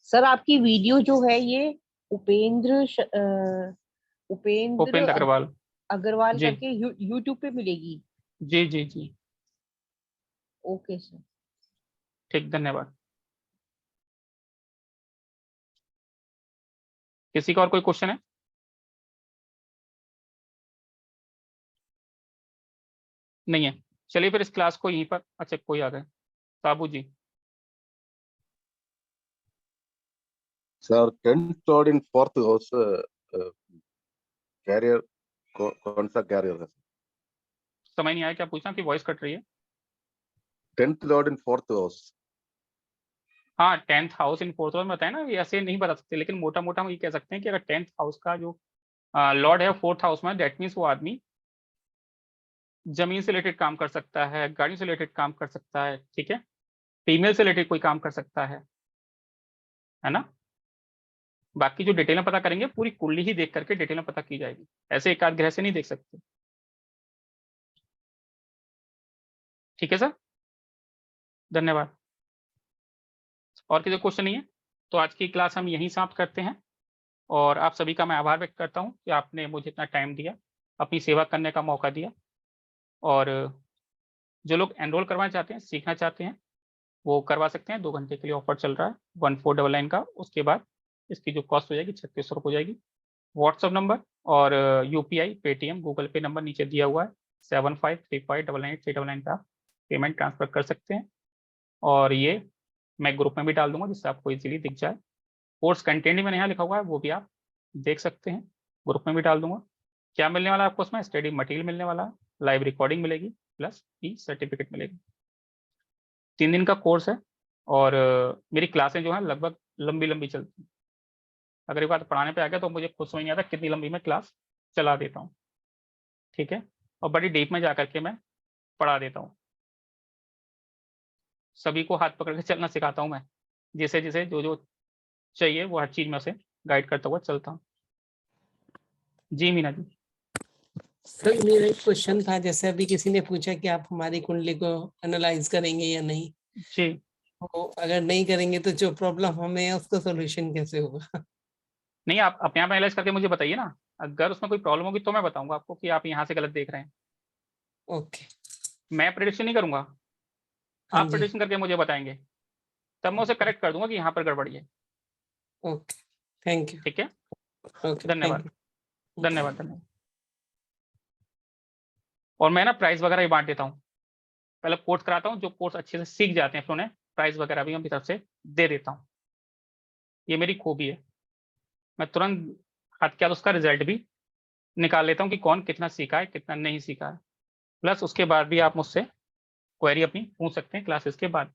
सर आपकी वीडियो जो है ये उपेंद्र अग्रवाल अग्रवाल जी करके यूट्यूब पे मिलेगी? जी जी जी ओके सर। ठीक, धन्यवाद। किसी का और कोई क्वेश्चन है? नहीं है, चलिए फिर इस क्लास को यहीं पर, अच्छा कोई आ गए, साबू जी। सर 10th लॉर्ड इन 4th हाउस कैरियर कौन सा कैरियर है? समझ नहीं आया क्या पूछना, कि वॉइस कट रही है। 10th लॉर्ड इन 4th हाउस। हाँ, 10th house in 4th house में बताया ना, ये ऐसे नहीं बता सकते, लेकिन मोटा मोटा हम ये कह सकते हैं कि अगर 10th हाउस का जो लॉर्ड है 4th हाउस में, दैट मीन्स वो आदमी जमीन से रिलेटेड काम कर सकता है, गाड़ी से रिलेटेड काम कर सकता है, ठीक है, फीमेल से रिलेटेड कोई काम कर सकता है ना। बाकी जो डिटेल में पता करेंगे पूरी कुंडली ही देख करके डिटेल में पता की जाएगी, ऐसे एक आध ग्रह से नहीं देख सकते। ठीक है सर, धन्यवाद। और किसी क्वेश्चन नहीं है तो आज की क्लास हम यहीं समाप्त करते हैं, और आप सभी का मैं आभार व्यक्त करता हूं कि आपने मुझे इतना टाइम दिया, अपनी सेवा करने का मौका दिया। और जो लोग एनरोल करवाना चाहते हैं, सीखना चाहते हैं, वो करवा सकते हैं। 2 घंटे के लिए ऑफर चल रहा है 1499 का। उसके बाद इसकी जो कॉस्ट हो जाएगी 3600 रुपये हो जाएगी। व्हाट्सअप नंबर और यूपीआई, पेटीएम, गूगल पे नंबर नीचे दिया हुआ है, 7535998399 पे आप पेमेंट ट्रांसफर कर सकते हैं। और ये मैं ग्रुप में भी डाल दूंगा जिससे आपको इजीली दिख जाए। कोर्स कंटेंट भी मैंने यहाँ लिखा हुआ है, वो भी आप देख सकते हैं, ग्रुप में भी डाल दूंगा। क्या मिलने वाला है आपको उसमें? स्टडी मटेरियल मिलने वाला है, लाइव रिकॉर्डिंग मिलेगी, प्लस ई सर्टिफिकेट मिलेगी। 3 दिन का कोर्स है, और मेरी क्लासें जो है लगभग लंबी लंबी चलती हैं। अगर एक बार पढ़ाने पे आ गया तो मुझे खुद समझ नहीं आता कितनी लंबी मैं क्लास चला देता हूँ, ठीक है, और बड़ी डीप में जा करके मैं पढ़ा देता हूँ। सभी को हाथ पकड़ के चलना सिखाता हूँ मैं, जिसे जिसे जो जो चाहिए वो हर चीज में से गाइड करता हुआ चलता हूँ। जी मीना जी। सर मेरा एक क्वेश्चन था, जैसे अभी किसी ने पूछा कि आप हमारी कुंडली को एनालाइज करेंगे या नहीं जी, तो अगर नहीं करेंगे तो जो प्रॉब्लम हमें है उसका सॉल्यूशन कैसे होगा? नहीं, आप अपने आप एनालाइज करके मुझे बताइए ना, अगर उसमें कोई प्रॉब्लम होगी तो मैं बताऊंगा आपको कि आप यहाँ से गलत देख रहे हैं। ओके। मैं प्रेडिक्शन नहीं करूंगा, हाँ आप जी। प्रेडिक्शन करके मुझे बताएंगे, तब मैं उसे करेक्ट कर दूंगा कि यहाँ पर गड़बड़ी है। Okay, thank you. ठीक है, ओके, धन्यवाद थैंक धन्यवाद धन्यवाद। और मैं ना प्राइस वगैरह भी बांट देता हूँ, पहले कोर्स कराता हूँ, जो कोर्स अच्छे से सीख जाते हैं फिर उन्हें प्राइस वगैरह भी अपनी तरफ से दे देता हूँ। ये मेरी खूबी है, मैं तुरंत हाथ के हाथ उसका रिजल्ट भी निकाल लेता हूँ कि कौन कितना सीखा है कितना नहीं सीखा है। प्लस उसके बाद भी आप मुझसे क्वेरी अपनी पूछ सकते हैं क्लासेस के बाद,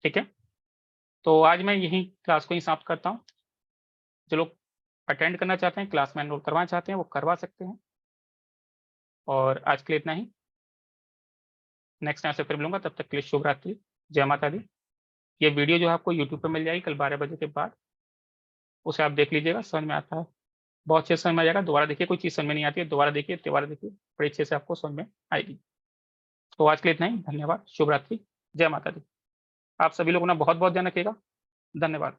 ठीक है। तो आज मैं यही क्लास को ही समाप्त करता हूँ। जो लोग अटेंड करना चाहते हैं, क्लास में एनरोल करवाना चाहते हैं, वो करवा सकते हैं। और आज के लिए इतना ही, नेक्स्ट टाइम से फिर मिलूंगा, तब तक के लिए शुभ रात्रि, जय माता दी। ये वीडियो जो है आपको यूट्यूब पर मिल जाएगी कल 12 बजे के बाद, उसे आप देख लीजिएगा, समझ में आता है, बहुत अच्छे से समझ में आ जाएगा। दोबारा देखिए, कोई चीज़ समझ में नहीं आती है दोबारा देखिए, बड़े अच्छे से आपको समझ में आएगी। तो आज के लिए इतना ही, धन्यवाद, शुभ रात्रि, जय माता दी। आप सभी लोगों ने बहुत बहुत ध्यान रखिएगा, धन्यवाद।